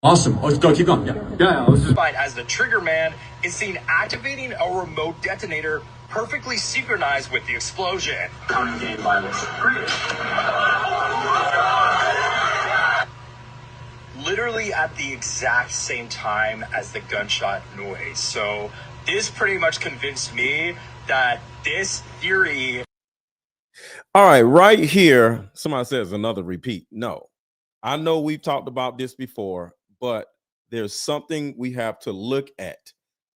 Awesome. Oh, go, keep going. Yeah. I was just... As the trigger man is seen activating a remote detonator perfectly synchronized with the explosion. Counting game violence. Literally at the exact same time as the gunshot noise. So this pretty much convinced me that this theory... All right here, somebody says another repeat. No, I know we've talked about this before, but there's something we have to look at.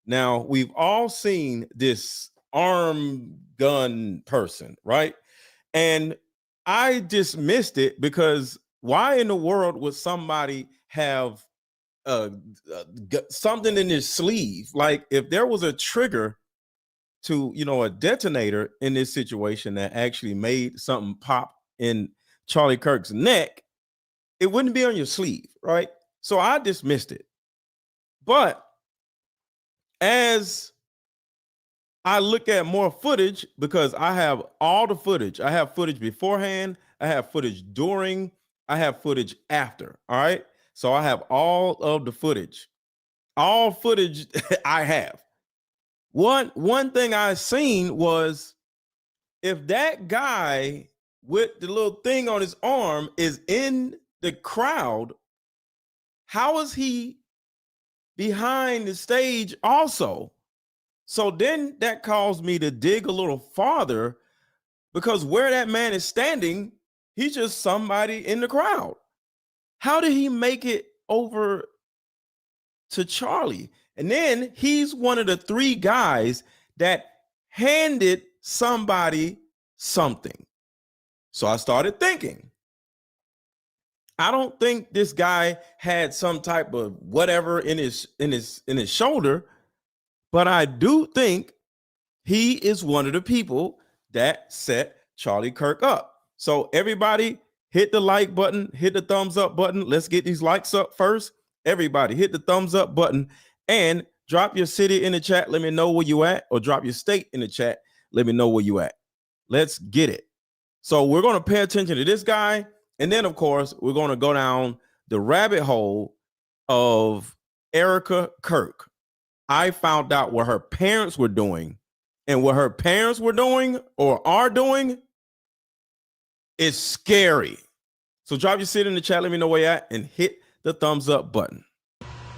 Now, we've all seen this arm gun person, right? And I dismissed it because why in the world would somebody have something in their sleeve? Like if there was a trigger to, you know, a detonator in this situation that actually made something pop in Charlie Kirk's neck, it wouldn't be on your sleeve, right? So I dismissed it. But as I look at more footage, because I have all the footage, I have footage beforehand, I have footage during, I have footage after, all right? So I have all of the footage, all footage I have. One thing I seen was if that guy with the little thing on his arm is in the crowd, how is he behind the stage also? So then that caused me to dig a little farther, because where that man is standing, he's just somebody in the crowd. How did he make it over to Charlie? And then he's one of the three guys that handed somebody something. So I started thinking, I don't think this guy had some type of whatever in his shoulder, but I do think he is one of the people that set Charlie Kirk up. So everybody hit the like button, hit the thumbs up button. Let's get these likes up first. Everybody hit the thumbs up button and drop your city in the chat. Let me know where you at, or drop your state in the chat. Let me know where you at. Let's get it. So we're going to pay attention to this guy. And then, of course, we're going to go down the rabbit hole of Erika Kirk. I found out what her parents were doing, and what her parents were doing or are doing is scary. So drop your city in the chat. Let me know where you're at and hit the thumbs up button.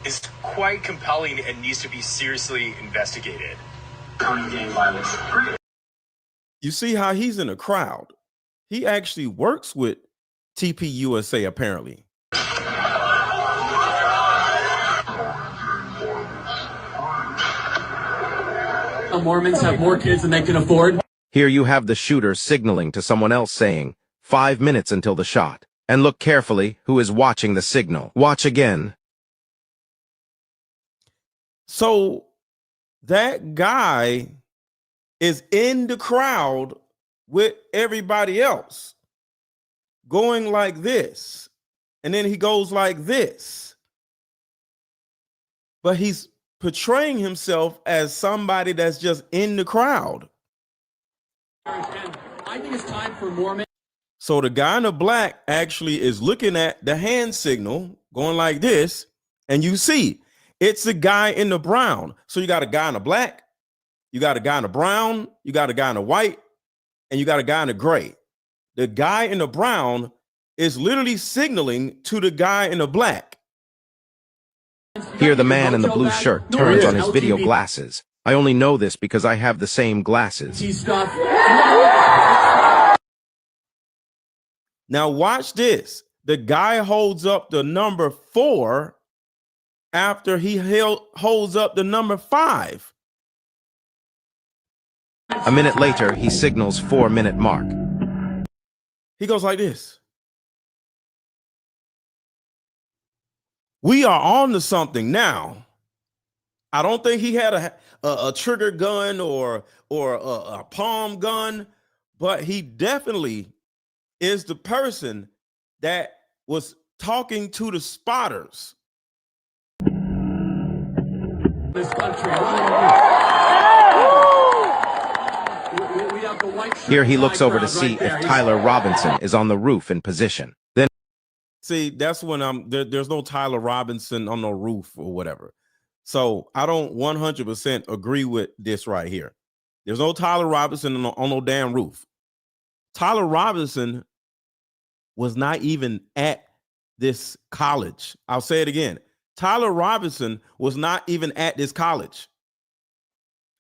Is quite compelling and needs to be seriously investigated. Counting game violence. You see how he's in a crowd. He actually works with TPUSA apparently. Mormons have more kids than they can afford. Here you have the shooter signaling to someone else saying, 5 minutes until the shot. And look carefully who is watching the signal. Watch again. So that guy is in the crowd with everybody else, going like this, and then he goes like this. But he's portraying himself as somebody that's just in the crowd. And I think it's time for Mormon. So the guy in the black actually is looking at the hand signal going like this, and you see it's the guy in the brown. So you got a guy in the black, you got a guy in the brown, you got a guy in the white, and you got a guy in the gray. The guy in the brown is literally signaling to the guy in the black. Here the man in the blue shirt turns on his video glasses. I only know this because I have the same glasses. Now watch this. The guy holds up the number 4 after he holds up the number 5. A minute later, he signals 4-minute mark. He goes like this. We are on to something now. I don't think he had a trigger gun or a palm gun, but he definitely is the person that was talking to the spotters. This country. Here he looks over to see if Tyler Robinson is on the roof in position. Then See, that's when there's no Tyler Robinson on no roof or whatever. So I don't 100% agree with this right here. There's no Tyler Robinson on no damn roof. Tyler Robinson was not even at this college. I'll say it again. Tyler Robinson was not even at this college.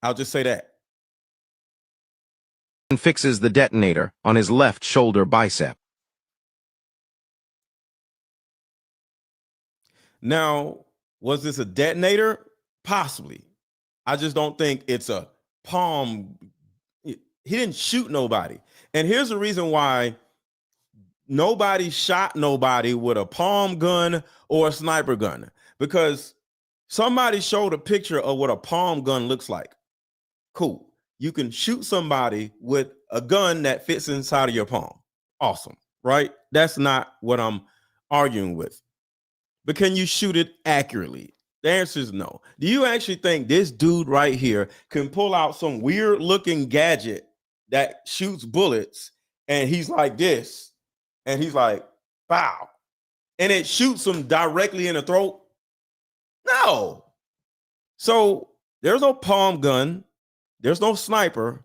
I'll just say that. And fixes the detonator on his left shoulder bicep. Now, was this a detonator? Possibly. I just don't think it's a palm. He didn't shoot nobody. And here's the reason why nobody shot nobody with a palm gun or a sniper gun, because somebody showed a picture of what a palm gun looks like. Cool. You can shoot somebody with a gun that fits inside of your palm. Awesome, right? That's not what I'm arguing with. But can you shoot it accurately? The answer is no. Do you actually think this dude right here can pull out some weird looking gadget that shoots bullets and he's like this and he's like, wow, and it shoots him directly in the throat? No. So there's no palm gun. There's no sniper,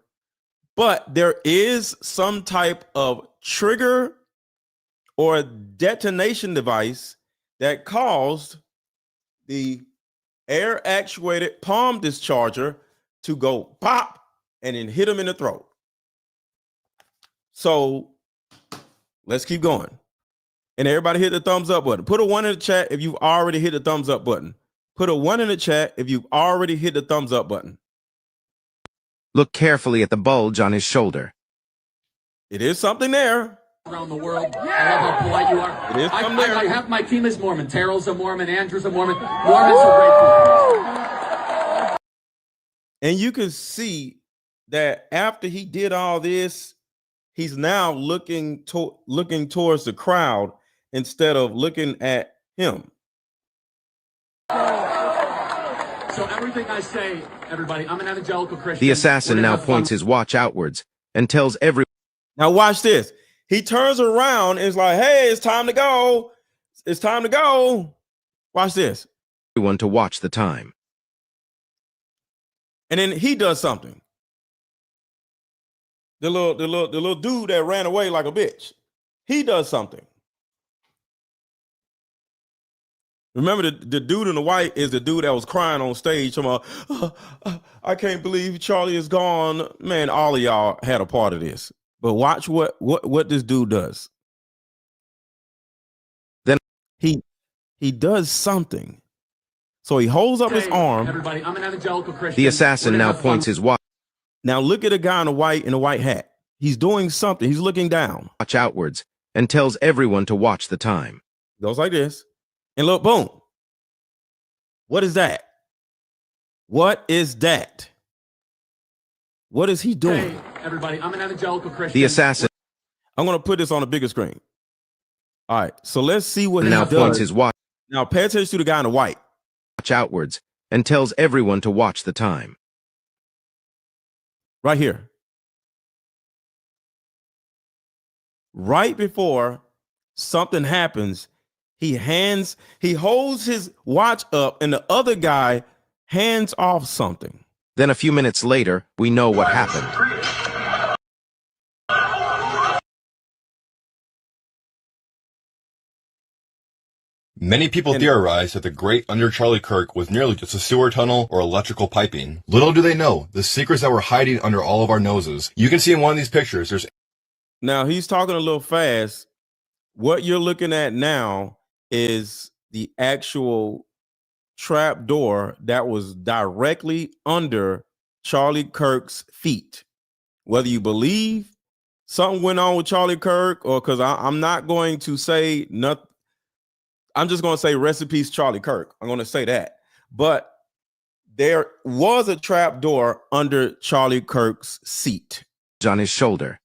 but there is some type of trigger or detonation device that caused the air actuated palm discharger to go pop and then hit him in the throat. So let's keep going. And everybody hit the thumbs up button. Put a 1 in the chat if you've already hit the thumbs up button. Put a 1 in the chat if you've already hit the thumbs up button. Look carefully at the bulge on his shoulder. It is something there. Around the world. I love how polite you are. It is something there. I have my team is Mormon. Terrell's a Mormon. Andrew's a Mormon. Mormons are great. And you can see that after he did all this, he's now looking towards the crowd instead of looking at him. So everything I say, everybody, I'm an evangelical Christian. The assassin now points his watch outwards and tells everyone. Now watch this. He turns around and is like, hey, it's time to go. It's time to go. Watch this. Everyone to watch the time. And then he does something. The little dude that ran away like a bitch. He does something. Remember, the dude in the white is the dude that was crying on stage. I can't believe Charlie is gone. Man, all of y'all had a part of this. But watch what this dude does. Then he does something. So he holds up his arm. Everybody, I'm an evangelical Christian. The assassin now points his watch. Now look at a guy in a white hat. He's doing something. He's looking down. Watch outwards and tells everyone to watch the time. Goes like this. And look, boom. What is that? What is that? What is he doing? Hey, everybody, I'm an evangelical Christian. The assassin. I'm going to put this on a bigger screen. All right. So let's see what now he does. points his watch. Now pay attention to the guy in the white. Watch outwards and tells everyone to watch the time. Right here. Right before something happens, he holds his watch up and the other guy hands off something. Then a few minutes later, we know what happened. Many people theorize that the Great Under Charlie Kirk was merely just a sewer tunnel or electrical piping. Little do they know the secrets that were hiding under all of our noses. You can see in one of these pictures, Now he's talking a little fast. What you're looking at now is the actual trap door that was directly under Charlie Kirk's feet. Whether you believe something went on with Charlie Kirk, or because I'm not going to say nothing. I'm just going to say rest in peace, Charlie Kirk. I'm going to say that. But there was a trap door under Charlie Kirk's seat. On his shoulder.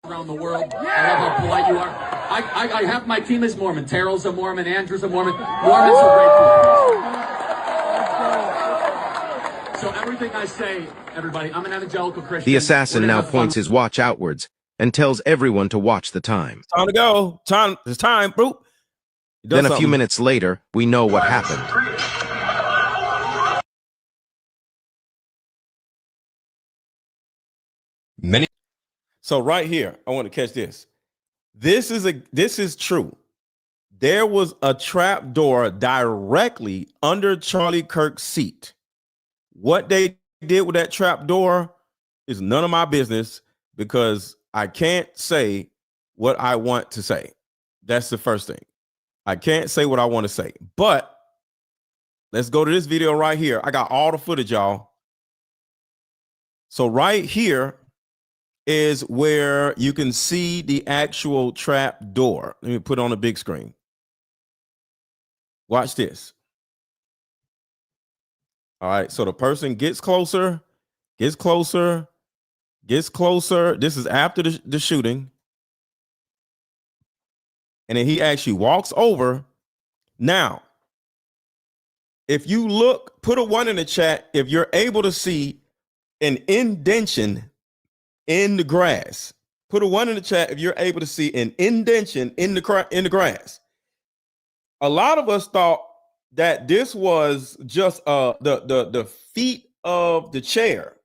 Around the world. I love how polite you are. I have my team is Mormon. Terrell's a Mormon. Andrew's a Mormon. Mormons are great. So everything I say, everybody, I'm an evangelical Christian. The assassin now points his watch outwards and tells everyone to watch the time. Time to go. Time. It's time. Boop. Then a few minutes later, we know what happened. So right here, I want to catch this. This is true. There was a trap door directly under Charlie Kirk's seat. What they did with that trap door is none of my business because I can't say what I want to say. That's the first thing. I can't say what I want to say. But let's go to this video right here. I got all the footage, y'all. So right here is where you can see the actual trap door. Let me put it on the big screen. Watch this. All right, so the person gets closer, gets closer, gets closer. This is after the shooting. And then he actually walks over. Now, if you look, put a 1 in the chat if you're able to see an indentation in the grass. Put a 1 in the chat if you're able to see an indentation in the grass. A lot of us thought that this was just the feet of the chair.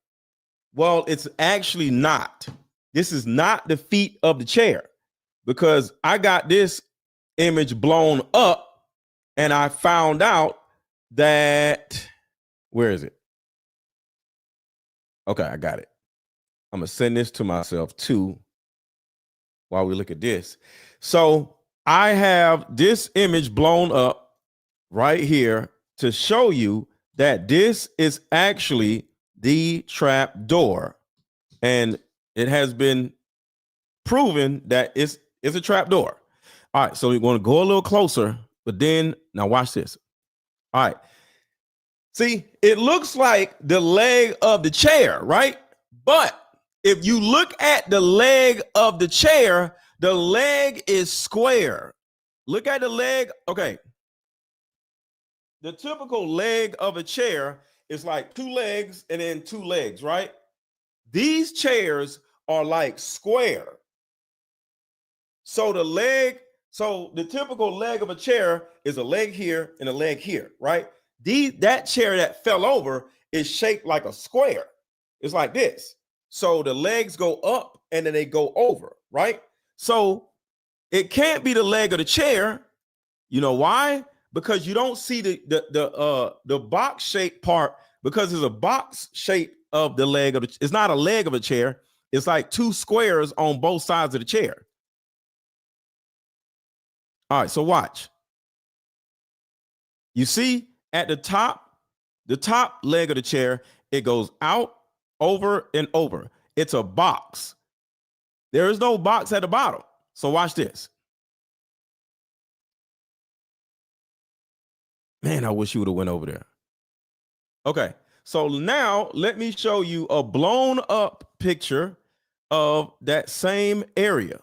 Well, it's actually not. This is not the feet of the chair because I got this image blown up and I found out that, where is it? Okay, I got it. I'm gonna send this to myself too while we look at this. So I have this image blown up right here to show you that this is actually the trap door, and it has been proven that it's a trap door. All right, so we're going to go a little closer, but then now watch this. All right, see, it looks like the leg of the chair, right? But if you look at the leg of the chair, the leg is square. Look at the leg. Okay. The typical leg of a chair is like 2 legs and then 2 legs, right? These chairs are like square. So the typical leg of a chair is a leg here and a leg here, right? That chair that fell over is shaped like a square. It's like this. So the legs go up and then they go over, right? So it can't be the leg of the chair. You know why? Because you don't see the box shape part, because there's a box shape of the leg of it's not a leg of a chair. It's like 2 squares on both sides of the chair. All right, so watch. You see at the top leg of the chair, it goes out, over, and over. It's a box. There is no box at the bottom. So watch this. Man, I wish you would have went over there. Okay, so now let me show you a blown up picture of that same area.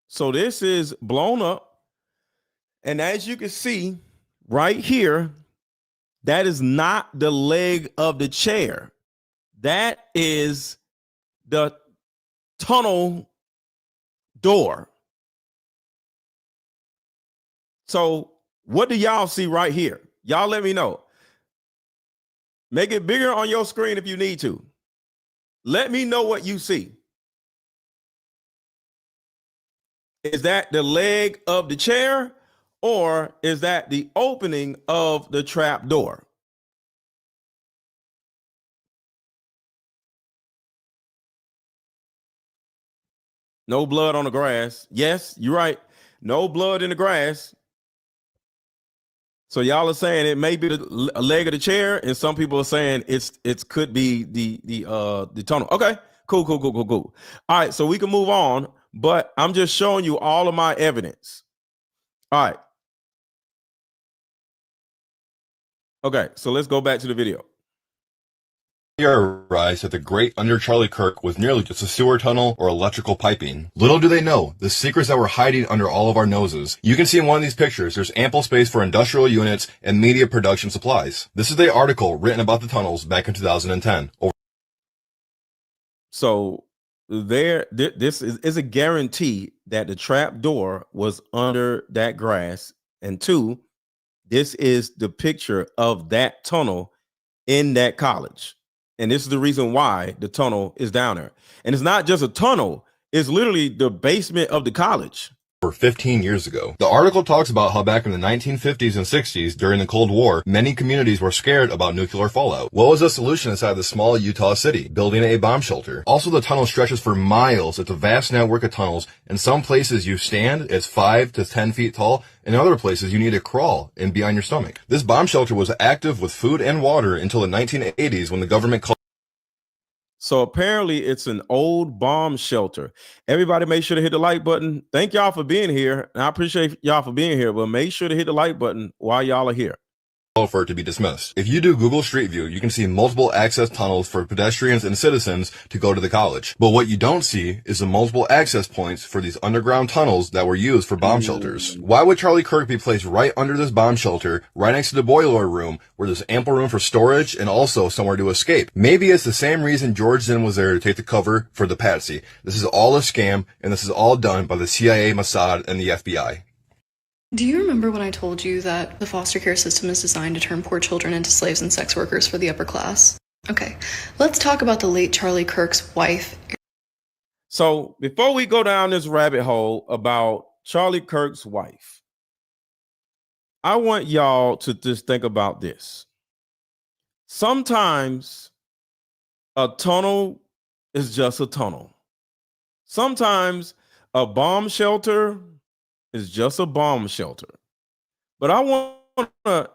So this is blown up. And as you can see right here, that is not the leg of the chair. That is the tunnel door. So what do y'all see right here? Y'all let me know. Make it bigger on your screen if you need to. Let me know what you see. Is that the leg of the chair, or is that the opening of the trap door? No blood on the grass. Yes, you're right. No blood in the grass. So y'all are saying it may be the leg of the chair, and some people are saying it could be the tunnel. Okay, cool. All right, so we can move on, but I'm just showing you all of my evidence. All right. Okay, so let's go back to the video. theorized that the great under Charlie Kirk was nearly just a sewer tunnel or electrical piping. Little do they know the secrets that were hiding under all of our noses. You can see in one of these pictures, there's ample space for industrial units and media production supplies. This is the article written about the tunnels back in 2010. So this is a guarantee that the trap door was under that grass. And two, this is the picture of that tunnel in that college. And this is the reason why the tunnel is down there. And it's not just a tunnel, it's literally the basement of the college. 15 years ago. The article talks about how back in the 1950s and 60s, during the Cold War, many communities were scared about nuclear fallout. What was the solution inside the small Utah city? Building a bomb shelter. Also, the tunnel stretches for miles. It's a vast network of tunnels. In some places you stand, it's 5 to 10 feet tall. In other places, you need to crawl and be on your stomach. This bomb shelter was active with food and water until the 1980s when the government called. So apparently it's an old bomb shelter. Everybody make sure to hit the like button. Thank y'all for being here. And I appreciate y'all for being here, but make sure to hit the like button while y'all are here. For it to be dismissed. If you do Google Street View, you can see multiple access tunnels for pedestrians and citizens to go to the college. But what you don't see is the multiple access points for these underground tunnels that were used for bomb shelters. Why would Charlie Kirk be placed right under this bomb shelter, right next to the boiler room, where there's ample room for storage and also somewhere to escape? Maybe it's the same reason George Zinn was there to take the cover for the patsy. This is all a scam, and this is all done by the CIA, Mossad, and the FBI. Do you remember when I told you that the foster care system is designed to turn poor children into slaves and sex workers for the upper class? Okay, let's talk about the late Charlie Kirk's wife. So before we go down this rabbit hole about Charlie Kirk's wife, I want y'all to just think about this. Sometimes a tunnel is just a tunnel. Sometimes a bomb shelter is just a bomb shelter. But I want to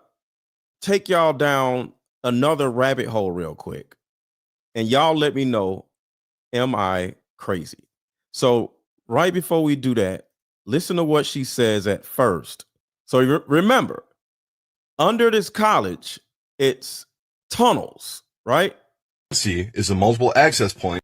take y'all down another rabbit hole real quick. And y'all let me know, am I crazy? So right before we do that, listen to what she says at first. So remember, under this college, it's tunnels, right? See is a multiple access point.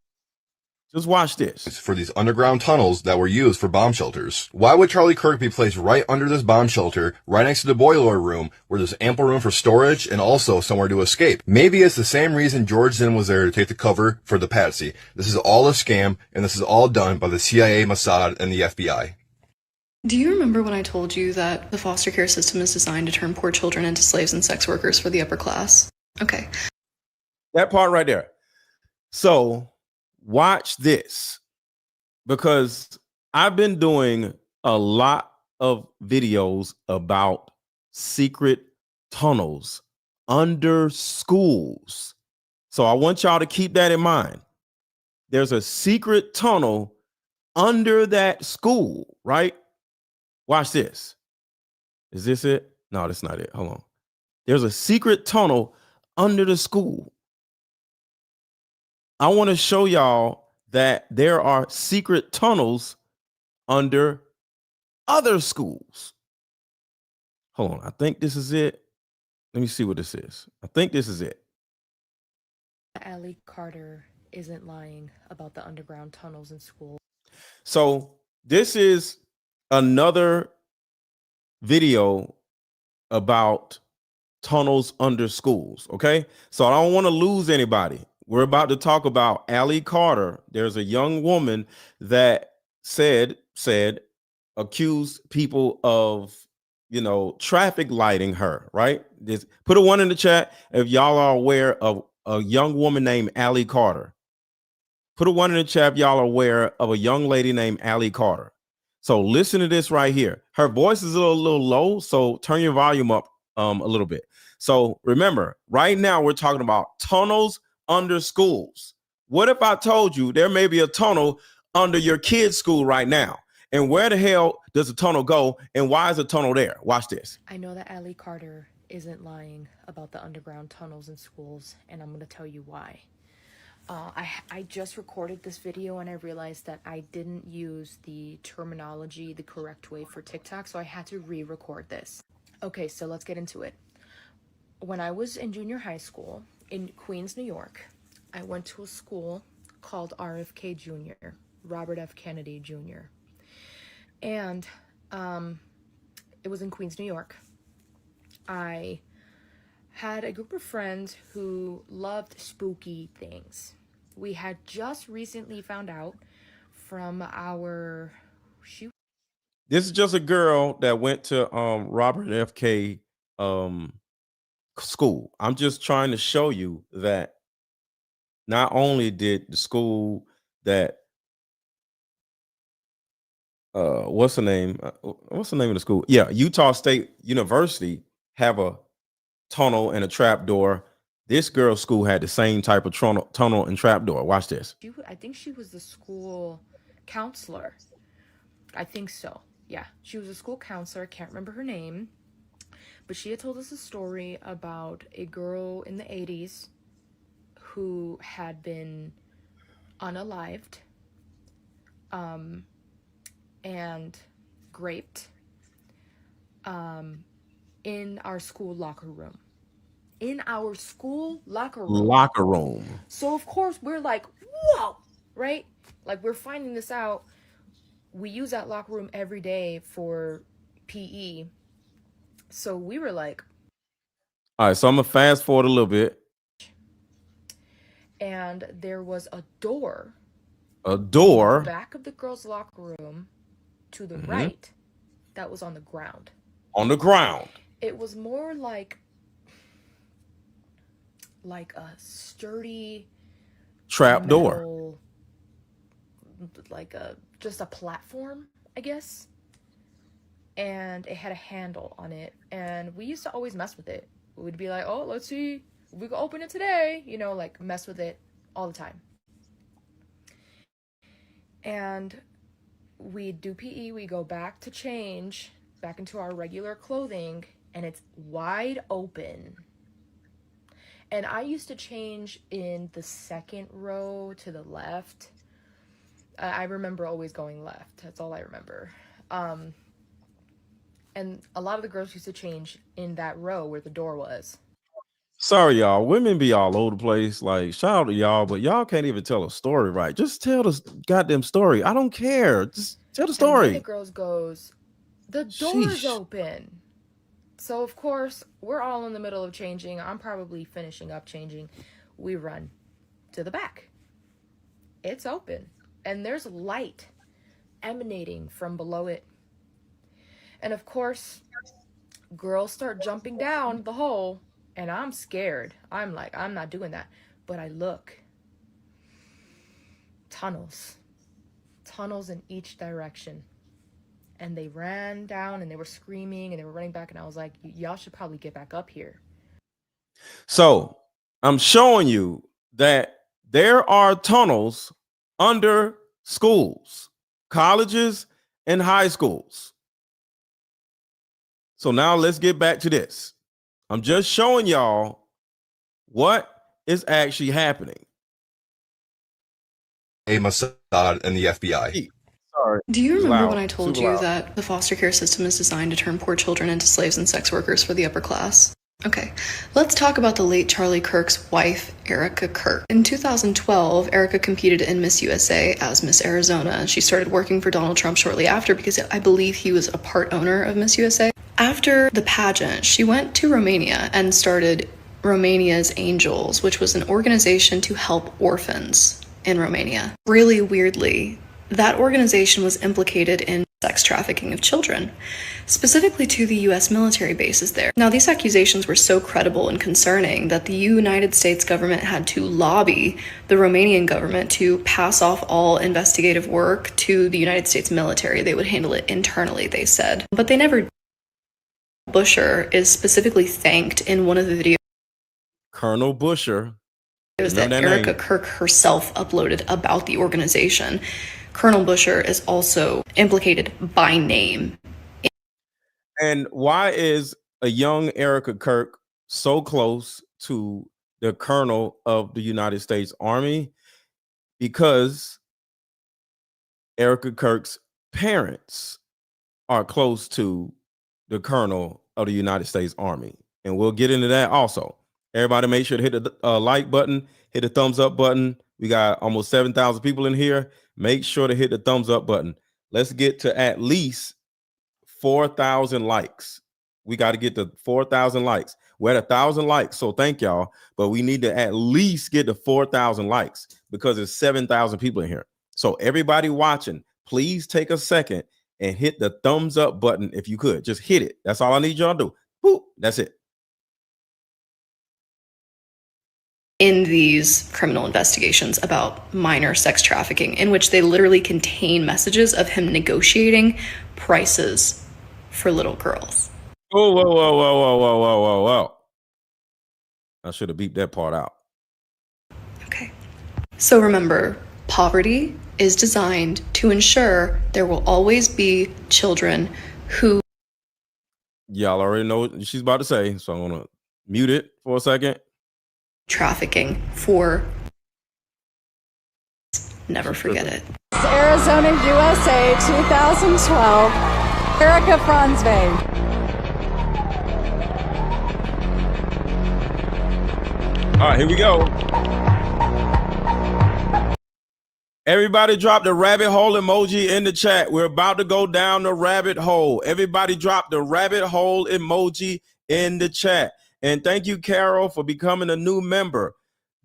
Just watch this. For these underground tunnels that were used for bomb shelters. Why would Charlie Kirk be placed right under this bomb shelter, right next to the boiler room, where there's ample room for storage and also somewhere to escape? Maybe it's the same reason George Zinn was there to take the cover for the patsy. This is all a scam, and this is all done by the CIA, Mossad, and the FBI. Do you remember when I told you that the foster care system is designed to turn poor children into slaves and sex workers for the upper class? Okay. That part right there. So watch this, because I've been doing a lot of videos about secret tunnels under schools. So I want y'all to keep that in mind. There's a secret tunnel under that school, right? Watch this. Is this it? No, that's not it. Hold on. There's a secret tunnel under the school. I want to show y'all that there are secret tunnels under other schools. Hold on. I think this is it. Let me see what this is. I think this is it. Erika Carter isn't lying about the underground tunnels in school. So this is another video about tunnels under schools. Okay. So I don't want to lose anybody. We're about to talk about Erika Carter. There's a young woman that accused people of, traffic lighting her, right? Just put a 1 in the chat if y'all are aware of a young woman named Erika Carter. Put a 1 in the chat if y'all are aware of a young lady named Erika Carter. So listen to this right here. Her voice is a little low, so turn your volume up a little bit. So remember, right now we're talking about tunnels under schools. What if I told you there may be a tunnel under your kid's school right now? And where the hell does the tunnel go? And why is the tunnel there? Watch this. I know that Erika Carter isn't lying about the underground tunnels in schools, and I'm going to tell you why. I just recorded this video and I realized that I didn't use the terminology the correct way for TikTok, so I had to re-record this. Okay, so let's get into it. When I was in junior high school in Queens, New York, I went to a school called RFK Jr., Robert F. Kennedy Jr. And it was in Queens, New York. I had a group of friends who loved spooky things. We had just recently found out from our This is just a girl that went to Robert F.K. School. I'm just trying to show you that not only did the school that what's the name? What's the name of the school? Yeah, Utah State University have a tunnel and a trap door. This girl's school had the same type of tunnel and trap door. Watch this. I think she was the school counselor. I think so. Yeah, she was a school counselor. I can't remember her name. But she had told us a story about a girl in the 80s who had been unalived and raped in our school locker room. In our school locker room. So, of course, we're like, whoa, right? Like, we're finding this out. We use that locker room every day for PE. So we were like, all right, so I'm gonna fast forward a little bit. And there was a door in the back of the girls' locker room to the right that was on the ground. On the ground. It was more like a sturdy trap door, like just a platform, I guess. And it had a handle on it, and we used to always mess with it. We'd be like, oh, let's see if we can open it today, you know, like mess with it all the time. And we'd do PE, we go back to change back into our regular clothing, and it's wide open. And I used to change in the second row to the left. I remember always going left. That's all I remember. And a lot of the girls used to change in that row where the door was. Sorry, y'all. Women be all over the place. Like, shout out to y'all, but y'all can't even tell a story right. Just tell the goddamn story. I don't care. Just tell the story. And the girls goes, the door's open. So, of course, we're all in the middle of changing. I'm probably finishing up changing. We run to the back. It's open. And there's light emanating from below it. And of course, girls start jumping down the hole, and I'm scared. I'm like, I'm not doing that. But I look. Tunnels in each direction. And they ran down, and they were screaming, and they were running back, and I was like, y'all should probably get back up here. So I'm showing you that there are tunnels under schools, colleges, and high schools. So now let's get back to this. I'm just showing y'all what is actually happening. Mossad and the FBI. Sorry. Do you remember when I told you that the foster care system is designed to turn poor children into slaves and sex workers for the upper class? Okay, let's talk about the late Charlie Kirk's wife, Erika Kirk. In 2012, Erika competed in Miss USA as Miss Arizona. She started working for Donald Trump shortly after because I believe he was a part owner of Miss USA. After the pageant, she went to Romania and started Romania's Angels, which was an organization to help orphans in Romania. Really weirdly, that organization was implicated in sex trafficking of children, specifically to the US military bases there. Now, these accusations were so credible and concerning that the United States government had to lobby the Romanian government to pass off all investigative work to the United States military. They would handle it internally, they said. But they never did. Busher is specifically thanked in one of the videos. Colonel Busher. That Erika Kirk herself uploaded about the organization. Colonel Busher is also implicated by name. And why is a young Erika Kirk so close to the colonel of the United States Army? Because Erika Kirk's parents are close to the colonel of the United States Army. And we'll get into that also. Everybody make sure to hit the like button, hit the thumbs up button. We got almost 7,000 people in here. Make sure to hit the thumbs up button. Let's get to at least 4,000 likes. We got to get to 4,000 likes. We're at 1,000 likes, so thank y'all. But we need to at least get to 4,000 likes because there's 7,000 people in here. So everybody watching, please take a second and hit the thumbs up button if you could. Just hit it. That's all I need y'all to do. Boop. That's it. In these criminal investigations about minor sex trafficking, in which they literally contain messages of him negotiating prices for little girls. Oh, whoa. I should have beeped that part out. Okay. So remember, poverty is designed to ensure there will always be children who... Y'all already know what she's about to say, so I'm going to mute it for a second. Trafficking for... Never forget it. Arizona, USA, 2012. Erika Kirk. All right, here we go. Everybody drop the rabbit hole emoji in the chat. We're about to go down the rabbit hole. Everybody drop the rabbit hole emoji in the chat. And thank you, Carol, for becoming a new member.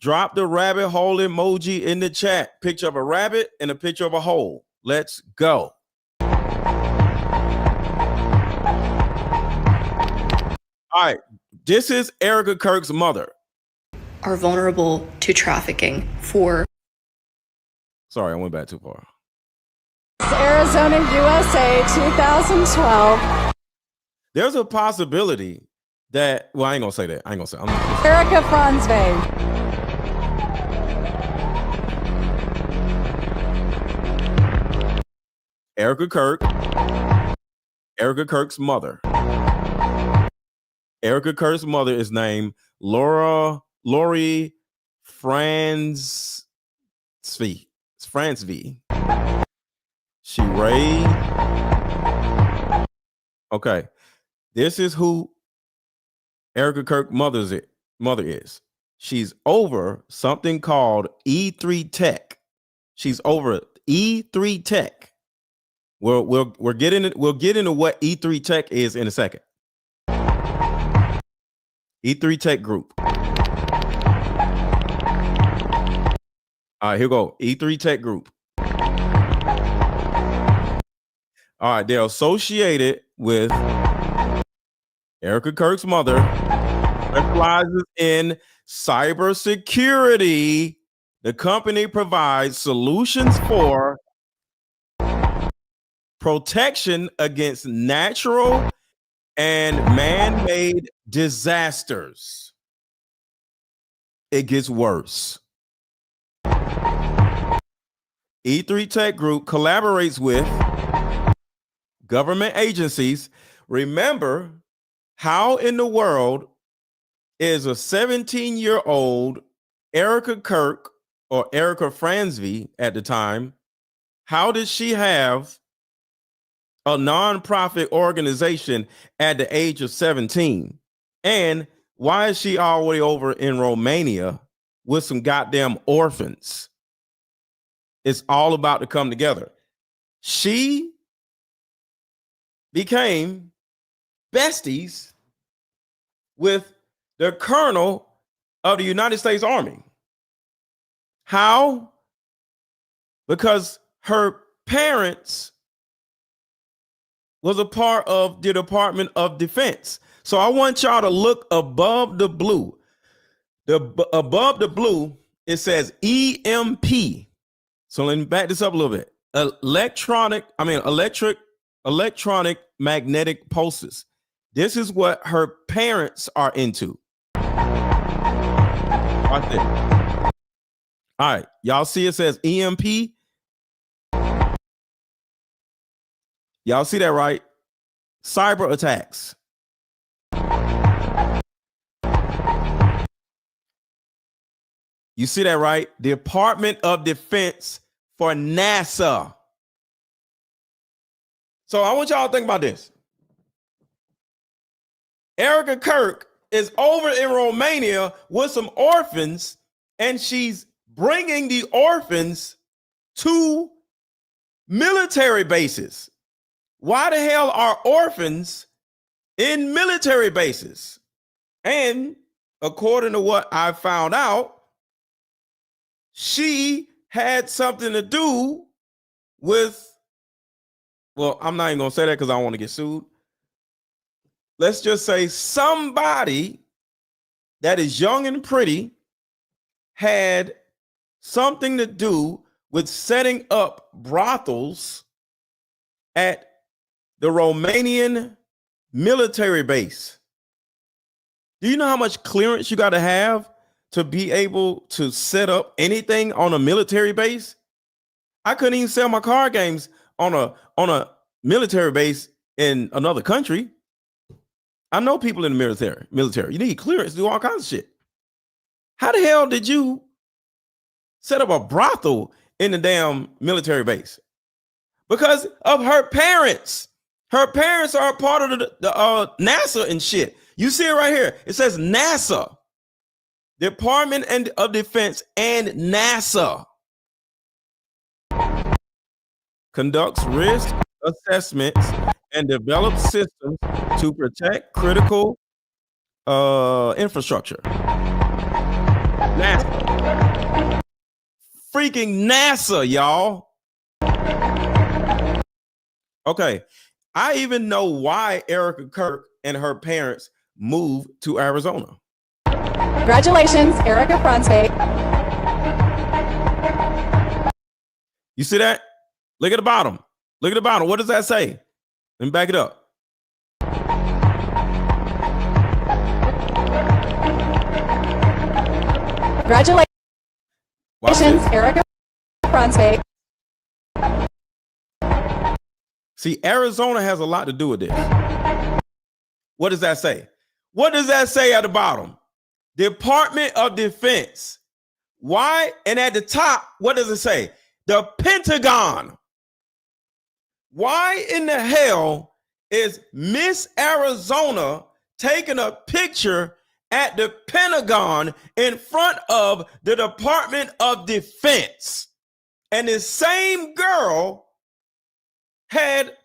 Drop the rabbit hole emoji in the chat. Picture of a rabbit and a picture of a hole. Let's go. All right. This is Erika Kirk's mother. Are vulnerable to trafficking for... Sorry, I went back too far. Arizona, USA, 2012. There's a possibility that, well, I ain't gonna say that. I ain't gonna say. Erika Kirk. Erika Kirk. Erika Kirk's mother. Erika Kirk's mother is named Lori Fransv. She raised. Okay, this is who Erika Kirk mother is. She's over something called E3 Tech. She's over E3 Tech. We're getting it. We'll get into what E3 Tech is in a second. E3 Tech Group. All right, here we go. E3 Tech Group. All right, they're associated with Erika Kirk's mother, specializes in cybersecurity. The company provides solutions for protection against natural and man-made disasters. It gets worse. E3 Tech Group collaborates with government agencies. Remember, how in the world is a 17-year-old Erika Kirk, or Erika Fransv at the time, how did she have a nonprofit organization at the age of 17? And why is she all the way over in Romania with some goddamn orphans? It's all about to come together. She became besties with the colonel of the United States Army. How? Because her parents was a part of the Department of Defense. So I want y'all to look above the blue. Above the blue, it says EMP. So let me back this up a little bit. Electronic magnetic pulses. This is what her parents are into. Watch this. All right, y'all see it says EMP? Y'all see that, right? Cyber attacks. You see that, right? Department of Defense for NASA. So I want y'all to think about this. Erika Kirk is over in Romania with some orphans, and she's bringing the orphans to military bases. Why the hell are orphans in military bases? And according to what I found out, she had something to do with, well, I'm not even going to say that because I don't want to get sued. Let's just say somebody that is young and pretty had something to do with setting up brothels at the Romanian military base. Do you know how much clearance you got to have to be able to set up anything on a military base? I couldn't even sell my card games on a military base in another country. I know people in the military. You need clearance to do all kinds of shit. How the hell did you set up a brothel in the damn military base? Because of her parents. Her parents are a part of the NASA and shit. You see it right here. It says NASA, Department of Defense, and NASA conducts risk assessments and develops systems to protect critical infrastructure. NASA. Freaking NASA, y'all. Okay. I even know why Erika Kirk and her parents moved to Arizona. Congratulations, Erika Franzweg. You see that? Look at the bottom. Look at the bottom. What does that say? Let me back it up. Congratulations, Erika Franzweg. See, Arizona has a lot to do with this. What does that say? What does that say at the bottom? Department of Defense. Why? And at the top, what does it say? The Pentagon. Why in the hell is Miss Arizona taking a picture at the Pentagon in front of the Department of Defense? And the same girl had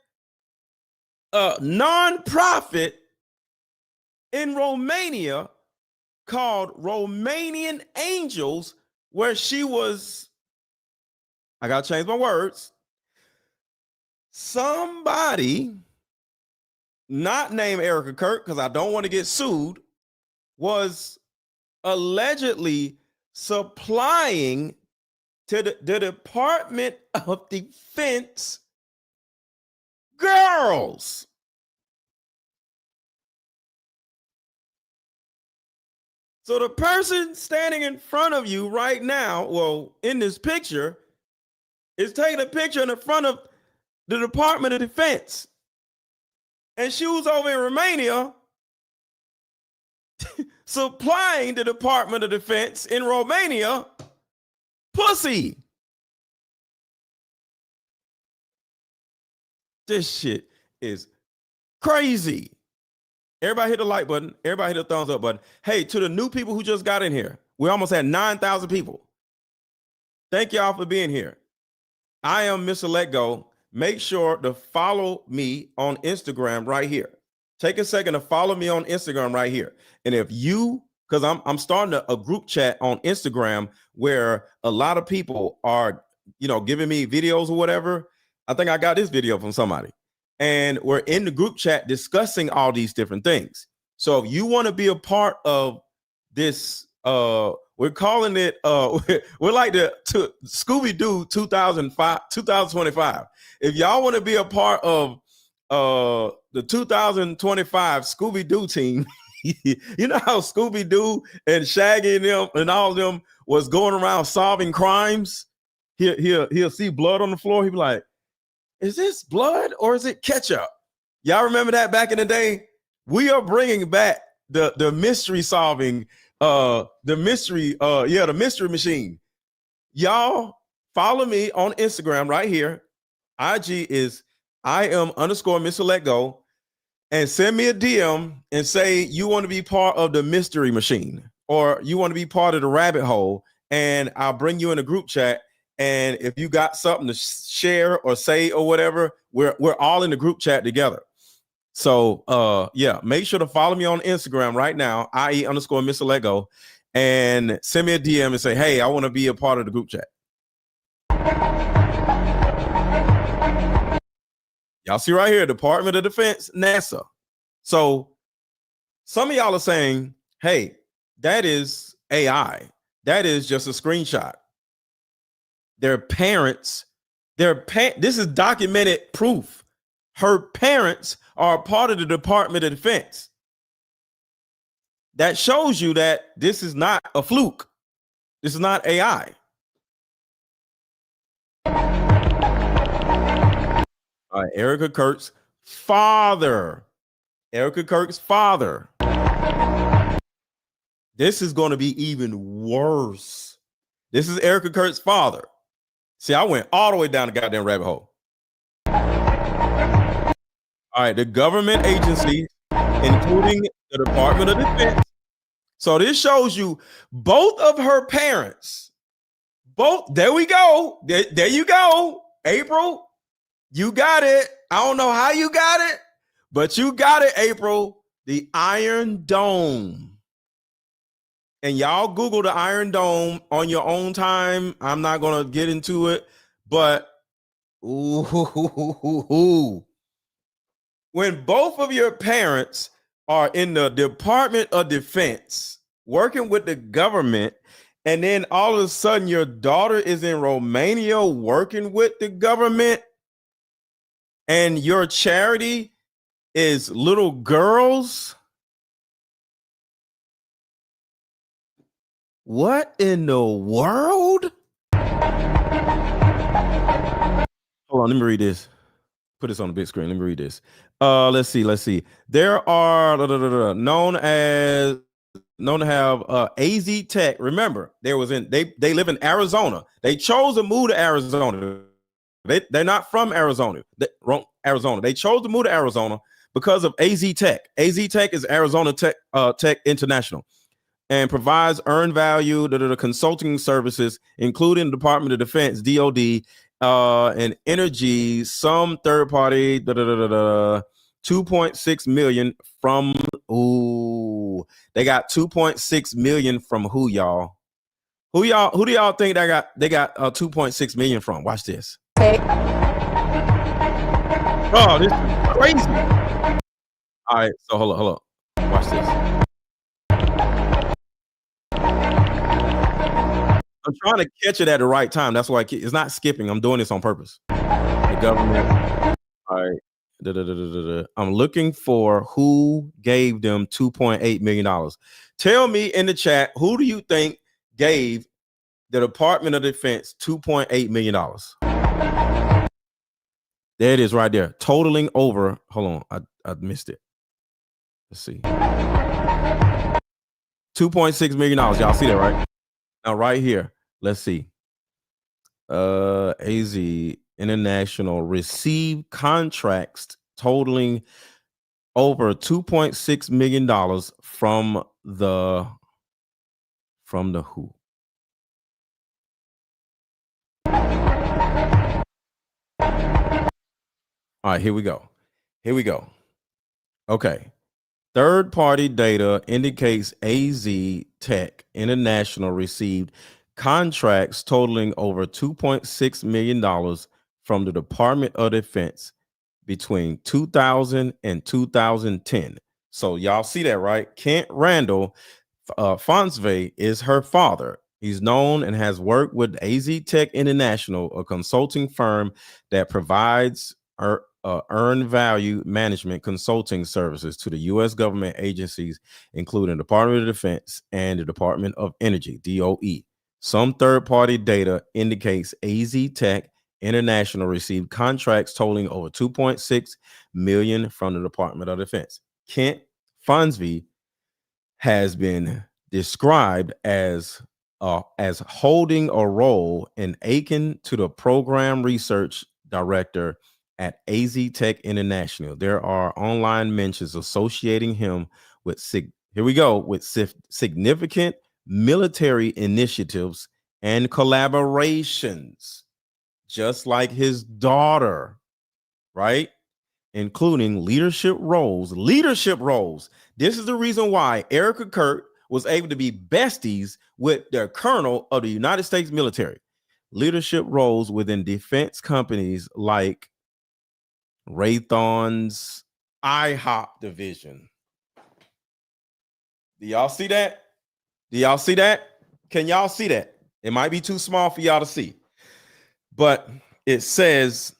a nonprofit in Romania called Romanian Angels, where she was, I gotta change my words, somebody not named Erika Kirk, because I don't want to get sued, was allegedly supplying to the Department of Defense girls. So the person standing in front of you right now, well, in this picture, is taking a picture in the front of the Department of Defense. And she was over in Romania supplying the Department of Defense in Romania pussy. This shit is crazy. Everybody hit the like button. Everybody hit the thumbs up button. Hey, to the new people who just got in here, we almost had 9,000 people. Thank y'all for being here. I am Mr. Let Go. Make sure to follow me on Instagram right here. Take a second to follow me on Instagram right here. And if you, because I'm starting a group chat on Instagram where a lot of people are, giving me videos or whatever. I think I got this video from somebody. And we're in the group chat discussing all these different things. So if you want to be a part of this, we're calling it, we're like the Scooby-Doo 2025. If y'all want to be a part of the 2025 Scooby-Doo team, you know how Scooby-Doo and Shaggy and them and all of them was going around solving crimes? He'll see blood on the floor. He'll be like, is this blood or is it ketchup? Y'all remember that back in the day? We are bringing back the mystery solving, the mystery machine. Y'all follow me on Instagram right here. IG is _Mr. Let Go, and send me a DM and say you want to be part of the mystery machine or you want to be part of the rabbit hole, and I'll bring you in a group chat. And if you got something to share or say or whatever, we're all in the group chat together. So yeah, make sure to follow me on Instagram right now, IE_Mr. Lego, and send me a DM and say, hey, I want to be a part of the group chat. Y'all see right here, Department of Defense, NASA. So some of y'all are saying, hey, that is AI. That is just a screenshot. Their parents, this is documented proof. Her parents are part of the Department of Defense. That shows you that this is not a fluke. This is not AI. All right, Erika Kirk's father. Erika Kirk's father. This is going to be even worse. This is Erika Kirk's father. See, I went all the way down the goddamn rabbit hole. All right, the government agencies, including the Department of Defense. So this shows you both of her parents. Both. There we go. There you go. April, you got it. I don't know how you got it, but you got it, April. The Iron Dome. And y'all Google the Iron Dome on your own time. I'm not going to get into it, but ooh, when both of your parents are in the Department of Defense working with the government, and then all of a sudden your daughter is in Romania working with the government, and your charity is little girls. What in the world? Hold on, let me read this. Put this on the big screen. Let me read this. Let's see. There are known to have AZ Tech. Remember, they live in Arizona. They chose to move to Arizona. They're not from Arizona. Arizona. They chose to move to Arizona because of AZ Tech. AZ Tech is Arizona Tech International, and provides earned value to the consulting services, including the Department of Defense, DOD, and energy, some third party, 2.6 million from, they got 2.6 million from who, y'all? Who do y'all think they got 2.6 million from? Watch this. Oh, this is crazy. All right, so hold on. Watch this. I'm trying to catch it at the right time. That's why it's not skipping. I'm doing this on purpose. The government. All right. I'm looking for who gave them $2.8 million. Tell me in the chat, who do you think gave the Department of Defense $2.8 million? There it is right there. Totaling over. Hold on. I missed it. Let's see. $2.6 million. Y'all see that, right? Now, right here. Let's see. AZ International received contracts totaling over $2.6 million from the who? All right, here we go. Okay. Third-party data indicates AZ Tech International received contracts totaling over $2.6 million from the Department of Defense between 2000 and 2010. So y'all see that, right? Kent Randall Fonsvey is her father. He's known and has worked with AZ Tech International, a consulting firm that provides earned value management consulting services to the U.S. government agencies, including the Department of Defense and the Department of Energy, DOE. Some third-party data indicates AZ Tech International received contracts totaling over $2.6 million from the Department of Defense. Kent Fonsvey has been described as holding a role in akin to the program research director at AZ Tech International. There are online mentions associating him with significant military initiatives and collaborations, just like his daughter, right? Including leadership roles. Leadership roles. This is the reason why Erika Kirk was able to be besties with the colonel of the United States military. Leadership roles within defense companies like Raytheon's IHOP division. Do y'all see that? Do y'all see that? Can y'all see that? It might be too small for y'all to see, but it says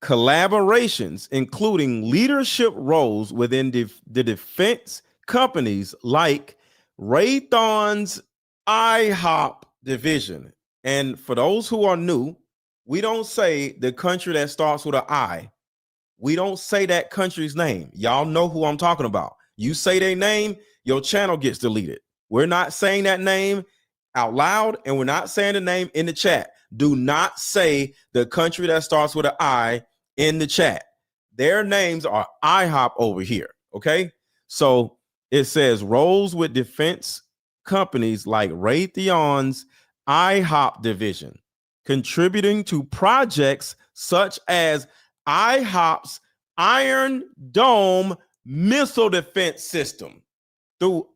collaborations, including leadership roles within the defense companies like Raytheon's IHOP division. And for those who are new, we don't say the country that starts with an I. We don't say that country's name. Y'all know who I'm talking about. You say their name, your channel gets deleted. We're not saying that name out loud, and we're not saying the name in the chat. Do not say the country that starts with an I in the chat. Their names are IHOP over here. Okay. So it says roles with defense companies like Raytheon's IHOP division, contributing to projects such as IHOP's Iron Dome missile defense system, though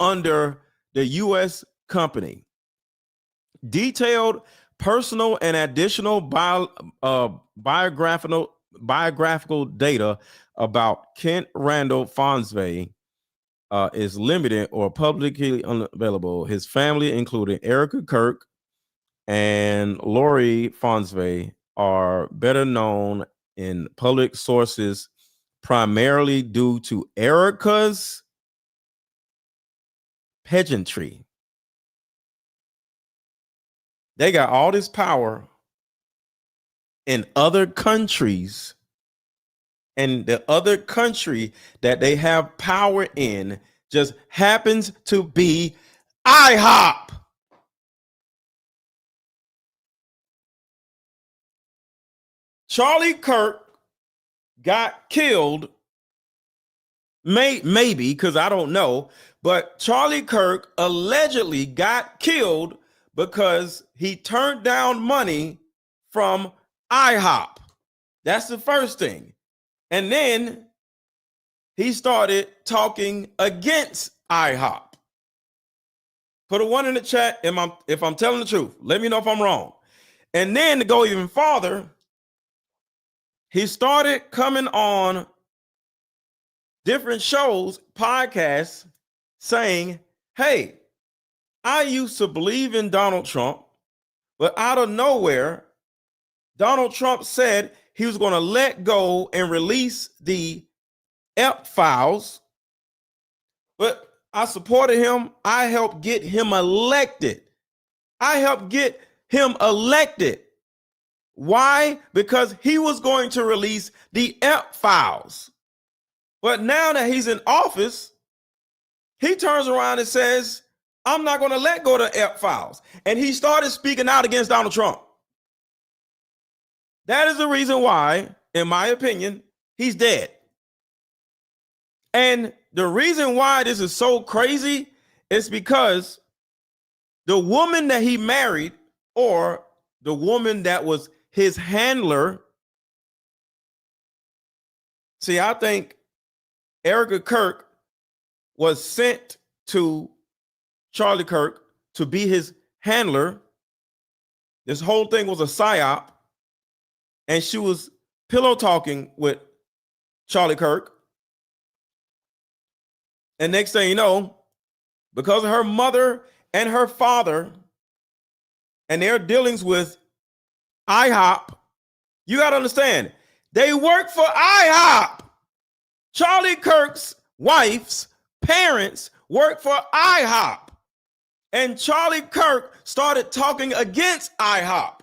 under the U.S. company. Detailed personal and additional biographical data about Kent Randall Fonsvay is limited or publicly unavailable. His family, including Erika Kirk and Lori Fonsvay, are better known in public sources primarily due to Erika's pageantry. They got all this power in other countries, and the other country that they have power in just happens to be IHOP. Charlie Kirk got killed, maybe, because I don't know, but Charlie Kirk allegedly got killed because he turned down money from IHOP. That's the first thing. And then he started talking against IHOP. Put a 1 in the chat if I'm telling the truth. Let me know if I'm wrong. And then to go even farther, he started coming on different shows, podcasts, saying, hey, I used to believe in Donald Trump, but out of nowhere, Donald Trump said he was going to let go and release the Epstein files, but I supported him. I helped get him elected. Why? Because he was going to release the Epstein files. But now that he's in office, he turns around and says, I'm not going to let go of the Epstein files. And he started speaking out against Donald Trump. That is the reason why, in my opinion, he's dead. And the reason why this is so crazy is because the woman that he married, or the woman that was his handler, see, I think Erika Kirk was sent to Charlie Kirk to be his handler. This whole thing was a psyop, and she was pillow talking with Charlie Kirk. And next thing you know, because of her mother and her father and their dealings with IHOP, you got to understand, they work for IHOP. Charlie Kirk's wife's parents work for IHOP. And Charlie Kirk started talking against IHOP.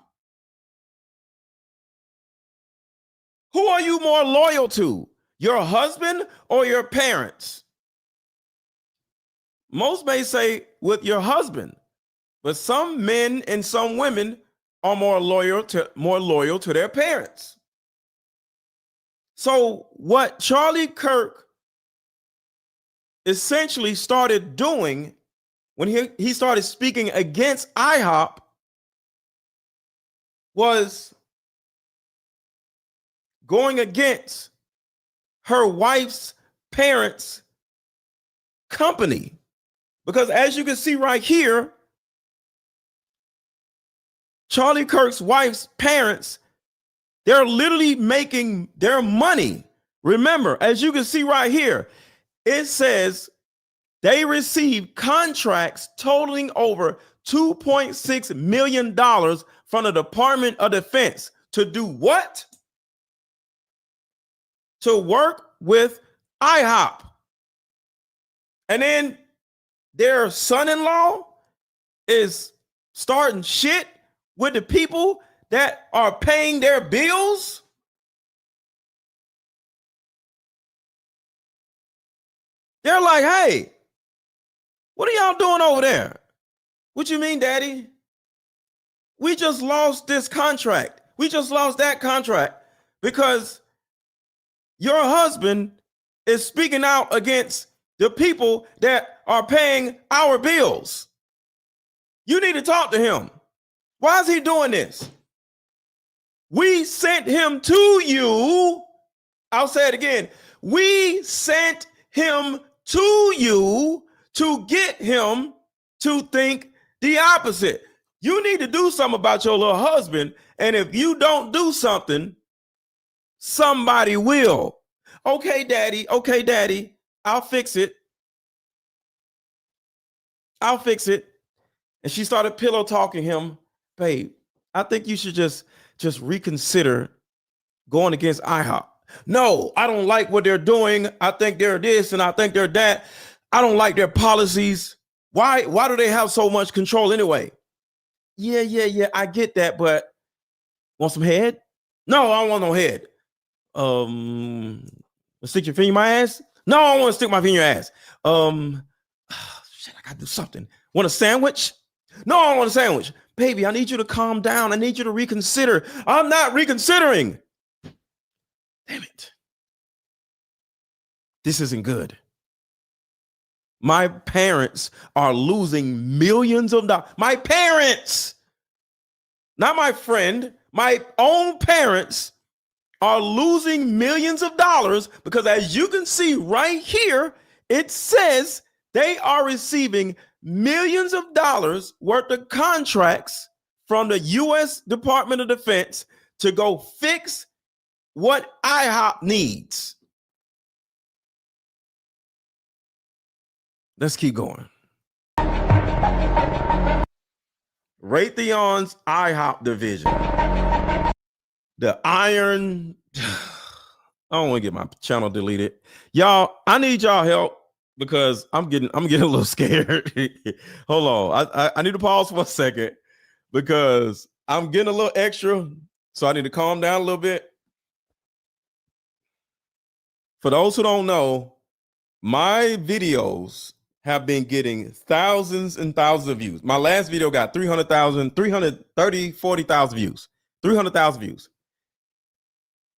Who are you more loyal to, your husband or your parents? Most may say with your husband, but some men and some women are more loyal to their parents. So what Charlie Kirk essentially started doing when he started speaking against IHOP was going against her wife's parents' company. Because as you can see right here, Charlie Kirk's wife's parents, they're literally making their money. Remember, as you can see right here, it says they received contracts totaling over $2.6 million from the Department of Defense to do what? To work with IHOP. And then their son-in-law is starting shit with the people that are paying their bills. They're like, hey, what are y'all doing over there? What you mean, Daddy? We just lost this contract. We just lost that contract because your husband is speaking out against the people that are paying our bills. You need to talk to him. Why is he doing this? We sent him to you. I'll say it again. We sent him to you to get him to think the opposite. You need to do something about your little husband. And if you don't do something, somebody will. Okay, Daddy. Okay, Daddy. I'll fix it. I'll fix it. And she started pillow talking him. Babe, I think you should just reconsider going against IHOP. No, I don't like what they're doing. I think they're this and I think they're that. I don't like their policies. Why do they have so much control anyway? Yeah, I get that, but want some head? No, I don't want no head. Stick your finger in my ass? No, I don't want to stick my finger in your ass. Shit, I gotta do something. Want a sandwich? No, I don't want a sandwich. Baby, I need you to calm down. I need you to reconsider. I'm not reconsidering. Damn it. This isn't good. My parents are losing millions of dollars. My parents, not my friend, my own parents are losing millions of dollars because, as you can see right here, it says they are receiving millions of dollars worth of contracts from the U.S. Department of Defense to go fix what IHOP needs. Let's keep going. Raytheon's IHOP division. The iron. I don't want to get my channel deleted. Y'all, I need y'all help because I'm getting a little scared. Hold on. I need to pause for a second because I'm getting a little extra. So I need to calm down a little bit. For those who don't know, my videos have been getting thousands and thousands of views. My last video got 40,000 views, 300,000 views.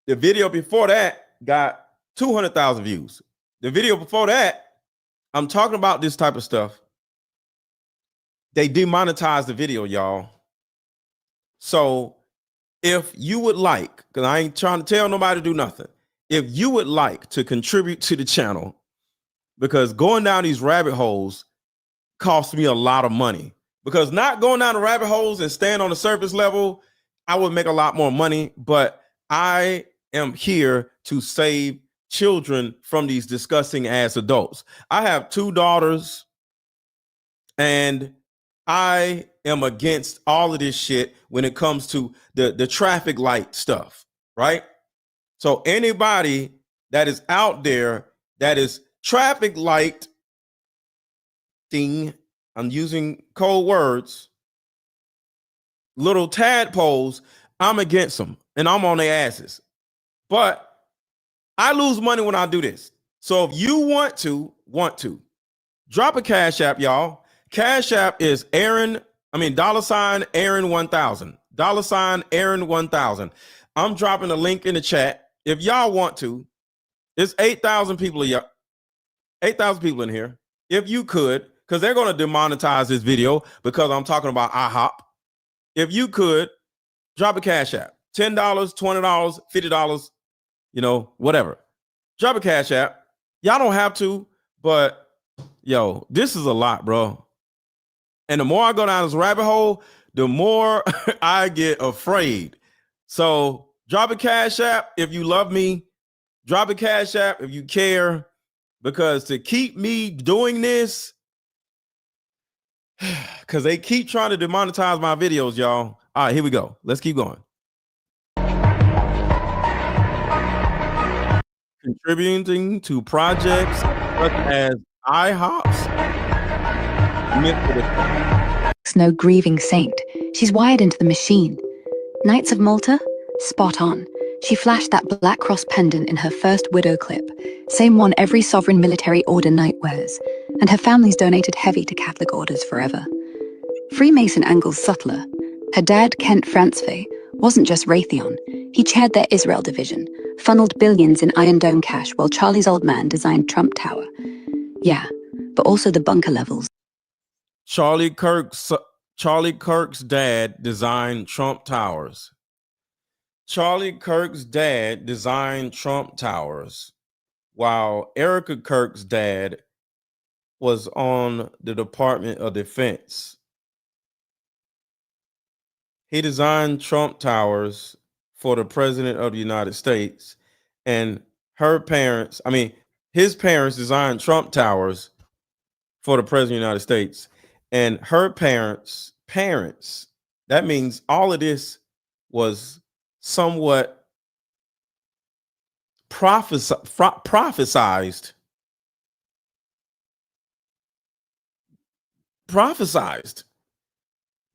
The video before that got 200,000 views. The video before that, I'm talking about this type of stuff. They demonetized the video, y'all. So if you would like, because I ain't trying to tell nobody to do nothing. If you would like to contribute to the channel, because going down these rabbit holes costs me a lot of money. Because not going down the rabbit holes and staying on the surface level, I would make a lot more money. But I am here to save children from these disgusting ass adults. I have 2 daughters, and I am against all of this shit when it comes to the traffic light stuff, right? So anybody that is out there that is traffic light thing, I'm using code words, little tadpoles, I'm against them and I'm on their asses. But I lose money when I do this. So if you want to, drop a Cash App, y'all. Cash App is $Aaron 1000, $Aaron 1000. I'm dropping a link in the chat. If y'all want to, there's 8,000 people in here. If you could because they're going to demonetize this video because I'm talking about IHOP. If you could drop a Cash App, $10, $20, $50, you know, whatever. Drop a Cash App. Y'all don't have to, but yo, this is a lot, bro. And the more I go down this rabbit hole, the more I get afraid. So drop a Cash App if you love me. Drop a Cash App if you care, because to keep me doing this, because they keep trying to demonetize my videos, y'all. All right, here we go. Let's keep going. Contributing to projects such as IHOPs. No grieving saint. She's wired into the machine. Knights of Malta? Spot on. She flashed that Black Cross pendant in her first widow clip, same one every sovereign military order knight wears, and her family's donated heavy to Catholic orders forever. Freemason angle's subtler. Her dad, Kent Francevey, wasn't just Raytheon. He chaired their Israel division, funneled billions in Iron Dome cash while Charlie's old man designed Trump Tower. Yeah, but also the bunker levels. Charlie Kirk's dad designed Trump Towers. Charlie Kirk's dad designed Trump Towers, while Erika Kirk's dad was on the Department of Defense. He designed Trump Towers for the President of the United States, and his parents designed Trump Towers for the President of the United States, and her parents, that means all of this was somewhat prophesized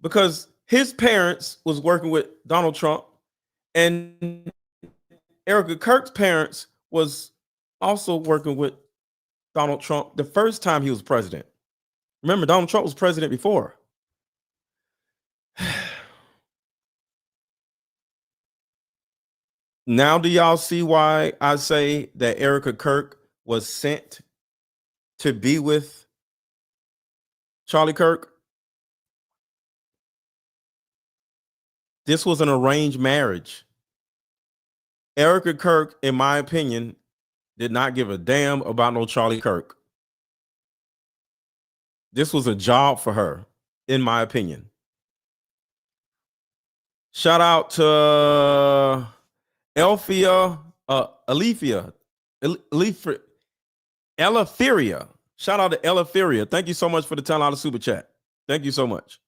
because his parents was working with Donald Trump, and Erika Kirk's parents was also working with Donald Trump the first time he was president. Remember, Donald Trump was president before. Now, do y'all see why I say that Erika Kirk was sent to be with Charlie Kirk? This was an arranged marriage. Erika Kirk, in my opinion, did not give a damn about no Charlie Kirk. This was a job for her, in my opinion. Shout out to Eleftheria. Shout out to Eleftheria. Thank you so much for the $10 super chat. Thank you so much.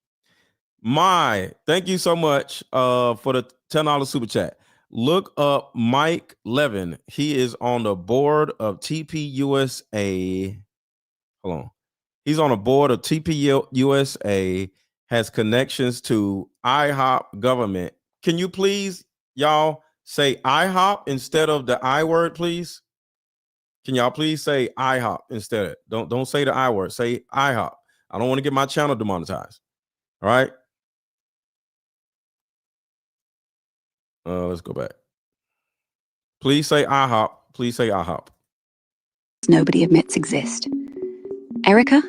Thank you so much for the $10 super chat. Look up Mike Levin. He is on the board of TPUSA. Hold on. He's on a board of TPUSA, has connections to IHOP government. Can you please, y'all, say IHOP instead of the I word, please? Can y'all please say IHOP instead? Don't say the I word. Say IHOP. I don't want to get my channel demonetized. All right. Let's go back. Please say IHOP. Please say IHOP. Nobody admits exist. Erika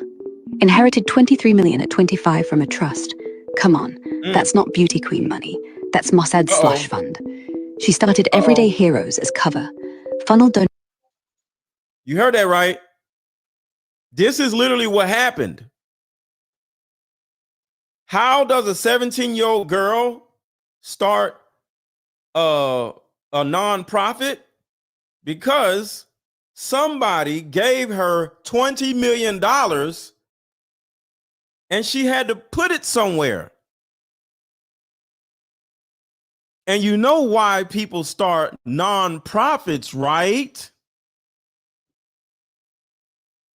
inherited 23 million at 25 from a trust. Come on, that's not beauty queen money. That's Mossad's slush fund. She started Everyday Heroes as cover. Funneled You heard that right. This is literally what happened. How does a 17-year-old girl start a nonprofit? Because somebody gave her $20 million and she had to put it somewhere. And you know why people start nonprofits, right?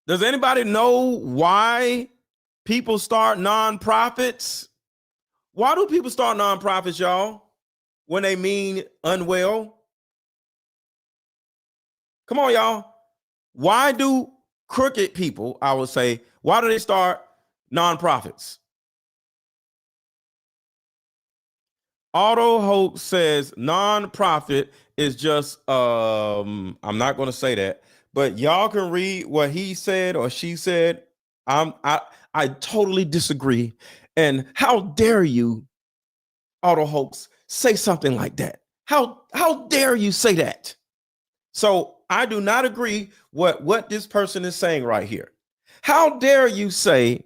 Does anybody know why people start nonprofits? Why do people start nonprofits, y'all? When they mean unwell? Come on, y'all. Why do crooked people, I would say, why do they start nonprofits? Auto Hope says nonprofit is just, I'm not going to say that, but y'all can read what he said or she said I totally disagree. And how dare you, Auto Hoax, say something like that? How dare you say that? So I do not agree what this person is saying right here. How dare you say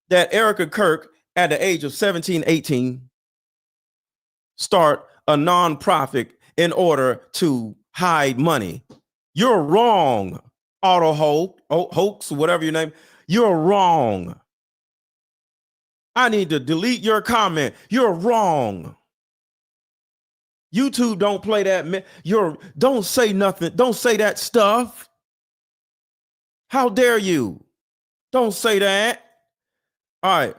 that Erika Kirk at the age of 17, 18 start a nonprofit in order to hide money? You're wrong, Auto Hoax, whatever your name. You're wrong. I need to delete your comment. You're wrong. YouTube don't play that. Don't say nothing. Don't say that stuff. How dare you? Don't say that. All right.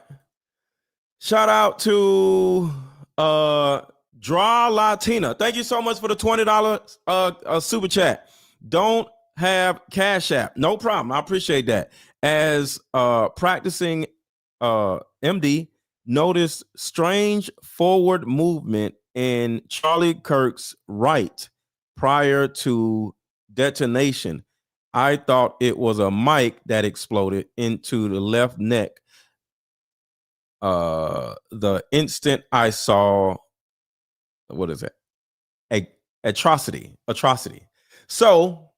Shout out to Draw Latina. Thank you so much for the $20 super chat. Don't have Cash App. No problem. I appreciate that. As practicing MD, noticed strange forward movement in Charlie Kirk's right prior to detonation. I thought it was a mic that exploded into the left neck. The instant I saw, what is it? Atrocity. So,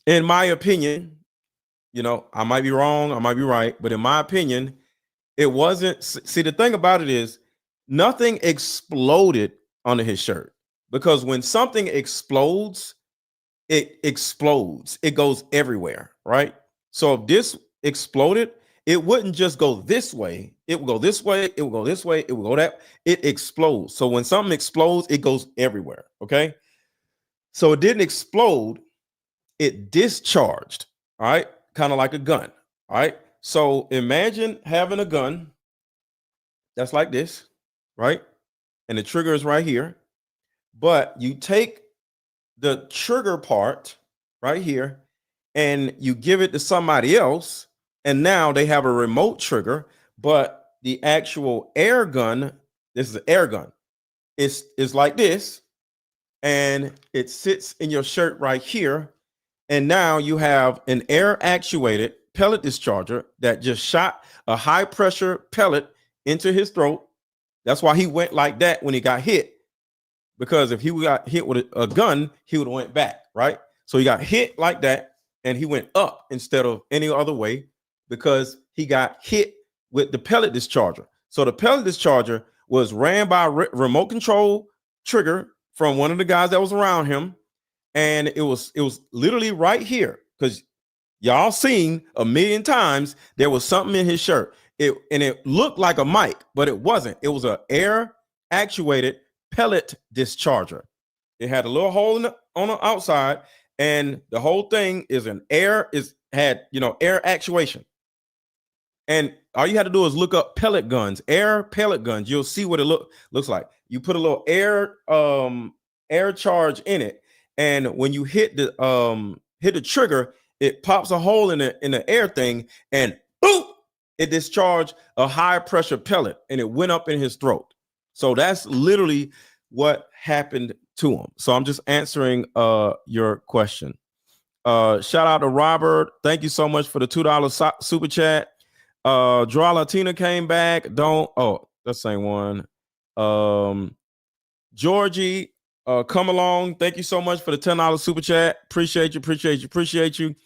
in my opinion, I might be wrong, I might be right, but in my opinion, it wasn't. See, the thing about it is nothing exploded under his shirt, because when something explodes, it explodes. It goes everywhere, right? So if this exploded, it wouldn't just go this way. It would go this way. It would go this way. It would go that. It explodes. So when something explodes, it goes everywhere. Okay. So it didn't explode. It discharged. All right. Kind of like a gun. All right. So imagine having a gun that's like this, right? And the trigger is right here. But you take the trigger part right here and you give it to somebody else, and now they have a remote trigger, but the actual air gun, this is an air gun, is like this, and it sits in your shirt right here, and now you have an air actuated pellet discharger that just shot a high pressure pellet into his throat. That's why he went like that when he got hit, because if he got hit with a gun, he would have went back, right? So he got hit like that, and he went up instead of any other way, because he got hit with the pellet discharger. So the pellet discharger was ran by remote control trigger from one of the guys that was around him, and it was literally right here, because y'all seen a million times there was something in his shirt. It looked like a mic, but it wasn't. It was an air actuated pellet discharger. It had a little hole on the outside, and the whole thing is air actuation. And all you had to do is look up pellet guns, air pellet guns. You'll see what it looks like. You put a little air charge in it, and when you hit the trigger, it pops a hole in the air thing, and boom, it discharged a high pressure pellet, and it went up in his throat. So that's literally what happened to him. So I'm just answering your question. Shout out to Robert. Thank you so much for the $2 super chat. Draw Latina came back. That's the same one. Georgie, come along. Thank you so much for the $10 super chat. Appreciate you.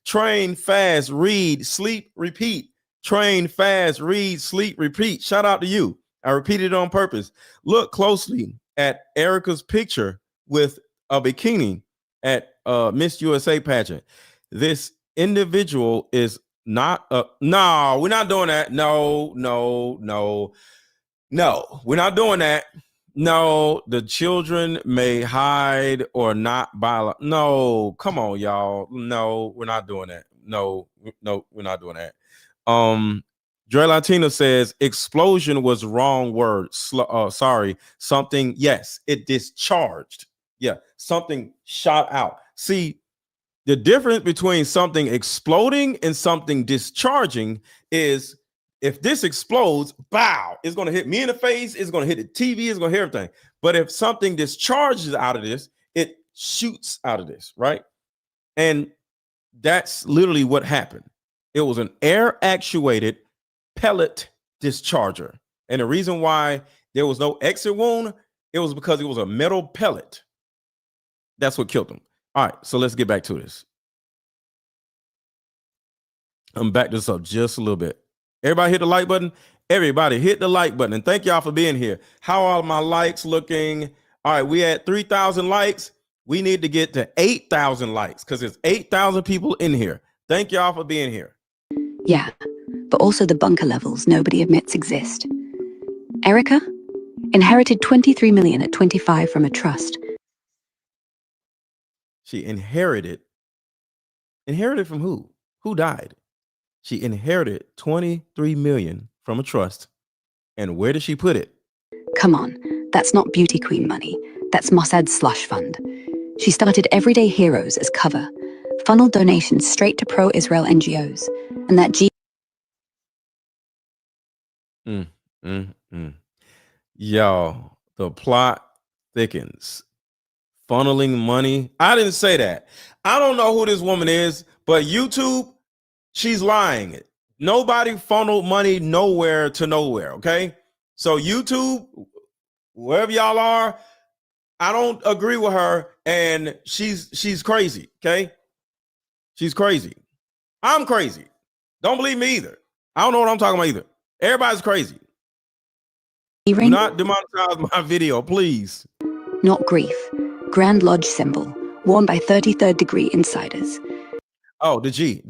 Train fast, read, sleep, repeat. Train fast, read, sleep, repeat. Shout out to you. I repeated it on purpose. Look closely at Erika's picture with a bikini at Miss USA pageant. This individual is not no, we're not doing that. No, we're not doing that. No, the children may hide or not buy. No, come on, y'all. No, we're not doing that. No, we're not doing that. Dre Latina says explosion was wrong word. Sorry, something. Yes, it discharged. Yeah, something shot out. See, the difference between something exploding and something discharging is, if this explodes, bow, it's going to hit me in the face. It's going to hit the TV. It's going to hit everything. But if something discharges out of this, it shoots out of this, right? And that's literally what happened. It was an air-actuated pellet discharger. And the reason why there was no exit wound, it was because it was a metal pellet. That's what killed him. All right, so let's get back to this. I'm back this up just a little bit. Everybody hit the like button. Everybody hit the like button. And thank y'all for being here. How are my likes looking? All right, we had 3,000 likes. We need to get to 8,000 likes because there's 8,000 people in here. Thank y'all for being here. Yeah, but also the bunker levels nobody admits exist. Erika inherited 23 million at 25 from a trust. She inherited from who? Who died? She inherited 23 million from a trust. And where did she put it? Come on, that's not beauty queen money. That's Mossad's slush fund. She started Everyday Heroes as cover, funneled donations straight to pro-Israel NGOs, and that Y'all, the plot thickens. Funneling money. I didn't say that. I don't know who this woman is, but YouTube, she's lying. Nobody funneled money nowhere to nowhere, okay? So YouTube, wherever y'all are, I don't agree with her, and she's crazy, okay? She's crazy. I'm crazy. Don't believe me either. I don't know what I'm talking about either. Everybody's crazy. Do not demonetize my video, please. Not grief. Grand Lodge symbol, worn by 33rd degree insiders. Oh, the G.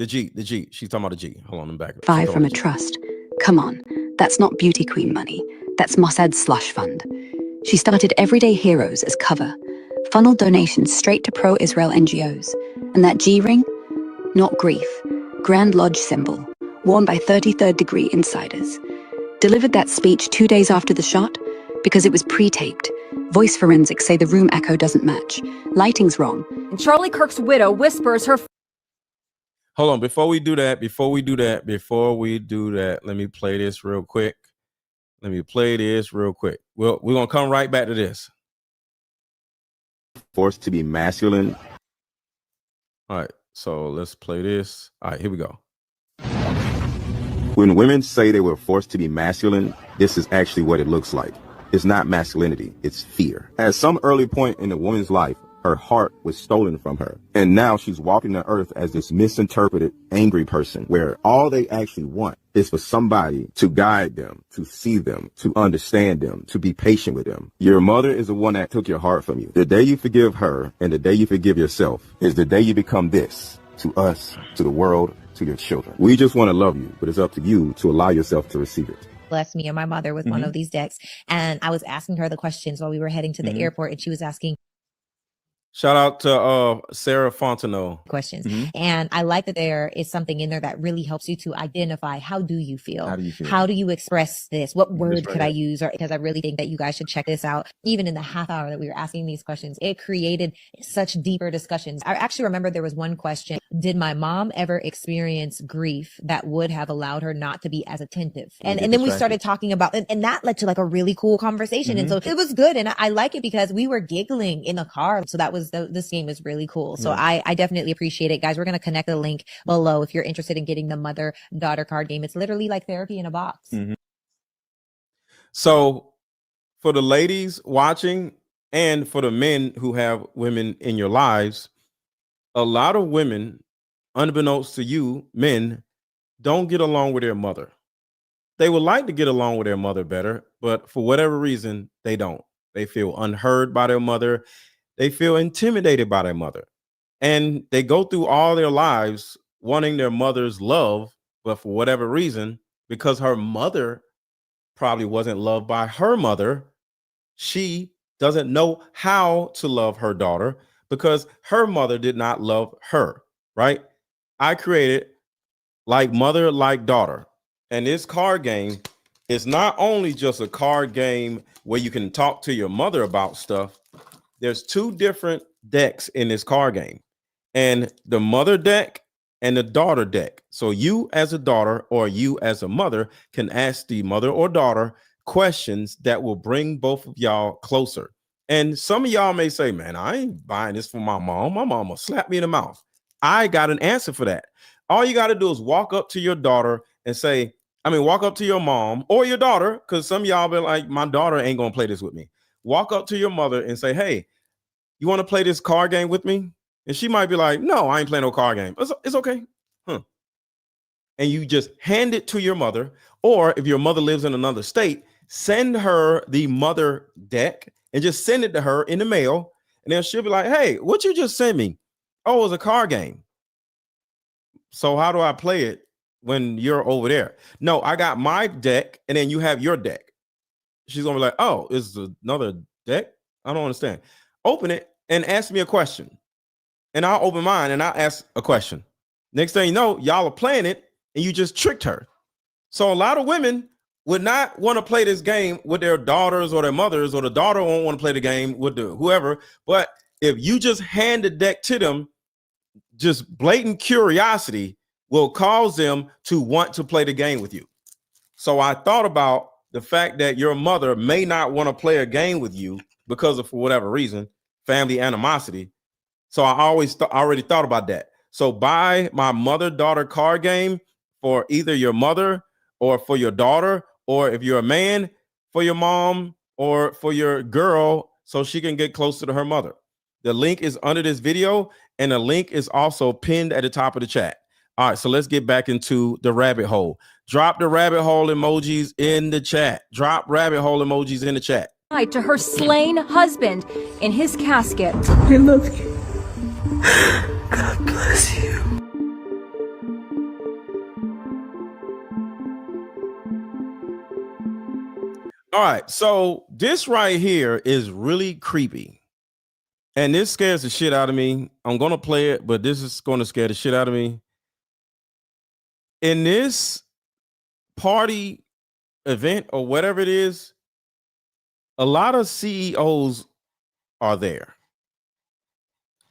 She's talking about the G. Hold on, I'm back. 5 from a trust. Come on, that's not beauty queen money. That's Mossad's slush fund. She started Everyday Heroes as cover, funneled donations straight to pro-Israel NGOs. And that G ring? Not grief. Grand Lodge symbol, worn by 33rd degree insiders. Delivered that speech 2 days after the shot because it was pre-taped. Voice forensics say the room echo doesn't match. Lighting's wrong. And Charlie Kirk's widow whispers her... Hold on, before we do that, let me play this real quick. Well, we're going to come right back to this. Forced to be masculine. All right, so let's play this. All right, here we go. When women say they were forced to be masculine, this is actually what it looks like. It's not masculinity, it's fear. At some early point in a woman's life, her heart was stolen from her. And now she's walking the earth as this misinterpreted, angry person where all they actually want is for somebody to guide them, to see them, to understand them, to be patient with them. Your mother is the one that took your heart from you. The day you forgive her and the day you forgive yourself is the day you become this to us, to the world, to your children. We just want to love you, but it's up to you to allow yourself to receive it. Blessed me and my mother with one of these decks, and I was asking her the questions while we were heading to the airport, and she was asking Shout out to Sarah Fontenot. Questions. And I like that there is something in there that really helps you to identify how do you feel? How do you express this? What word could I use? Or because I really think that you guys should check this out. Even in the half hour that we were asking these questions, it created such deeper discussions. I actually remember there was one question. Did my mom ever experience grief that would have allowed her not to be as attentive? And then we started talking about, and that led to like a really cool conversation. And so it was good. And I like it because we were giggling in the car. So that was this game is really cool. So I definitely appreciate it, guys. We're going to connect the link below if you're interested in getting the mother-daughter card game. It's literally like therapy in a box. So for the ladies watching and for the men who have women in your lives, a lot of women, unbeknownst to you, men, don't get along with their mother. They would like to get along with their mother better, but for whatever reason, they don't. They feel unheard by their mother. They feel intimidated by their mother, and they go through all their lives wanting their mother's love, but for whatever reason, because her mother probably wasn't loved by her mother, she doesn't know how to love her daughter because her mother did not love her, right? I created Like Mother, Like Daughter, and this card game is not only just a card game where you can talk to your mother about stuff. There's two different decks in this card game, and the mother deck and the daughter deck. So you as a daughter or you as a mother can ask the mother or daughter questions that will bring both of y'all closer. And some of y'all may say, man, I ain't buying this for my mom. My mom will slap me in the mouth. I got an answer for that. All you got to do is walk up to your daughter and say, walk up to your mom or your daughter, because some of y'all be like, my daughter ain't going to play this with me. Walk up to your mother and say, hey, you want to play this card game with me? And she might be like, no, I ain't playing no card game. It's okay. And you just hand it to your mother. Or if your mother lives in another state, send her the mother deck and just send it to her in the mail. And then she'll be like, hey, what you just sent me? Oh, it's a card game. So how do I play it when you're over there? No, I got my deck and then you have your deck. She's going to be like, oh, it's another deck? I don't understand. Open it and ask me a question. And I'll open mine and I'll ask a question. Next thing you know, y'all are playing it and you just tricked her. So a lot of women would not want to play this game with their daughters or their mothers, or the daughter won't want to play the game with whoever. But if you just hand the deck to them, just blatant curiosity will cause them to want to play the game with you. So I thought about the fact that your mother may not want to play a game with you because of, for whatever reason, family animosity. So I already thought about that. So buy my mother-daughter card game for either your mother or for your daughter, or if you're a man, for your mom or for your girl, so she can get closer to her mother. The link is under this video, and the link is also pinned at the top of the chat. All right, so let's get back into the rabbit hole. Drop the rabbit hole emojis in the chat. Drop rabbit hole emojis in the chat. To her slain husband in his casket. I love you. God bless you. All right, so this right here is really creepy. And this scares the shit out of me. I'm going to play it, but this is going to scare the shit out of me. In this party event or whatever it is, a lot of CEOs are there.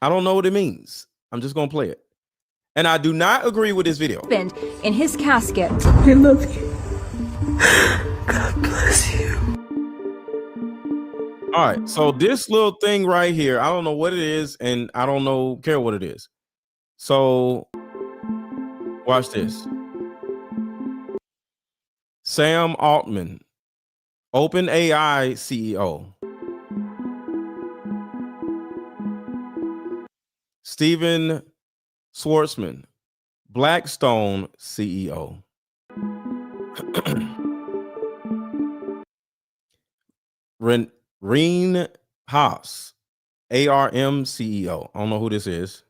I don't know what it means. I'm just going to play it. And I do not agree with this video. In his casket. I love you. God bless you. All right, so this little thing right here, I don't know what it is, and I don't care what it is. So watch this. Sam Altman, OpenAI CEO. Steven Schwarzman, Blackstone CEO. Reen Haas, ARM CEO. I don't know who this is.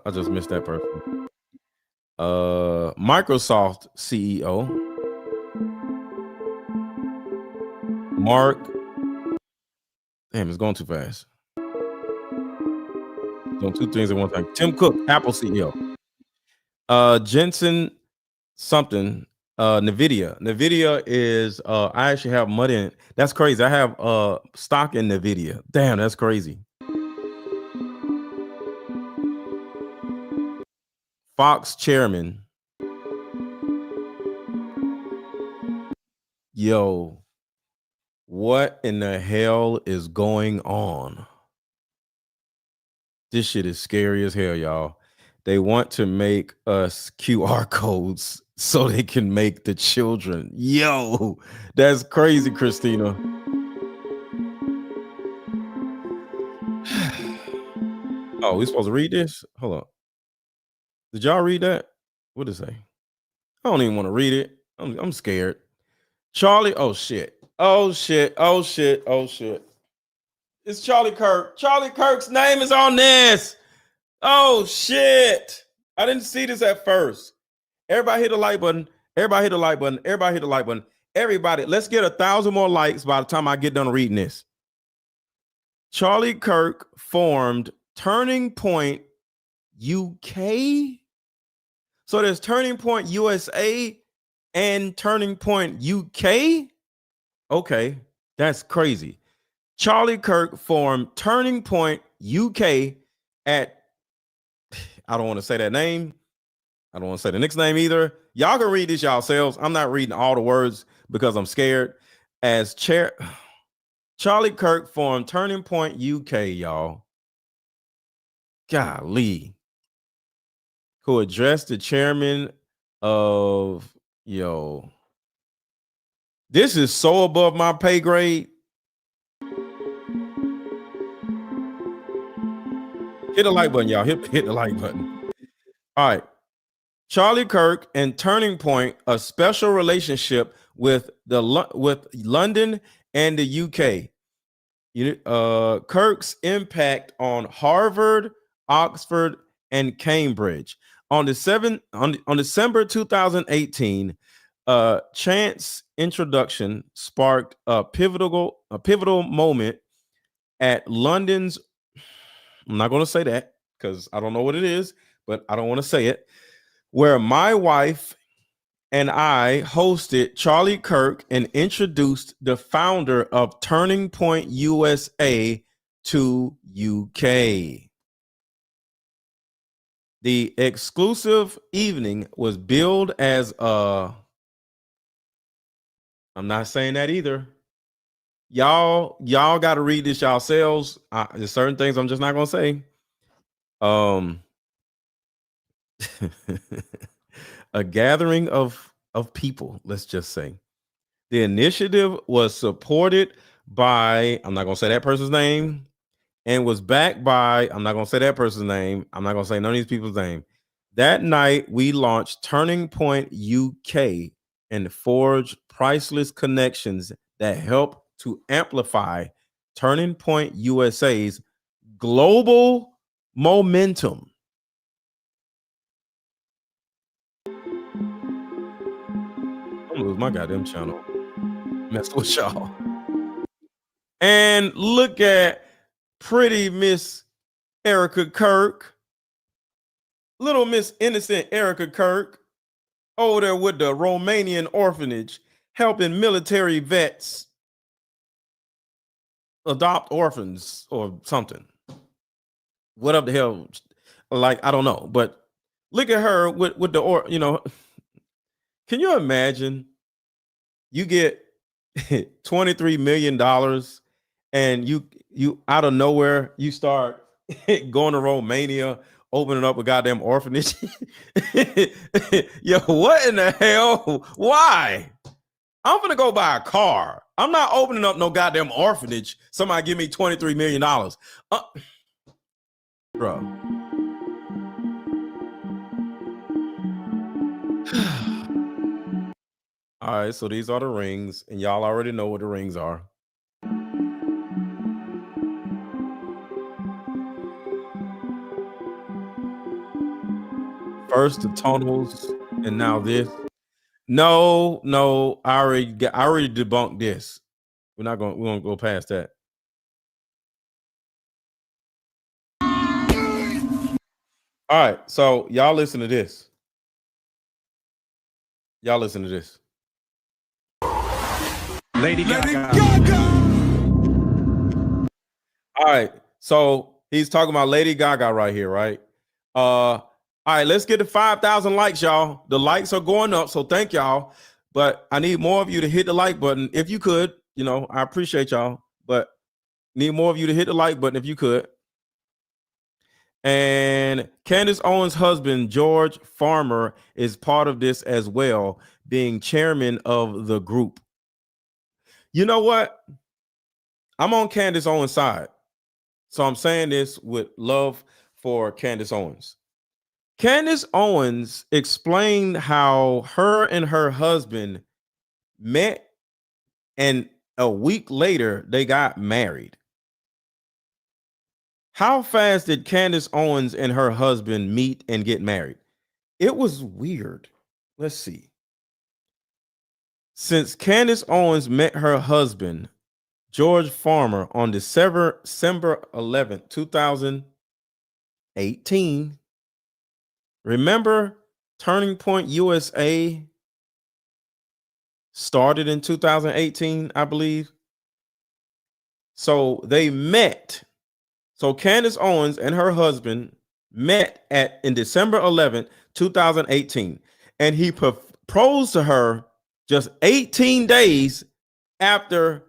I just missed that person. Microsoft CEO. Mark. Damn, it's going too fast. Doing two things at one time. Tim Cook, Apple CEO. Jensen something. Nvidia. Nvidia is I actually have money in it. That's crazy. I have stock in Nvidia. Damn, that's crazy. Fox chairman. Yo, what in the hell is going on? This shit is scary as hell, y'all. They want to make us QR codes so they can make the children. Yo, that's crazy, Christina. Oh, we supposed to read this? Hold on. Did y'all read that? What did it say? I don't even want to read it. I'm scared. Charlie, oh shit. Oh shit. Oh shit. Oh shit. It's Charlie Kirk. Charlie Kirk's name is on this. Oh shit. I didn't see this at first. Everybody hit the like button. Everybody hit the like button. Everybody hit the like button. Everybody, let's get 1,000 more likes by the time I get done reading this. Charlie Kirk formed Turning Point UK. So there's Turning Point USA and Turning Point UK. Okay, that's crazy. Charlie Kirk formed Turning Point UK at, I don't want to say that name. I don't want to say the next name either. Y'all can read this yourselves. I'm not reading all the words because I'm scared. As Charlie Kirk formed Turning Point UK, y'all. Golly. Who addressed the chairman of, this is so above my pay grade. Hit the like button, y'all. Hit the like button. All right. Charlie Kirk and Turning Point, a special relationship with London and the UK. Kirk's impact on Harvard, Oxford, and Cambridge. On December 2018, Chance introduction sparked a pivotal moment at London's. I'm not going to say that because I don't know what it is, but I don't want to say it. Where my wife and I hosted Charlie Kirk and introduced the founder of Turning Point USA to UK. The exclusive evening was billed as I'm not saying that either. Y'all got to read this yourselves. There's certain things I'm just not going to say. A gathering of people, let's just say. The initiative was supported by, I'm not going to say that person's name, and was backed by, I'm not going to say that person's name. I'm not going to say none of these people's name. That night, we launched Turning Point UK and forged priceless connections that help to amplify Turning Point USA's global momentum. I'm gonna lose my goddamn channel. Mess with y'all. And look at pretty Miss Erika Kirk. Little Miss Innocent Erika Kirk over there with the Romanian orphanage, helping military vets adopt orphans or something. What up the hell? Like, I don't know. But look at her with the, can you imagine you get $23 million and you out of nowhere, you start going to Romania, opening up a goddamn orphanage. Yo, what in the hell? Why? I'm gonna go buy a car. I'm not opening up no goddamn orphanage. Somebody give me $23 million. Bro. All right, so these are the rings, and y'all already know what the rings are. First the tunnels, and now this. No, I already debunked this. We're gonna go past that. All right, so y'all listen to this. Lady Gaga. All right, so he's talking about Lady Gaga right here, right? All right, let's get to 5,000 likes, y'all. The likes are going up, so thank y'all. But I need more of you to hit the like button if you could. I appreciate y'all, but need more of you to hit the like button if you could. And Candace Owens' husband, George Farmer, is part of this as well, being chairman of the group. You know what? I'm on Candace Owens' side. So I'm saying this with love for Candace Owens. Candace Owens explained how her and her husband met, and a week later, they got married. How fast did Candace Owens and her husband meet and get married? It was weird. Let's see. Since Candace Owens met her husband, George Farmer, on December 11th, 2018, remember Turning Point USA started in 2018, I believe. So they met. So Candace Owens and her husband met in December 11th, 2018, and he proposed to her just 18 days after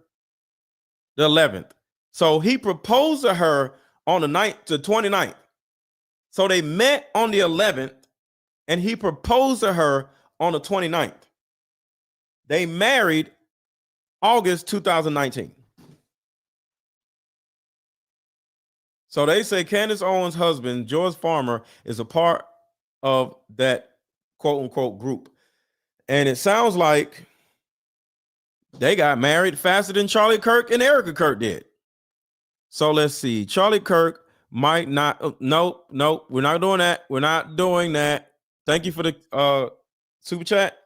The 11th. So he proposed to her on the 29th. So they met on the 11th and he proposed to her on the 29th. They married August 2019. So they say Candace Owens' husband, George Farmer, is a part of that quote unquote group. And it sounds like they got married faster than Charlie Kirk and Erika Kirk did. So let's see. Charlie Kirk might not. Nope. We're not doing that. We're not doing that. Thank you for the super chat,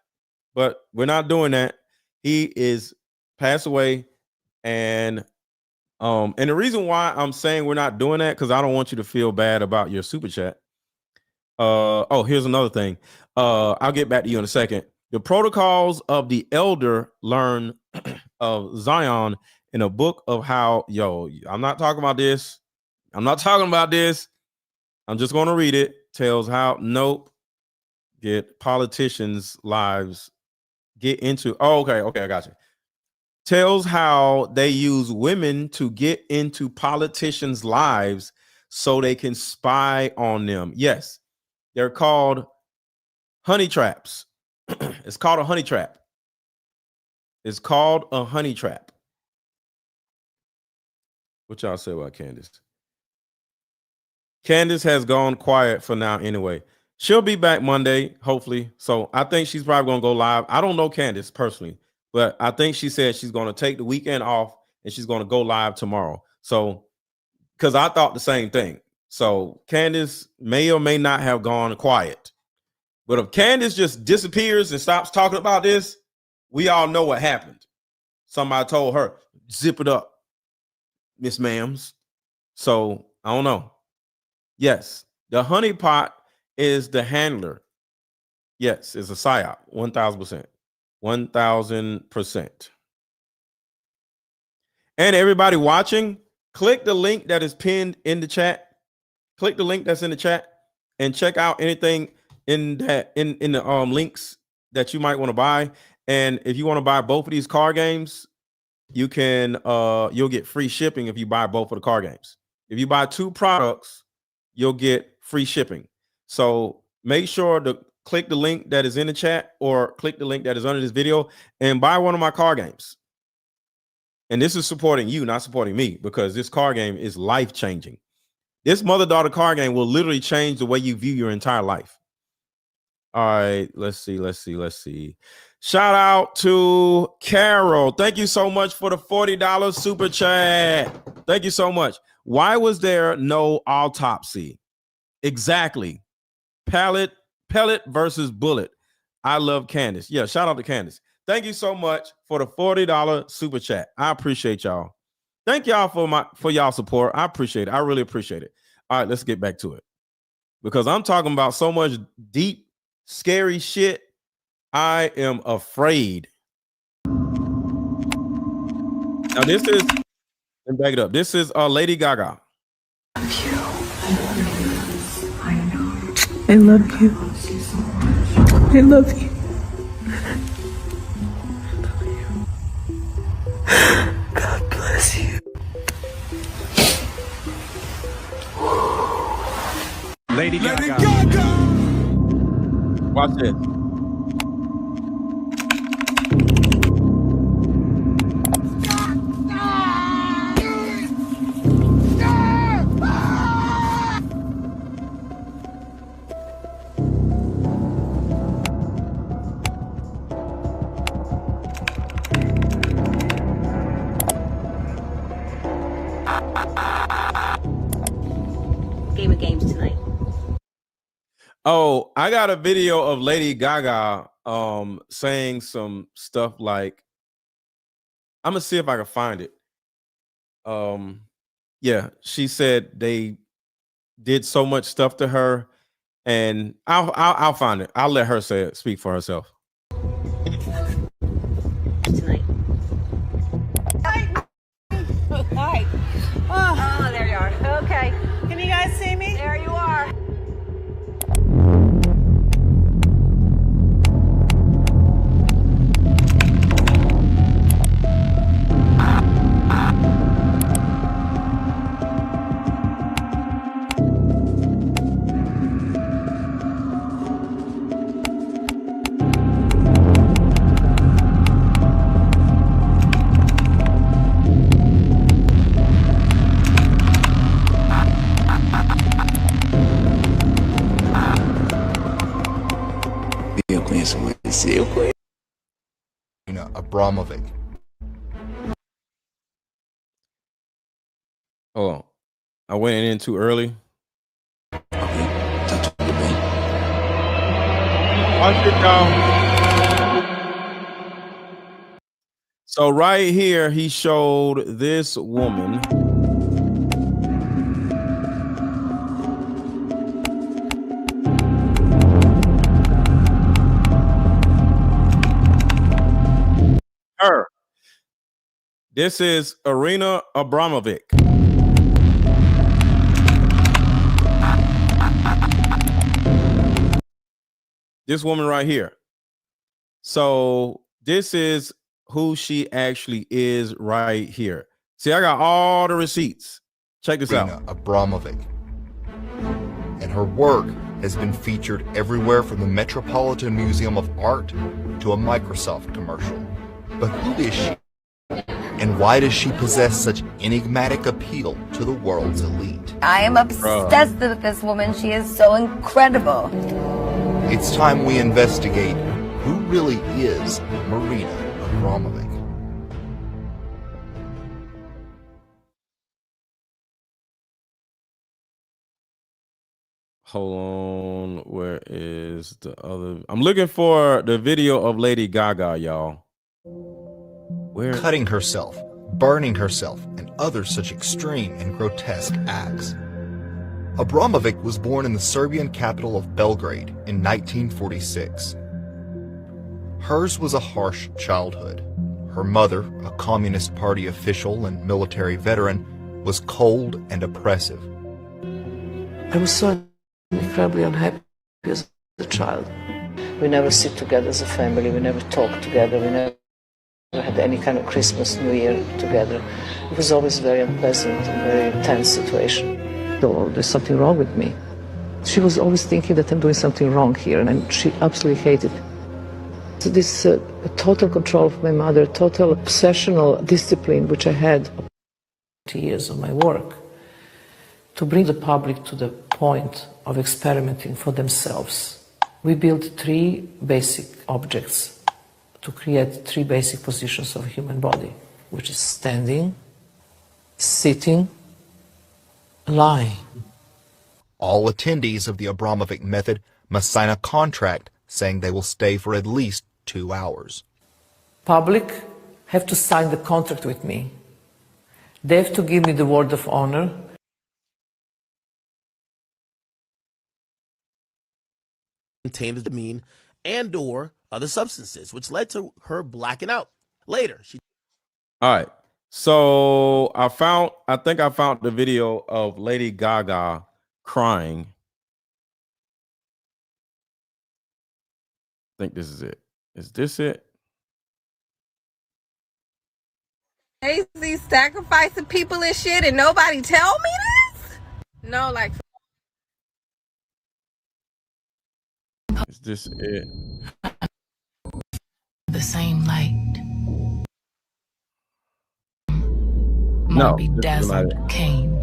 but we're not doing that. He is passed away, and the reason why I'm saying we're not doing that because I don't want you to feel bad about your super chat. Oh, here's another thing. I'll get back to you in a second. The protocols of the elder learn of Zion in a book of how, I'm not talking about this. I'm not talking about this. I'm just going to read it. Tells how, get politicians' lives, get into, okay, I got you. Tells how they use women to get into politicians' lives so they can spy on them. Yes, they're called honey traps. It's called a honey trap. It's called a honey trap. What y'all say about Candace? Candace has gone quiet for now anyway. She'll be back Monday, hopefully. So I think she's probably going to go live. I don't know Candace personally, but I think she said she's going to take the weekend off and she's going to go live tomorrow. So, because I thought the same thing. So Candace may or may not have gone quiet. But if Candace just disappears and stops talking about this, we all know what happened. Somebody told her, zip it up, Miss Ma'ams. So I don't know. Yes, the honeypot is the handler. Yes, it's a psyop, 1,000%. 1,000%. And everybody watching, click the link that is pinned in the chat. Click the link that's in the chat and check out anything in that in the links that you might want to buy. And if you want to buy both of these card games, you can you'll get free shipping if you buy both of the card games. If you buy 2 products, you'll get free shipping. So make sure to click the link that is in the chat or click the link that is under this video and buy one of my card games. And this is supporting you, not supporting me, because this card game is life-changing. This mother-daughter card game will literally change the way you view your entire life. All right, let's see. Shout out to Carol. Thank you so much for the $40 super chat. Thank you so much. Why was there no autopsy? Exactly. Pellet versus bullet. I love Candace. Yeah, shout out to Candace. Thank you so much for the $40 super chat. I appreciate y'all. Thank y'all for y'all support. I appreciate it. I really appreciate it. All right, let's get back to it. Because I'm talking about so much deep, scary shit. I am afraid. Now this is, and back it up. This is Lady Gaga. I love you. I love you. God bless you. Lady Gaga. Watch this. Game of games tonight. Oh, I got a video of Lady Gaga saying some stuff like, I'm gonna see if I can find it. Yeah, she said they did so much stuff to her, and I'll find it. I'll let her speak for herself. Tonight. Hi. Oh, there you are. Okay. Can you guys see me? There you are. Marina Abramovic. Hold on. I went in too early. Watch it, y'all. So right here, he showed this woman. Her. This is Erika Abramovic. This woman right here. So this is who she actually is right here. See, I got all the receipts. Check this out. Abramovic. And her work has been featured everywhere from the Metropolitan Museum of Art to a Microsoft commercial. But who is she? And why does she possess such enigmatic appeal to the world's elite? I am obsessed with this woman. She is so incredible. It's time we investigate who really is Marina Abramovic. Hold on. Where is the other? I'm looking for the video of Lady Gaga, y'all. Where? Cutting herself, burning herself, and other such extreme and grotesque acts. Abramovic was born in the Serbian capital of Belgrade in 1946. Hers was a harsh childhood. Her mother, a Communist Party official and military veteran, was cold and oppressive. I was so incredibly unhappy as a child. We never sit together as a family, we never talk together, we never had any kind of Christmas, New Year together. It was always very unpleasant and very tense situation. So there's something wrong with me. She was always thinking that I'm doing something wrong here, and she absolutely hated it. So this total control of my mother, total obsessional discipline, which I had 20 years of my work, to bring the public to the point of experimenting for themselves. We built 3 basic objects to create 3 basic positions of a human body, which is standing, sitting, lying. All attendees of the Abramovic method must sign a contract saying they will stay for at least 2 hours. Public have to sign the contract with me. They have to give me the word of honor. Contained amine and/or other substances, which led to her blacking out. Later, she. All right. So I think I found the video of Lady Gaga crying. I think this is it. Is this it? Crazy sacrificing people and shit, and nobody tell me this? No, like. Is this it? The same light. No, Be dazzled came.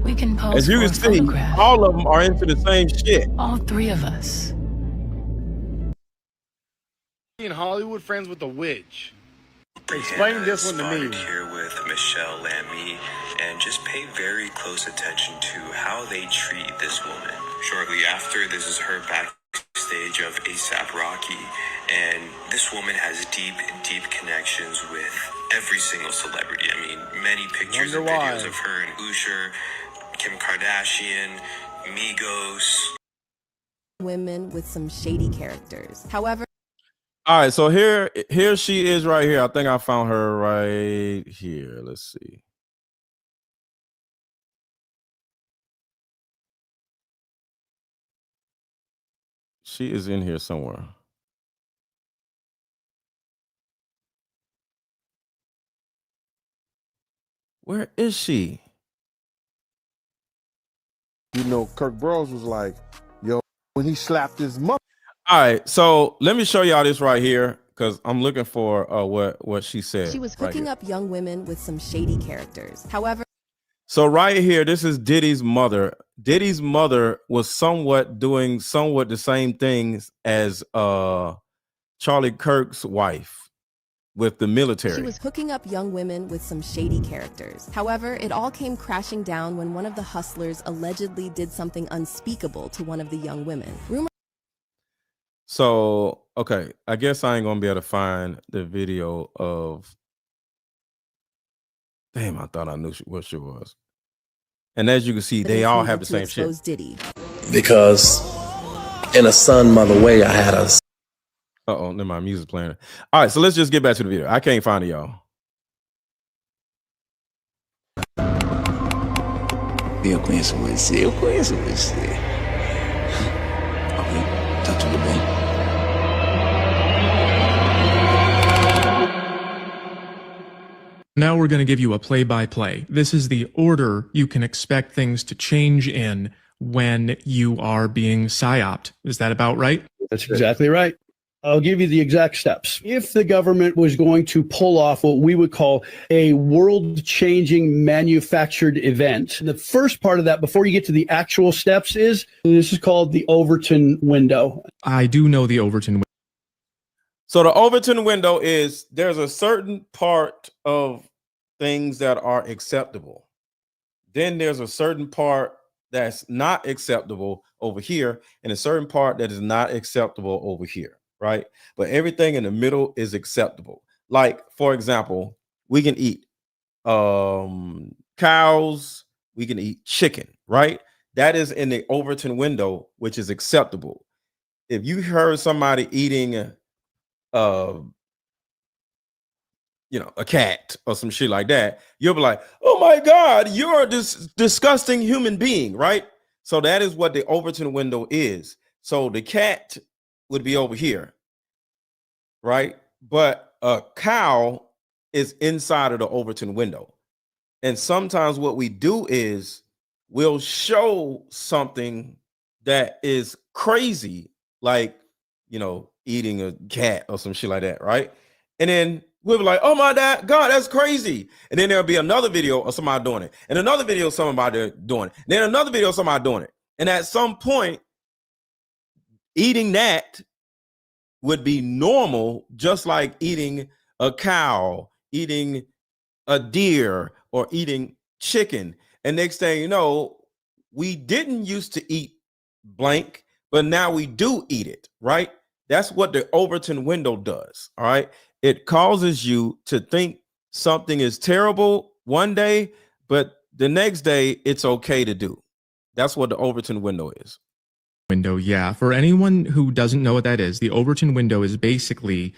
We can pose. As you can see, all of them are into the same shit. All 3 of us. In Hollywood, friends with the witch. Explain this one to me. Here with Michelle Lamy, and just pay very close attention to how they treat this woman. Shortly after, this is her backstage of A$AP Rocky, and this woman has deep connections with every single celebrity. I mean, many pictures and videos of her and Usher, Kim Kardashian, Migos. Women with some shady characters. However, all right, so here she is right here. I think I found her right here. Let's see. She is in here somewhere. Where is she? You know, Kirk Burroughs was like, yo, when he slapped his mother. All right, so let me show y'all this right here because I'm looking for what she said. she was hooking up young women with some shady characters. However, So right here, this is Diddy's mother. Diddy's mother was doing somewhat the same things as Charlie Kirk's wife with the military. She was hooking up young women with some shady characters. However, it all came crashing down when one of the hustlers allegedly did something unspeakable to one of the young women. So, okay, I guess I ain't gonna be able to find the video of. Damn, I thought I knew what she was. And as you can see, they all have the same shit. Diddy. Because in a son mother way, I had a. Uh-oh, then my music's playing. All right, so let's just get back to the video. I can't find it, y'all. Eu conheço você. Ok, tá tudo bem. Now we're going to give you a play-by-play. This is the order you can expect things to change in when you are being psyoped. Is that about right? That's exactly right. I'll give you the exact steps. If the government was going to pull off what we would call a world-changing manufactured event, the first part of that, before you get to the actual steps, this is called the Overton window. I do know the Overton window. So the Overton window is there's a certain part of things that are acceptable. Then there's a certain part that's not acceptable over here, and a certain part that is not acceptable over here, right? But everything in the middle is acceptable. Like, for example, we can eat cows, we can eat chicken, right? That is in the Overton window, which is acceptable. If you heard somebody eating a cat or some shit like that, you'll be like, oh my God, you're this disgusting human being, right? So that is what the Overton window is. So the cat would be over here, right? But a cow is inside of the Overton window. And sometimes what we do is we'll show something that is crazy, like, eating a cat or some shit like that, right? And then we'll be like, oh my God, that's crazy. And then there'll be another video of somebody doing it, and another video of somebody doing it, and then another video of somebody doing it. And at some point, eating that would be normal, just like eating a cow, eating a deer, or eating chicken. And next thing you know, we didn't used to eat blank, but now we do eat it, right? That's what the Overton window does, all right? It causes you to think something is terrible one day, but the next day it's okay to do. That's what the Overton window is. Window, yeah. For anyone who doesn't know what that is, the Overton window is basically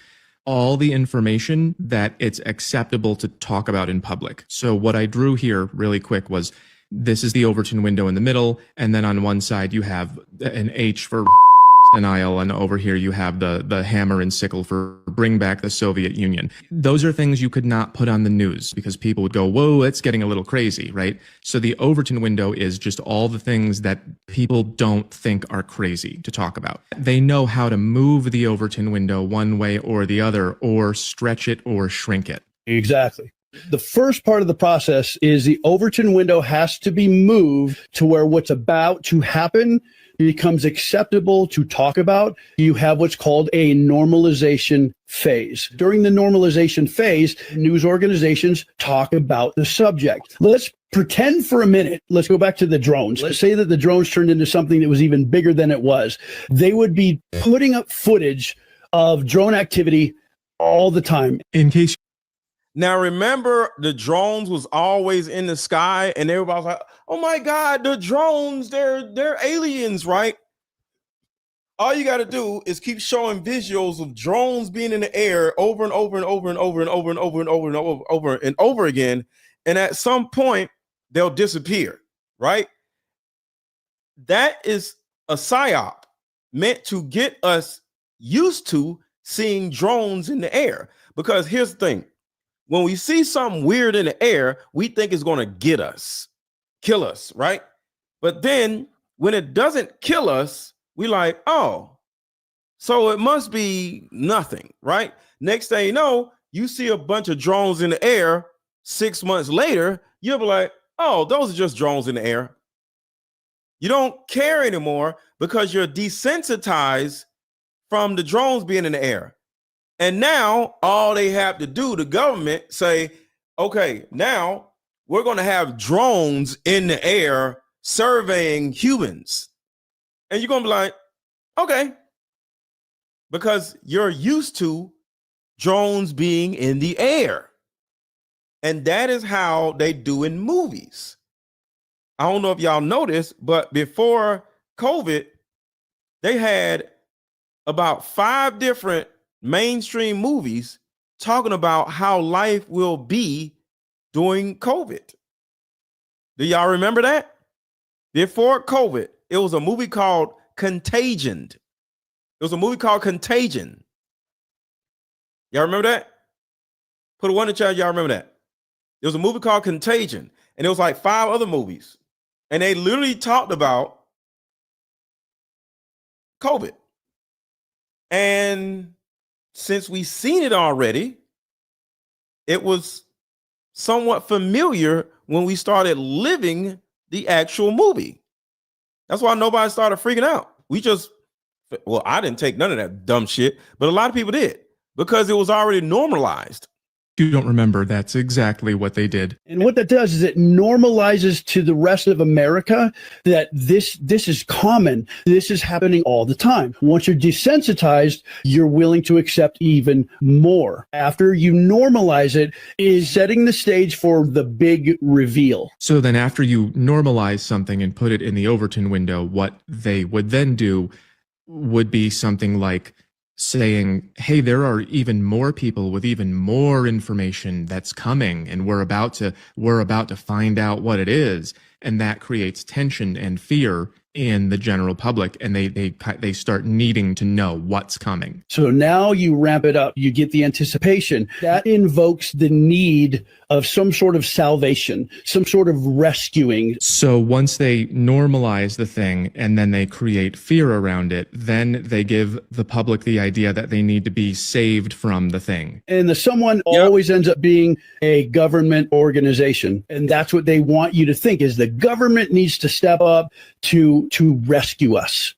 all the information that it's acceptable to talk about in public. So what I drew here really quick was, this is the Overton window in the middle, and then on one side you have an H for denial, and over here you have the hammer and sickle for bring back the Soviet Union. Those are things you could not put on the news because people would go, whoa, it's getting a little crazy, right? So the Overton window is just all the things that people don't think are crazy to talk about. They know how to move the Overton window one way or the other, or stretch it or shrink it. Exactly. The first part of the process is the Overton window has to be moved to where what's about to happen becomes acceptable to talk about. You have what's called a normalization phase. During the normalization phase, news organizations talk about the subject. Let's pretend for a minute. Let's go back to the drones. Let's say that the drones turned into something that was even bigger than it was. They would be putting up footage of drone activity all the time. In case Now, remember, the drones was always in the sky, and everybody was like, oh my God, the drones, they're aliens, right? All you got to do is keep showing visuals of drones being in the air over and over and over and over and over and over and over and over and over again. And at some point, they'll disappear, right? That is a psyop meant to get us used to seeing drones in the air. Because here's the thing. When we see something weird in the air, we think it's going to get us, kill us, right? But then when it doesn't kill us, we like, oh, so it must be nothing, right? Next thing you know, you see a bunch of drones in the air 6 months later, you'll be like, oh, those are just drones in the air. You don't care anymore because you're desensitized from the drones being in the air. And now all they have to do, the government say, okay, now we're going to have drones in the air surveying humans. And you're going to be like, okay, because you're used to drones being in the air. And that is how they do in movies. I don't know if y'all noticed, but before COVID, they had about 5 different mainstream movies talking about how life will be during COVID. Do y'all remember that? Before COVID, it was a movie called Contagion. It was a movie called Contagion. Y'all remember that? Put a 1 in the chat. Y'all remember that? There was a movie called Contagion, and it was like 5 other movies. And they literally talked about COVID. And since we've seen it already, it was somewhat familiar when we started living the actual movie. That's why nobody started freaking out. Well, I didn't take none of that dumb shit, but a lot of people did because it was already normalized. You don't remember, that's exactly what they did. And what that does is it normalizes to the rest of America that this is common. This is happening all the time. Once you're desensitized, you're willing to accept even more. After you normalize it, is setting the stage for the big reveal. So then after you normalize something and put it in the Overton window, what they would then do would be something like saying, hey, there are even more people with even more information that's coming, and we're about to find out what it is. And that creates tension and fear in the general public, and they start needing to know what's coming. So now you ramp it up, you get the anticipation. That invokes the need of some sort of salvation, some sort of rescuing. So once they normalize the thing and then they create fear around it, then they give the public the idea that they need to be saved from the thing. And the someone always ends up being a government organization. And that's what they want you to think, is the government needs to step up to rescue us.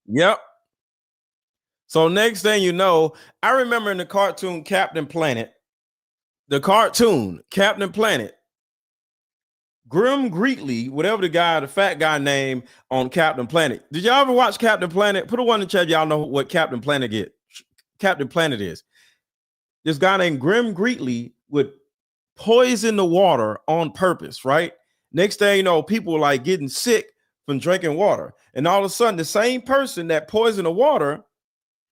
Yep. So next thing you know, I remember in the cartoon Captain Planet, Grim Greetly, whatever the fat guy name on Captain Planet. Did y'all ever watch Captain Planet? Put a 1 in the chat. Y'all know what Captain Planet is. This guy named Grim Greetly would poison the water on purpose, right? Next thing you know, people were like getting sick from drinking water. And all of a sudden, the same person that poisoned the water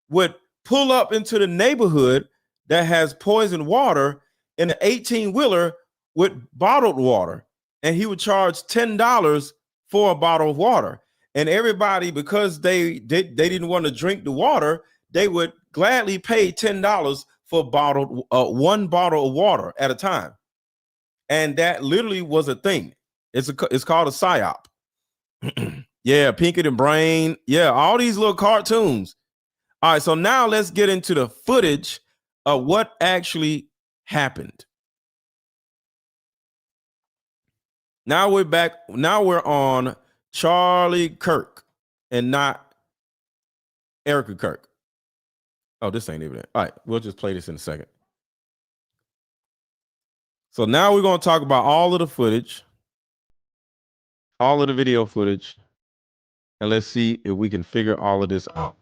would pull up into the neighborhood that has poisoned water in an 18-wheeler with bottled water. And he would charge $10 for a bottle of water. And everybody, because they didn't want to drink the water, they would gladly pay $10 for one bottle of water at a time. And that literally was a thing. It's called a psyop. Yeah, Pinky and Brain. Yeah, all these little cartoons. All right, so now let's get into the footage of what actually happened. Now we're back. Now we're on Charlie Kirk and not Erika Kirk. Oh, this ain't even it. All right, we'll just play this in a second. So now we're going to talk about all of the footage, all of the video footage, and let's see if we can figure all of this out.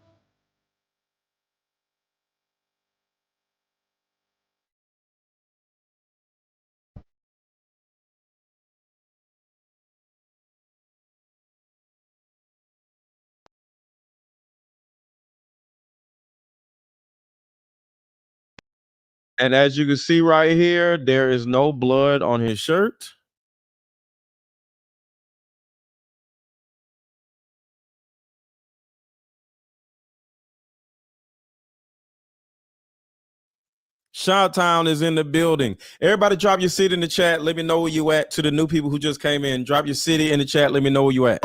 And as you can see right here, there is no blood on his shirt. Shawtown is in the building. Everybody drop your city in the chat. Let me know where you at. To the new people who just came in, drop your city in the chat. Let me know where you at.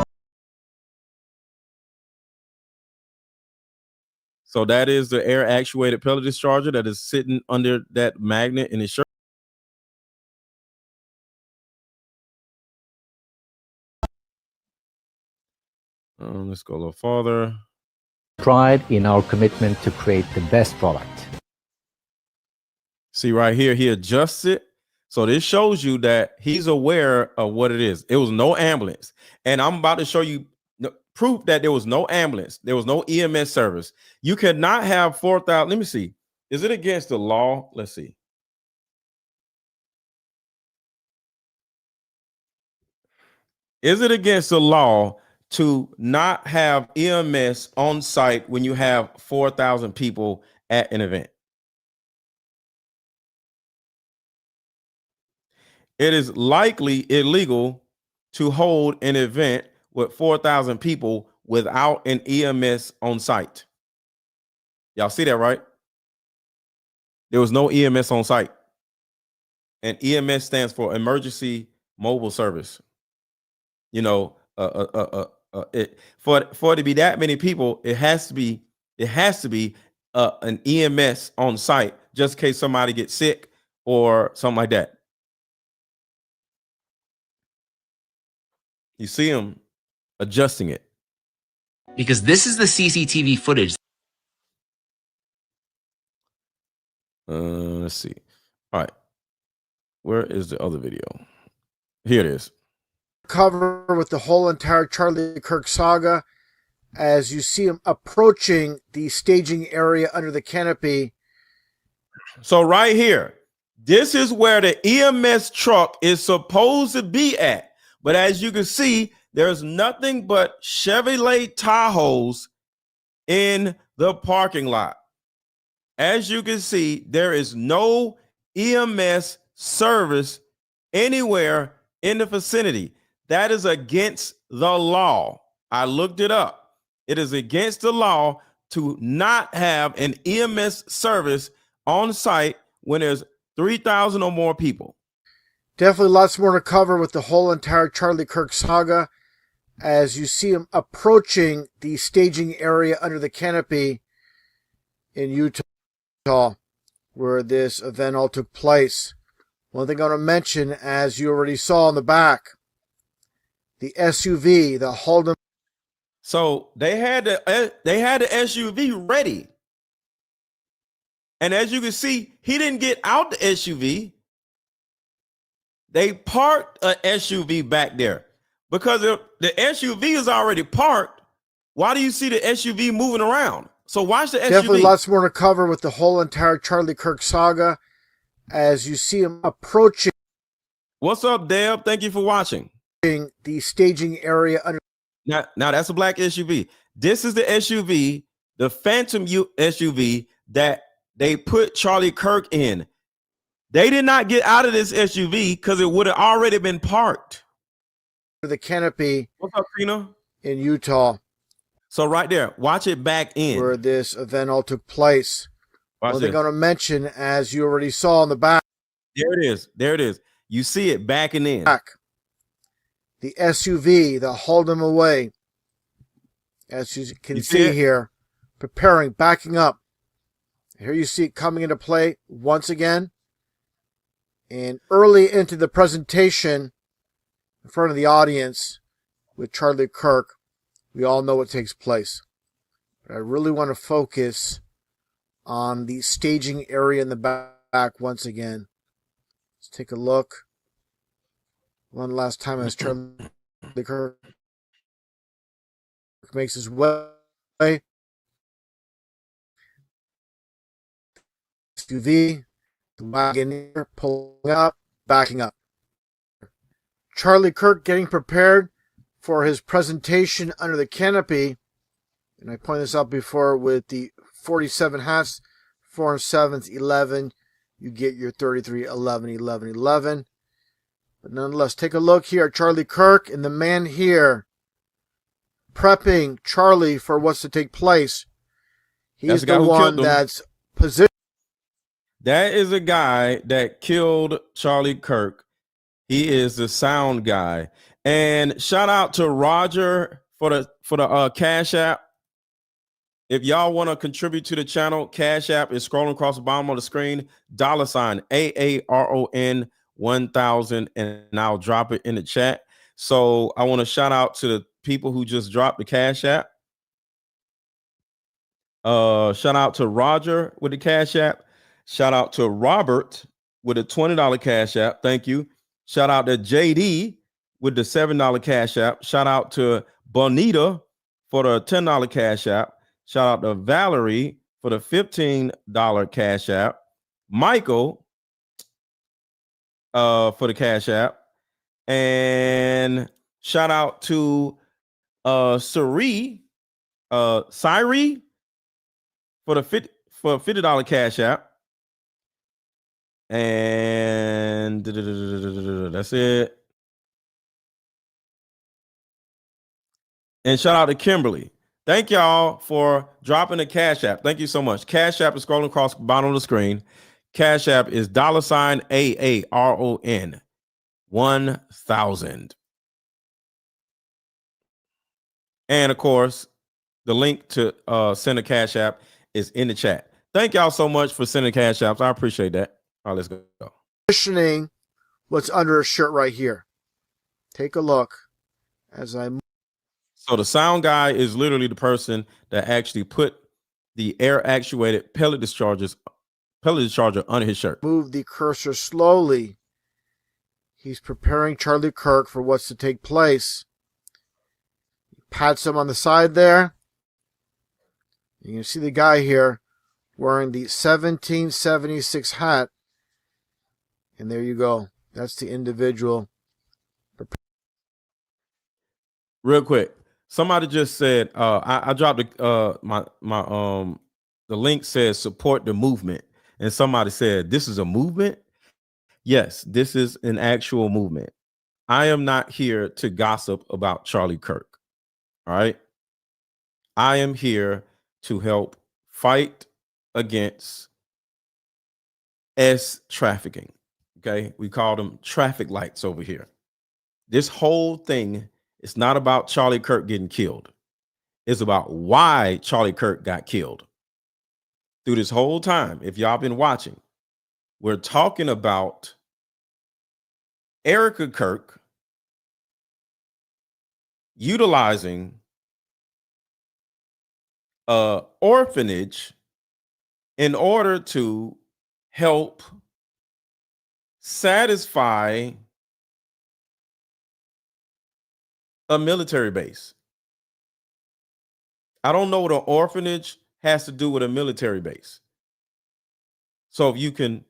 So that is the air actuated pellet discharger that is sitting under that magnet in his shirt. Let's go a little farther. Pride in our commitment to create the best product. See right here, he adjusts it. So this shows you that he's aware of what it is. It was no ambulance. And I'm about to show you proof that there was no ambulance. There was no EMS service. You cannot have 4,000. Let me see. Is it against the law? Let's see. Is it against the law to not have EMS on site when you have 4,000 people at an event? It is likely illegal to hold an event with 4,000 people without an EMS on site. Y'all see that, right? There was no EMS on site. And EMS stands for Emergency Mobile Service. You know, for it to be that many people, it has to be an EMS on site just in case somebody gets sick or something like that. You see him adjusting it. Because this is the CCTV footage. Let's see. All right. Where is the other video? Here it is. Cover with the whole entire Charlie Kirk saga as you see him approaching the staging area under the canopy. So right here, this is where the EMS truck is supposed to be at. But as you can see, there's nothing but Chevrolet Tahoes in the parking lot. As you can see, there is no EMS service anywhere in the vicinity. That is against the law. I looked it up. It is against the law to not have an EMS service on site when there's 3,000 or more people. Definitely lots more to cover with the whole entire Charlie Kirk saga as you see him approaching the staging area under the canopy in Utah where this event all took place. One thing I want to mention, as you already saw in the back, the SUV, the Holden. So they had the SUV ready. And as you can see, he didn't get out the SUV. They parked an SUV back there because if the SUV is already parked, why do you see the SUV moving around? So watch the SUV. Definitely lots more to cover with the whole entire Charlie Kirk saga as you see him approaching. What's up, Deb? Thank you for watching. The staging area under. Now that's a black SUV. This is the SUV, the Phantom SUV that they put Charlie Kirk in. They did not get out of this SUV because it would have already been parked. The canopy. What's up, Tina? In Utah. So right there, watch it back in. Where this event all took place. One thing I'm going to mention, as you already saw in the back. There it is. There it is. You see it backing in. Back. The SUV that hauled him away. As you can see here, preparing, backing up. Here you see it coming into play once again. And early into the presentation, in front of the audience, with Charlie Kirk, we all know what takes place. But I really want to focus on the staging area in the back once again. Let's take a look. One last time as Charlie Kirk makes his way. SUV, the Wagoneer pulling up, backing up. Charlie Kirk getting prepared for his presentation under the canopy. And I pointed this out before with the 47 hats, 4 7s, 11. You get your 33, 11, 11, 11. But nonetheless, take a look here at Charlie Kirk and the man here prepping Charlie for what's to take place. He's the one that's positioned. That is a guy that killed Charlie Kirk. He is the sound guy. And shout out to Roger for the Cash App. If y'all want to contribute to the channel, Cash App is scrolling across the bottom of the screen, $ AARON 1000, and I'll drop it in the chat. So I want to shout out to people who just dropped the Cash App. Shout out to Roger with the Cash App. Shout out to Robert with a $20 Cash App. Thank you. Shout out to JD with the $7 Cash App. Shout out to Bonita for the $10 Cash App. Shout out to Valerie for the $15 Cash App. Michael for the Cash App. And shout out to Siri for the $50 Cash App. And that's it. And shout out to Kimberly. Thank y'all for dropping the Cash App. Thank you so much. Cash App is scrolling across the bottom of the screen. Cash App is $AARON 1000. And of course, the link to send a Cash App is in the chat. Thank y'all so much for sending Cash Apps. I appreciate that. All right, let's go. Positioning what's under a shirt right here. Take a look as I move. So the sound guy is literally the person that actually put the air actuated pellet discharger under his shirt. Move the cursor slowly. He's preparing Charlie Kirk for what's to take place. He pats him on the side there. You can see the guy here wearing the 1776 hat. And there you go. That's the individual. Real quick, somebody just said I dropped the link says support the movement, and somebody said this is a movement. Yes, this is an actual movement. I am not here to gossip about Charlie Kirk. All right, I am here to help fight against trafficking. Okay, we call them traffic lights over here. This whole thing is not about Charlie Kirk getting killed. It's about why Charlie Kirk got killed. Through this whole time, if y'all been watching, we're talking about Erika Kirk utilizing an orphanage in order to help satisfy a military base. I don't know what an orphanage has to do with a military base. So if you can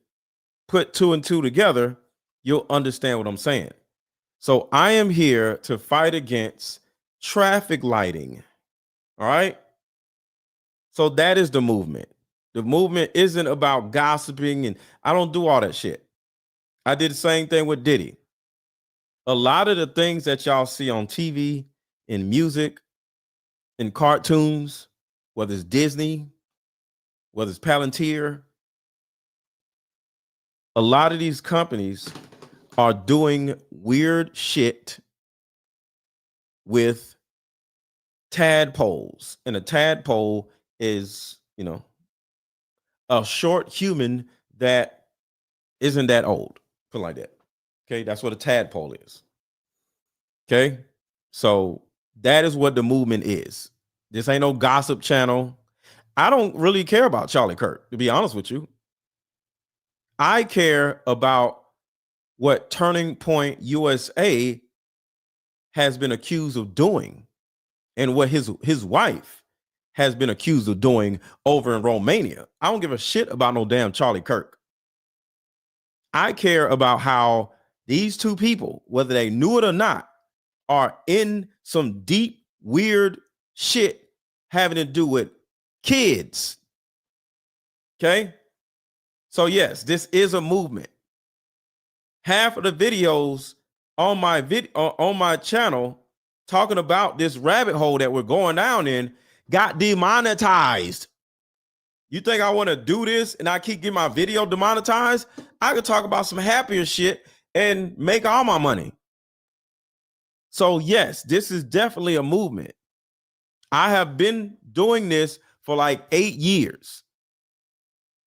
put two and two together, you'll understand what I'm saying. So I am here to fight against traffic lighting. All right. So that is the movement. The movement isn't about gossiping, and I don't do all that shit. I did the same thing with Diddy. A lot of the things that y'all see on TV, in music, in cartoons, whether it's Disney, whether it's Palantir, a lot of these companies are doing weird shit with tadpoles. And a tadpole is, a short human that isn't that old. Put it like that. Okay, that's what a tadpole is. Okay, so that is what the movement is. This ain't no gossip channel. I don't really care about Charlie Kirk, to be honest with you. I care about what Turning Point USA has been accused of doing and what his wife has been accused of doing over in Romania. I don't give a shit about no damn Charlie Kirk. I care about how these two people, whether they knew it or not, are in some deep, weird shit having to do with kids. Okay? So yes, this is a movement. Half of the videos on my channel talking about this rabbit hole that we're going down in got demonetized. You think I want to do this and I keep getting my video demonetized? I could talk about some happier shit and make all my money. So yes, this is definitely a movement. I have been doing this for like 8 years.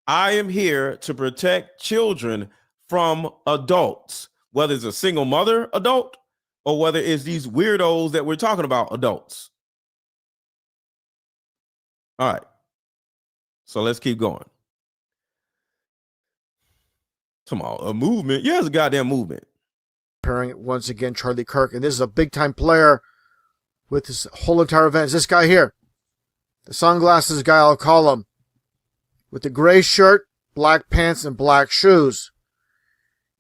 I am here to protect children from adults, whether it's a single mother adult, or whether it's these weirdos that we're talking about, adults. All right. So let's keep going. Come on, a movement. Yeah, it's a goddamn movement. Pairing once again Charlie Kirk, and this is a big time player with this whole entire event. Is this guy here, the sunglasses guy, I'll call him, with the gray shirt, black pants, and black shoes.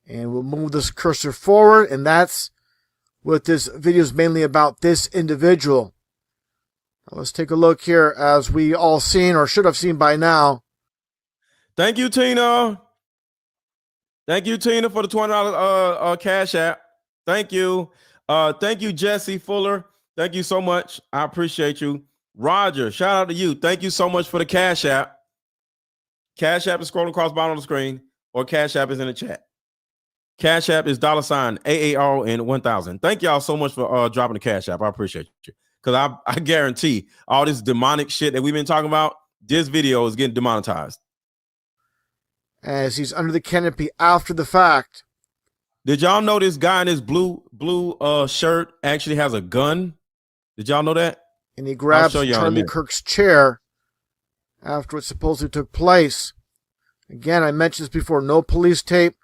And we'll move this cursor forward, and that's what this video is mainly about, this individual. Now let's take a look here, as we all seen, or should have seen by now. Thank you, Tina. Thank you, Tina, for the $20 Cash App. Thank you. Thank you, Jesse Fuller. Thank you so much. I appreciate you. Roger, shout out to you. Thank you so much for the Cash App. Cash App is scrolling across the bottom of the screen, or Cash App is in the chat. Cash App is $AARN1000. Thank y'all so much for dropping the Cash App. I appreciate you. Because I guarantee all this demonic shit that we've been talking about, this video is getting demonetized. As he's under the canopy after the fact. Did y'all know this guy in his blue shirt actually has a gun? Did y'all know that? And he grabs Charlie Kirk's chair after what supposedly took place. Again, I mentioned this before, no police tape,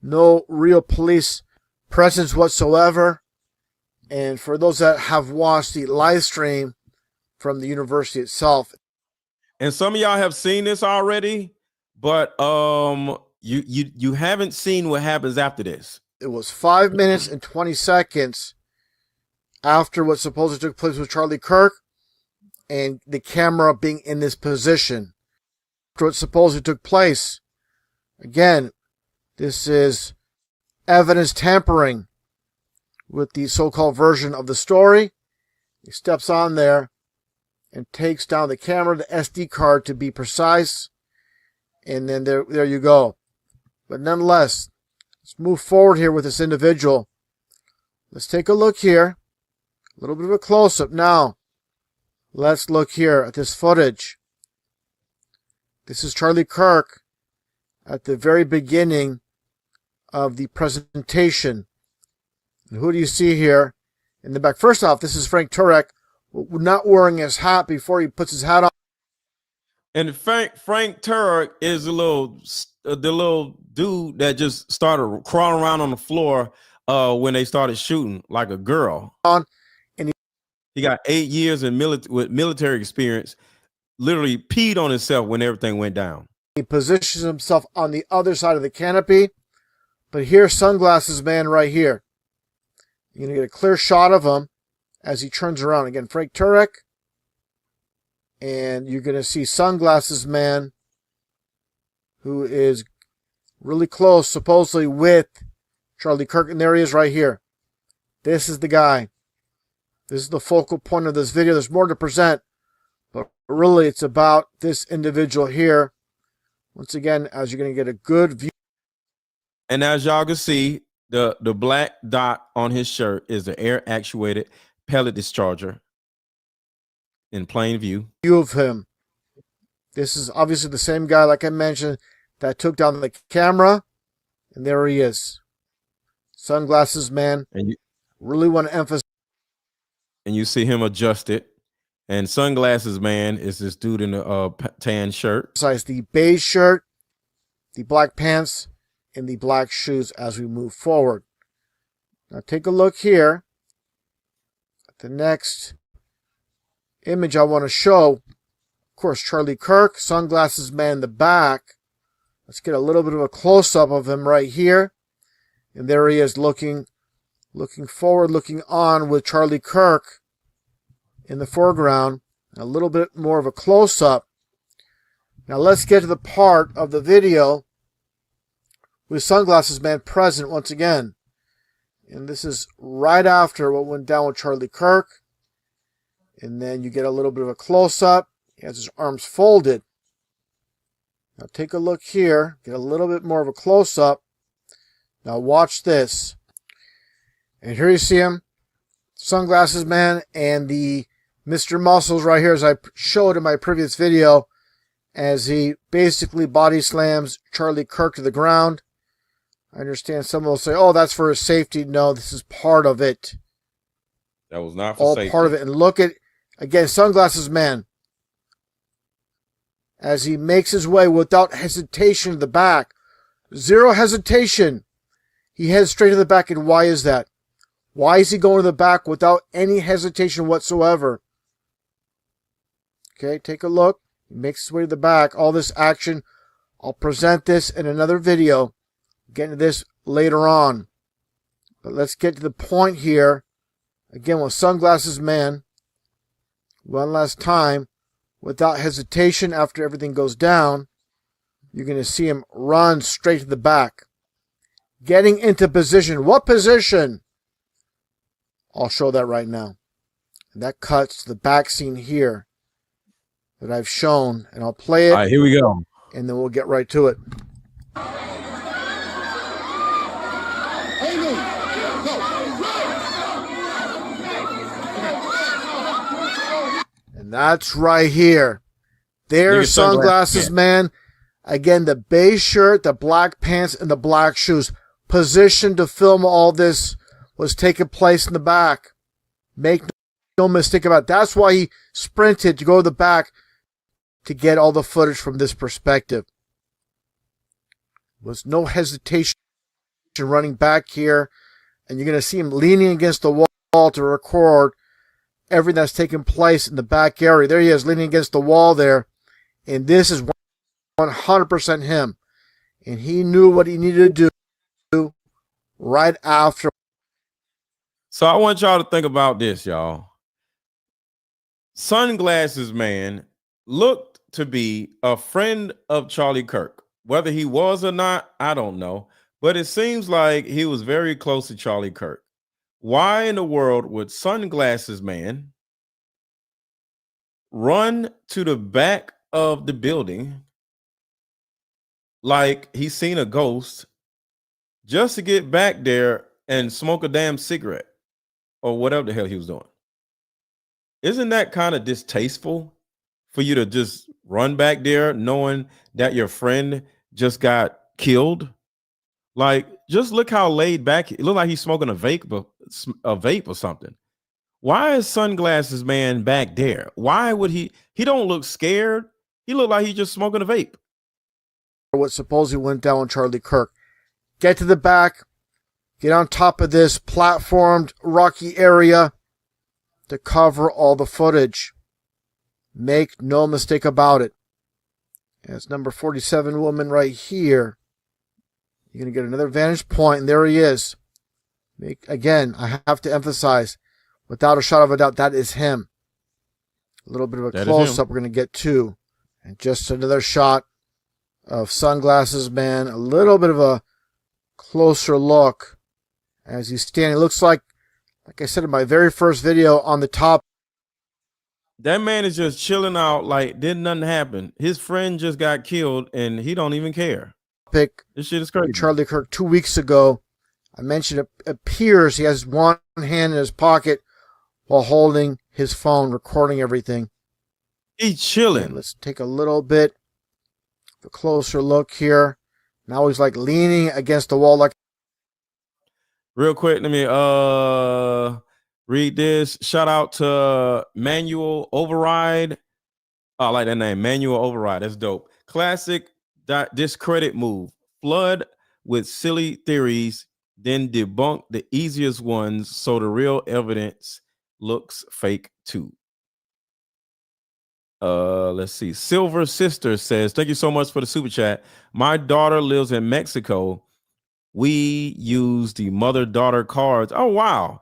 no real police presence whatsoever. And for those that have watched the live stream from the university itself. And some of y'all have seen this already, but you haven't seen what happens after this. It was 5 minutes and 20 seconds after what supposedly took place with Charlie Kirk and the camera being in this position. After what supposedly took place. Again, this is evidence tampering with the so-called version of the story. He steps on there and takes down the camera, the SD card to be precise. And then there you go. But nonetheless, let's move forward here with this individual. Let's take a look here. A little bit of a close-up now. Let's look here at this footage. This is Charlie Kirk at the very beginning of the presentation. And who do you see here in the back? First off, this is Frank Turek not wearing his hat before he puts his hat on. And Frank Turek is the little dude that just started crawling around on the floor when they started shooting like a girl. And he got 8 years in with military experience. Literally peed on himself when everything went down. He positions himself on the other side of the canopy. But here's Sunglasses Man right here. You're going to get a clear shot of him as he turns around. Again, Frank Turek. And you're going to see Sunglasses Man, who is really close, supposedly, with Charlie Kirk. And there he is right here. This is the guy. This is the focal point of this video. There's more to present, but really it's about this individual here. Once again, as you're going to get a good view. And as y'all can see, the black dot on his shirt is the air-actuated pellet discharger in plain view. View of him. This is obviously the same guy, like I mentioned, that took down the camera. And there he is. Sunglasses Man. And you really want to emphasize. And you see him adjusted. And Sunglasses Man is this dude in a tan shirt. Besides the beige shirt, the black pants, and the black shoes as we move forward. Now take a look here at the next image I want to show. Of course, Charlie Kirk, Sunglasses Man in the back. Let's get a little bit of a close-up of him right here. And there he is looking forward, looking on with Charlie Kirk in the foreground. A little bit more of a close-up. Now let's get to the part of the video with Sunglasses Man present once again. And this is right after what went down with Charlie Kirk. And then you get a little bit of a close-up. He has his arms folded. Now take a look here. Get a little bit more of a close-up. Now watch this. And here you see him. Sunglasses Man and the Mr. Muscles right here, as I showed in my previous video, as he basically body slams Charlie Kirk to the ground. I understand some will say, oh, that's for his safety. No, this is part of it. That was not for All safety. part of it. And look at, again, Sunglasses Man. As he makes his way without hesitation to the back. Zero hesitation. He heads straight to the back. And why is that? Why is he going to the back without any hesitation whatsoever? Okay, take a look. He makes his way to the back. All this action. I'll present this in another video. Get into this later on. But let's get to the point here. Again, with Sunglasses Man. One last time. Without hesitation, after everything goes down, you're going to see him run straight to the back. Getting into position. What position? I'll show that right now. And that cuts to the back scene here that I've shown. And I'll play it. All right, here we go. And then we'll get right to it. And that's right here. There's Sunglasses Man. Again, the beige shirt, the black pants, and the black shoes. Positioned to film all this was taking place in the back. Make no mistake about it. That's why he sprinted to go to the back to get all the footage from this perspective. Was no hesitation running back here. And you're going to see him leaning against the wall to record everything that's taking place in the back area. There he is, leaning against the wall there. And this is 100% him. And he knew what he needed to do right after. So I want y'all to think about this, y'all. Sunglasses Man looked to be a friend of Charlie Kirk. Whether he was or not, I don't know. But it seems like he was very close to Charlie Kirk. Why in the world would Sunglasses Man run to the back of the building like he's seen a ghost just to get back there and smoke a damn cigarette or whatever the hell he was doing? Isn't that kind of distasteful for you to just run back there knowing that your friend just got killed? Like, just look how laid back. It looked like he's smoking a vape or something. Why is Sunglasses Man back there? Why would he don't look scared. He looked like he's just smoking a vape. What supposedly went down with Charlie Kirk. Get to the back. Get on top of this platformed rocky area to cover all the footage. Make no mistake about it. That's number 47 woman right here. You're going to get another vantage point, and there he is. Again, I have to emphasize, without a shot of a doubt, that is him. A little bit of a close-up we're going to get to. And just another shot of Sunglasses Man. A little bit of a closer look as he's standing. It looks like I said in my very first video, on the top. That man is just chilling out like didn't nothing happen. His friend just got killed, and he don't even care. This shit is crazy. Charlie Kirk 2 weeks ago, I mentioned it appears he has one hand in his pocket while holding his phone, recording everything. He's chilling. And let's take a little bit of a closer look here. Now he's like leaning against the wall. Like, real quick, let me read this. Shout out to Manual Override. Oh, I like that name, Manual Override. That's dope. Classic discredit move. Flood with silly theories, then debunk the easiest ones so the real evidence looks fake too. Let's see. Silver Sister says, thank you so much for the super chat. My daughter lives in Mexico. We use the mother-daughter cards. Oh, wow.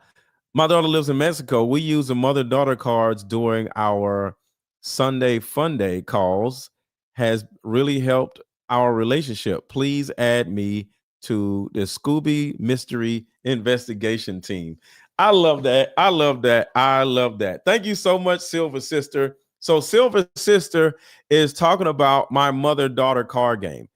My daughter lives in Mexico. We use the mother-daughter cards during our Sunday Fun Day calls. Has really helped our relationship. Please add me to the Scooby Mystery Investigation team. I love that. I love that. I love that. Thank you so much, Silver Sister. So Silver Sister is talking about my mother-daughter card game.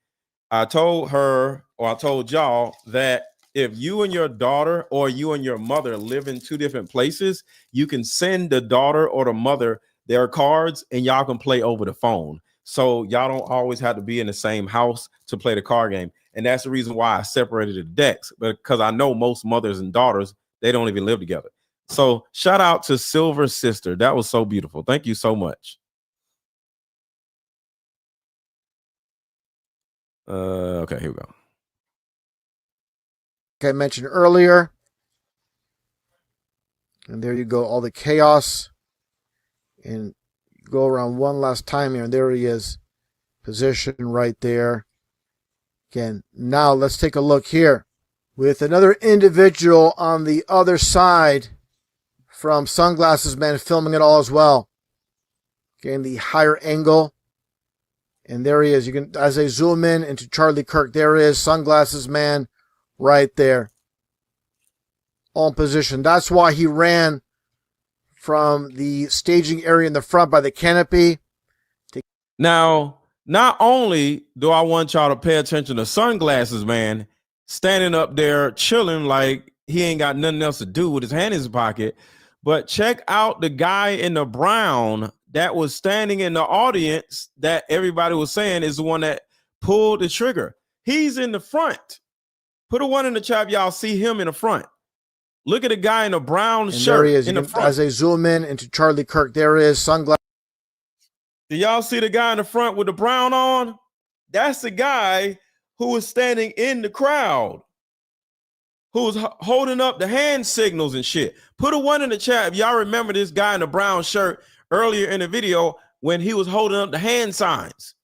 I told her, or I told y'all, that if you and your daughter or you and your mother live in two different places, you can send the daughter or the mother their cards and y'all can play over the phone. So y'all don't always have to be in the same house to play the card game. And that's the reason why I separated the decks, because I know most mothers and daughters, they don't even live together. So shout out to Silver Sister. That was so beautiful. Thank you so much. Okay, here we go. Like I mentioned earlier. And there you go, all the chaos. And go around one last time here, and there he is. Position right there. Again, now let's take a look here with another individual on the other side from Sunglasses Man filming it all as well. Getting the higher angle. And there he is. You can, as I zoom in into Charlie Kirk, there is Sunglasses Man right there. On position. That's why he ran from the staging area in the front by the canopy. Now, not only do I want y'all to pay attention to Sunglasses Man standing up there chilling like he ain't got nothing else to do with his hand in his pocket, but check out the guy in the brown that was standing in the audience that everybody was saying is the one that pulled the trigger. He's in the front. Put a one in the chat, y'all see him in the front. Look at the guy in a brown shirt. There he is. In the front. As I zoom in into Charlie Kirk, there is Sunglasses. Do y'all see the guy in the front with the brown on? That's the guy who was standing in the crowd, who was holding up the hand signals and shit. Put a one in the chat if y'all remember this guy in the brown shirt earlier in the video when he was holding up the hand signs.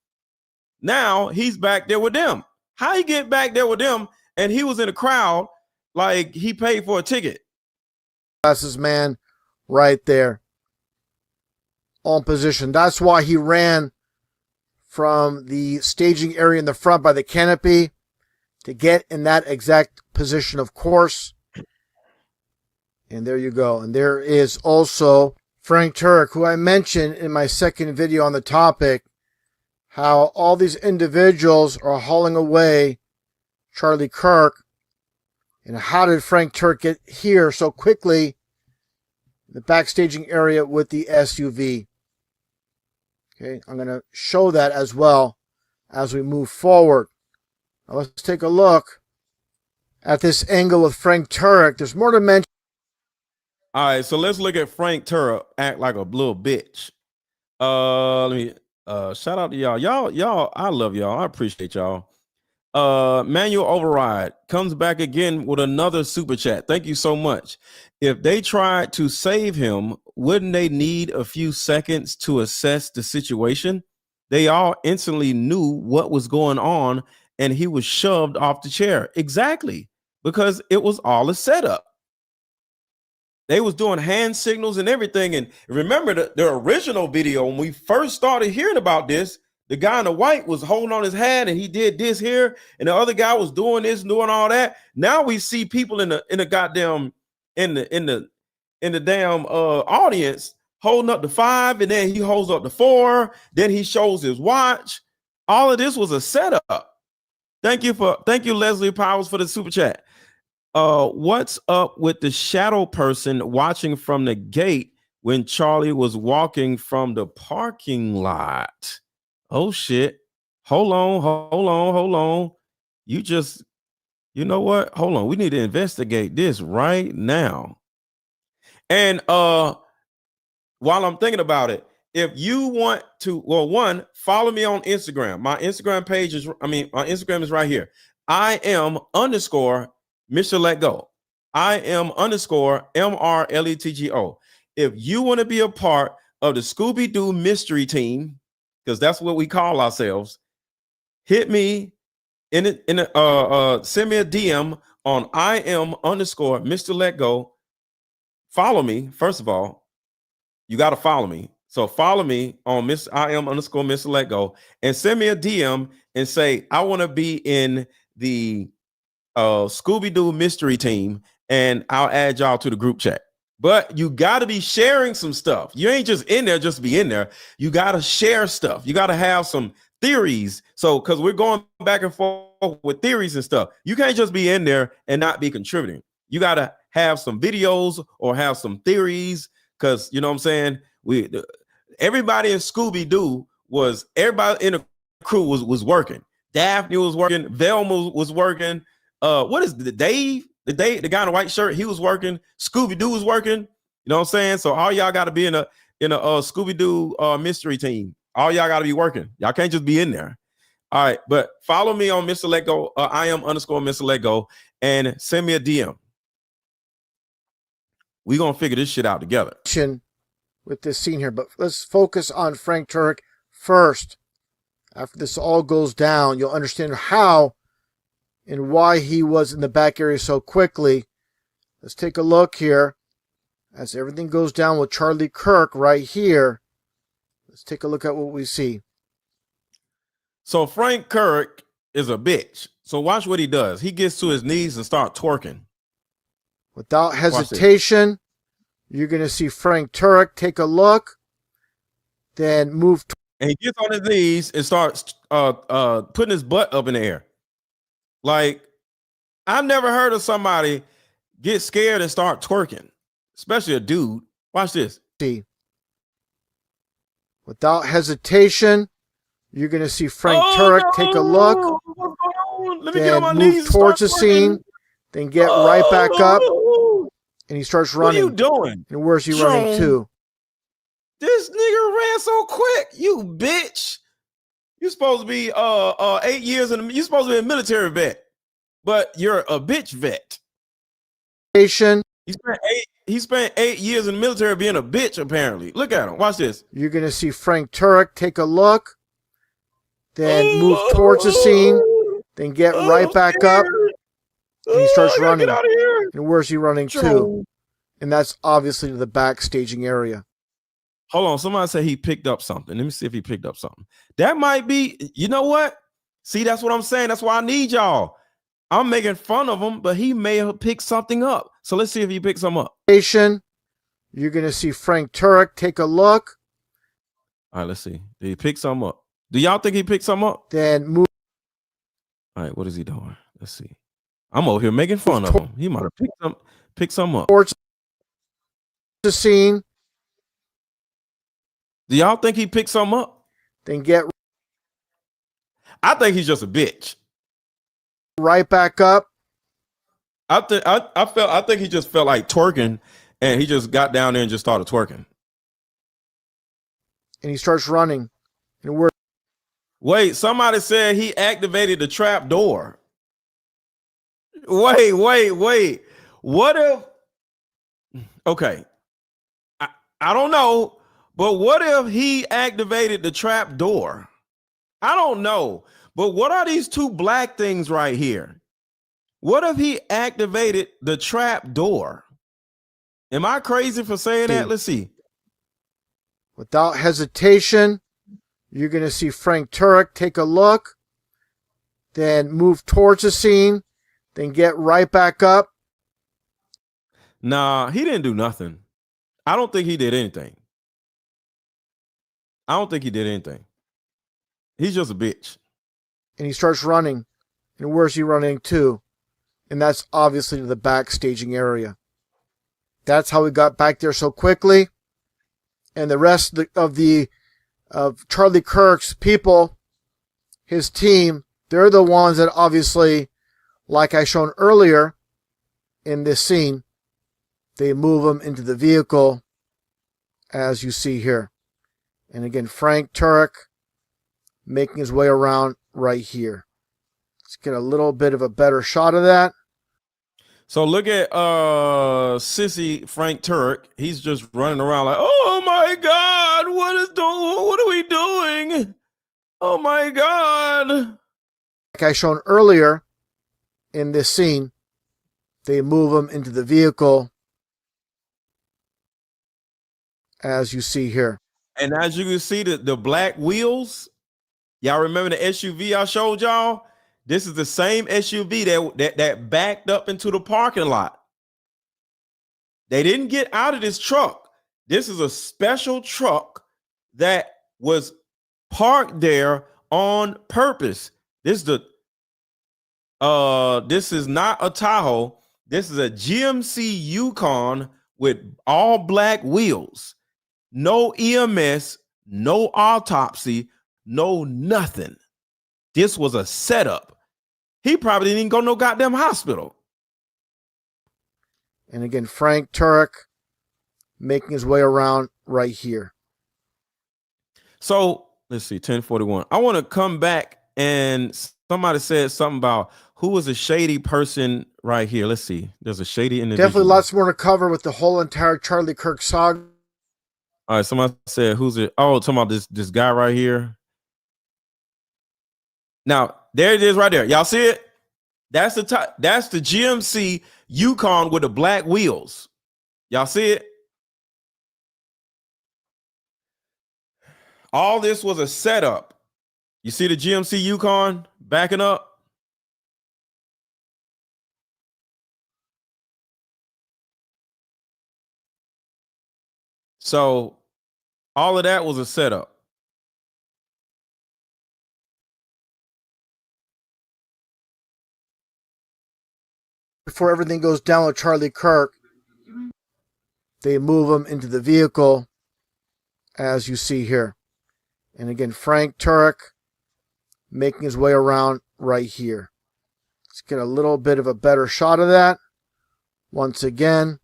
Now he's back there with them. How he get back there with them and he was in the crowd like he paid for a ticket? Sunglasses Man right there. On position. That's why he ran from the staging area in the front by the canopy to get in that exact position, of course. And there you go. And there is also Frank Turek, who I mentioned in my second video on the topic, how all these individuals are hauling away Charlie Kirk. And how did Frank Turek get here so quickly? The backstaging area with the SUV. Okay, I'm going to show that as well as we move forward. Now let's take a look at this angle with Frank Turek. There's more to mention. All right, so let's look at Frank Turek act like a little bitch. Let me shout out to y'all. Y'all, I love y'all. I appreciate y'all. Manual Override comes back again with another super chat. Thank you so much. If they tried to save him, wouldn't they need a few seconds to assess the situation? They all instantly knew what was going on and he was shoved off the chair. Exactly, because it was all a setup. They was doing hand signals and everything. And remember the original video, when we first started hearing about this, the guy in the white was holding on his hand and he did this here, and the other guy was doing this and doing all that. Now we see people in the goddamn in the damn audience holding up the 5, and then he holds up the 4, then he shows his watch. All of this was a setup. Thank you, Leslie Powers, for the super chat. What's up with the shadow person watching from the gate when Charlie was walking from the parking lot? Oh shit. Hold on. You know what? Hold on. We need to investigate this right now. And while I'm thinking about it, if you want to, well, one, follow me on Instagram. My Instagram page is, my Instagram is right here. I am _ Mr. Let Go. I am _ MRLETGO. If you want to be a part of the Scooby-Doo mystery team, because that's what we call ourselves, hit me send me a DM on I am _ Mr. Let Go. Follow me. First of all, you got to follow me. So follow me on I am _ Mr. Let Go, and send me a DM and say, I want to be in the Scooby-Doo mystery team, and I'll add y'all to the group chat. But you got to be sharing some stuff. You ain't just in there just be in there. You got to share stuff. You got to have some theories. So because we're going back and forth with theories and stuff, you can't just be in there and not be contributing. You got to have some videos or have some theories, because you know what I'm saying, everybody in Scooby-Doo everybody in the crew was working. Daphne was working. Velma was working. What is the Dave? The guy in the white shirt, he was working. Scooby-Doo was working. You know what I'm saying? So all y'all got to be in a Scooby-Doo mystery team. All y'all got to be working. Y'all can't just be in there. All right, but follow me on Mr. Let Go. I am _ Mr. Let Go, and send me a DM. We're going to figure this shit out together. With this scene here, but let's focus on Frank Turek first. After this all goes down, you'll understand how and why he was in the back area so quickly. Let's take a look here as everything goes down with Charlie Kirk right here. Let's take a look at what we see. So Frank Kirk is a bitch. So watch what he does. He gets to his knees and start twerking. Without hesitation, you're going to see Frank Turek take a look, then move. And he gets on his knees and starts putting his butt up in the air. Like, I've never heard of somebody get scared and start twerking, especially a dude. Watch this. See. Without hesitation, you're going to see Frank Turek take a look, then move towards the scene, then get right back up, and he starts running. What are you doing? And where's he running to? This nigga ran so quick, you bitch. You're supposed to be 8 years in you're supposed to be a military vet, but you're a bitch vet. He spent 8 years in the military being a bitch, apparently. Look at him. Watch this. You're going to see Frank Turek take a look, then move towards the scene, then get right back up, and he starts running. And where's he running to? And that's obviously to the back staging area. Hold on. Somebody said he picked up something. Let me see if he picked up something. That might be, you know what? See, that's what I'm saying. That's why I need y'all. I'm making fun of him, but he may have picked something up. So let's see if he picks something up. You're going to see Frank Turek take a look. All right, let's see. Did he pick something up? Do y'all think he picked something up? Then move. All right, what is he doing? Let's see. I'm over here making fun of him. He might have picked something up. Towards the scene. Do y'all think he picked something up? Then get. I think he's just a bitch. Right back up. I think he just felt like twerking, and he just got down there and just started twerking. And he starts running. And we're. Wait, somebody said he activated the trap door. Wait. What if? Okay, I don't know, but what if he activated the trap door? I don't know, but what are these two black things right here? What if he activated the trap door? Am I crazy for saying that? Let's see. Without hesitation, you're going to see Frank Turek take a look, then move towards the scene, then get right back up. Nah, he didn't do nothing. I don't think he did anything. He's just a bitch. And he starts running. And where's he running to? And that's obviously to the back staging area. That's how we got back there so quickly. And the rest of Charlie Kirk's people, his team, they're the ones that obviously, like I shown earlier in this scene, they move him into the vehicle as you see here. And again, Frank Turek making his way around right here. Let's get a little bit of a better shot of that. So look at sissy Frank Turek. He's just running around like, oh my God, what are we doing? Oh my God. Like I shown earlier in this scene, they move him into the vehicle as you see here. And as you can see, the black wheels, y'all remember the SUV I showed y'all? This is the same SUV that backed up into the parking lot. They didn't get out of this truck. This is a special truck that was parked there on purpose. This is not a Tahoe. This is a GMC Yukon with all black wheels. No EMS, no autopsy, no nothing. this was a setup. He probably didn't even go to no goddamn hospital. And again, Frank Turek making his way around right here. So let's see, 1041. I want to come back, and somebody said something about who was a shady person right here. Let's see. There's a shady individual. Definitely lots more to cover with the whole entire Charlie Kirk saga. All right, somebody said who's it? Oh, talking about this guy right here. Now, there it is right there. Y'all see it? That's the top, that's the GMC Yukon with the black wheels. Y'all see it? All this was a setup. You see the GMC Yukon backing up? So all of that was a setup. Before everything goes down with Charlie Kirk, they move him into the vehicle, as you see here. And again, Frank Turek making his way around right here. Let's get a little bit of a better shot of that. Once again,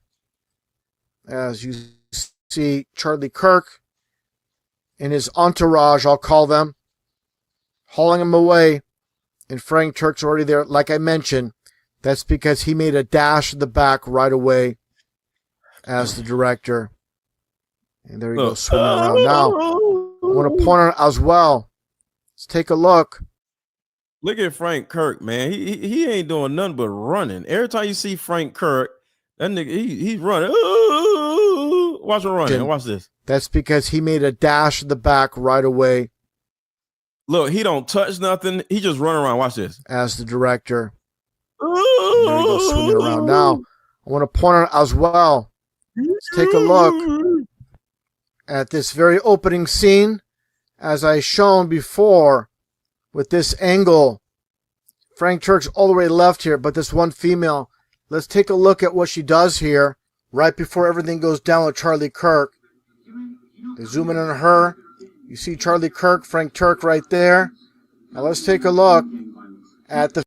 as you see Charlie Kirk and his entourage, I'll call them, hauling him away. And Frank Turek's already there. Like I mentioned, that's because he made a dash at the back right away as the director. And there he goes swimming around now. I want to point out as well. Let's take a look. Look at Frank Kirk, man. He ain't doing nothing but running. Every time you see Frank Kirk, that nigga, he's running. Watch him running. Watch this. That's because he made a dash at the back right away. Look, he don't touch nothing. He just run around. Watch this. As the director. And there he goes swimming around now. I want to point out as well. Let's take a look at this very opening scene, as I shown before, with this angle. Frank Turek's all the way left here, but this one female. Let's take a look at what she does here right before everything goes down with Charlie Kirk. They zoom in on her. You see Charlie Kirk, Frank Turek right there. Now let's take a look at the...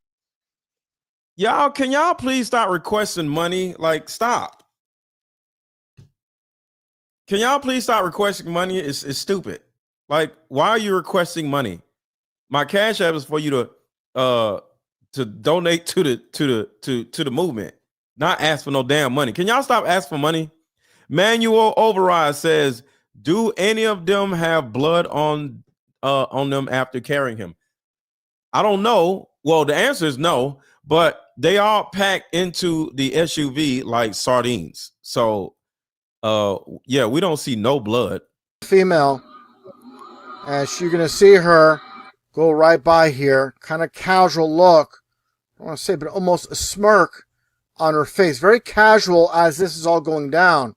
Y'all, can y'all please stop requesting money? Like, stop. Can y'all please stop requesting money? It's stupid. Like, why are you requesting money? My Cash App is for you to donate to the movement, not ask for no damn money. Can y'all stop asking for money? Manual Override says, do any of them have blood on them after carrying him? I don't know. Well, the answer is no, but they all packed into the SUV like sardines. So yeah, we don't see no blood. Female, as you're gonna see her go right by here, kind of casual look. I want to say, but almost a smirk on her face. Very casual as this is all going down.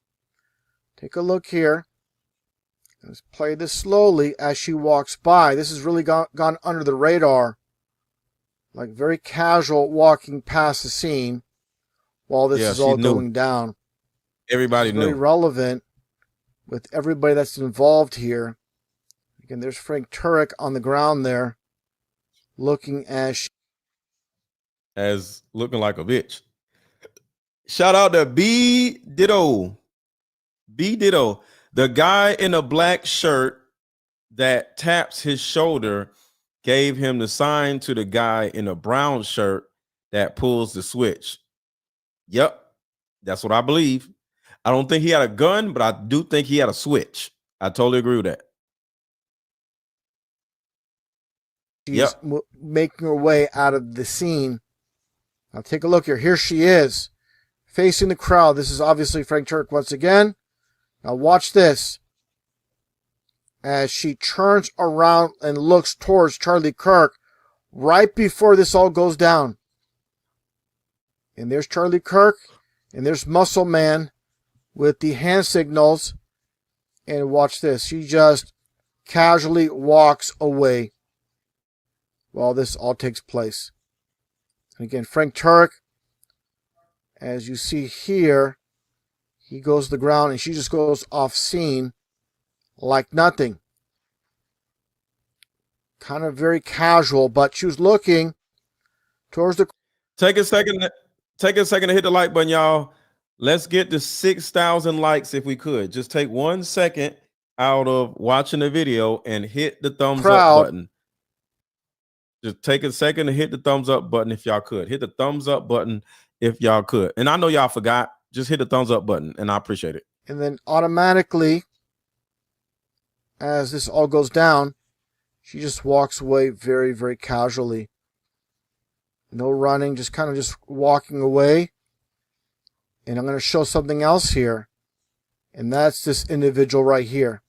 Take a look here. Let's play this slowly as she walks by. This has really gone under the radar. Like very casual walking past the scene while this is all going down. Everybody knew. Very relevant with everybody that's involved here. Again, there's Frank Turek on the ground there, looking as looking like a bitch. Shout out to B Ditto. B Ditto, the guy in a black shirt that taps his shoulder, gave him the sign to the guy in a brown shirt that pulls the switch. Yep, that's what I believe. I don't think he had a gun, but I do think he had a switch. I totally agree with that. she's making her way out of the scene. Now take a look here. Here she is, facing the crowd. This is obviously Frank Turek once again. Now watch this. As she turns around and looks towards Charlie Kirk right before this all goes down. And there's Charlie Kirk, and there's Muscle Man with the hand signals. And watch this. She just casually walks away while this all takes place. And again, Frank Turek, as you see here, he goes to the ground and she just goes off scene like nothing. kind of very casual, but she was looking towards the. Take a second to hit the like button, y'all. Let's get to 6,000 likes if we could. Just take 1 second out of watching the video and hit the thumbs up button. Just take a second to hit the thumbs up button if y'all could. Hit the thumbs up button if y'all could. And I know y'all forgot. Just hit the thumbs up button, and I appreciate it. And then automatically, as this all goes down, she just walks away very, very casually. No running, just kind of just walking away. And I'm going to show something else here. And that's this individual right here.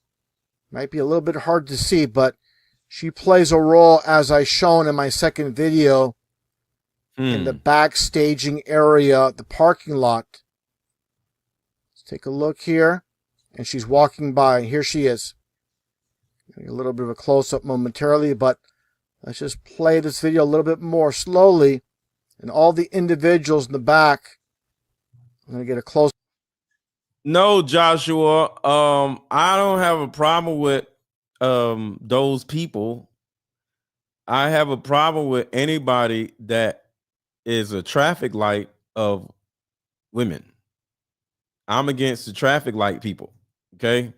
Might be a little bit hard to see, but she plays a role, as I shown in my second video, in the backstaging area, the parking lot. Let's take a look here. And she's walking by. Here she is. A little bit of a close-up momentarily, but let's just play this video a little bit more slowly. And all the individuals in the back, I'm going to get a close. No, Joshua, I don't have a problem with those people. I have a problem with anybody that is a traffic light of women. I'm against the traffic light people. Okay.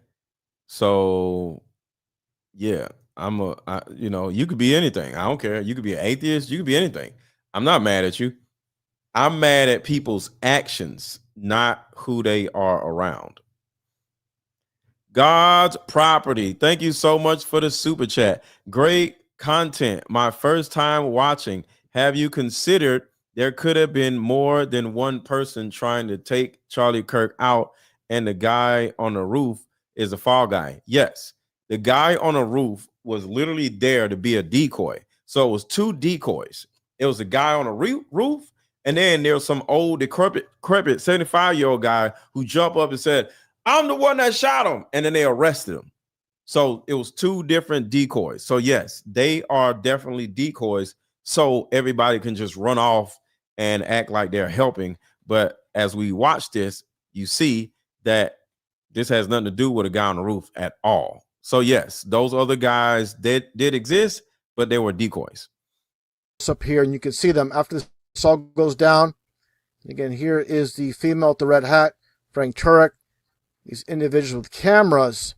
So yeah, you could be anything. I don't care. You could be an atheist. You could be anything. I'm not mad at you. I'm mad at people's actions, not who they are around. God's property. Thank you so much for the super chat. Great content. My first time watching. Have you considered there could have been more than one person trying to take Charlie Kirk out, and the guy on the roof is a fall guy? Yes. The guy on the roof was literally there to be a decoy. So it was two decoys. It was a guy on a roof, and then there was some old decrepit 75-year-old guy who jumped up and said, "I'm the one that shot him." And then they arrested him. So it was two different decoys. So yes, they are definitely decoys. So everybody can just run off and act like they're helping. But as we watch this, you see that this has nothing to do with a guy on the roof at all. So yes, those other guys did exist, but they were decoys. Up here, and you can see them after this all goes down. Again, here is the female with the red hat, Frank Turek. These individuals with cameras.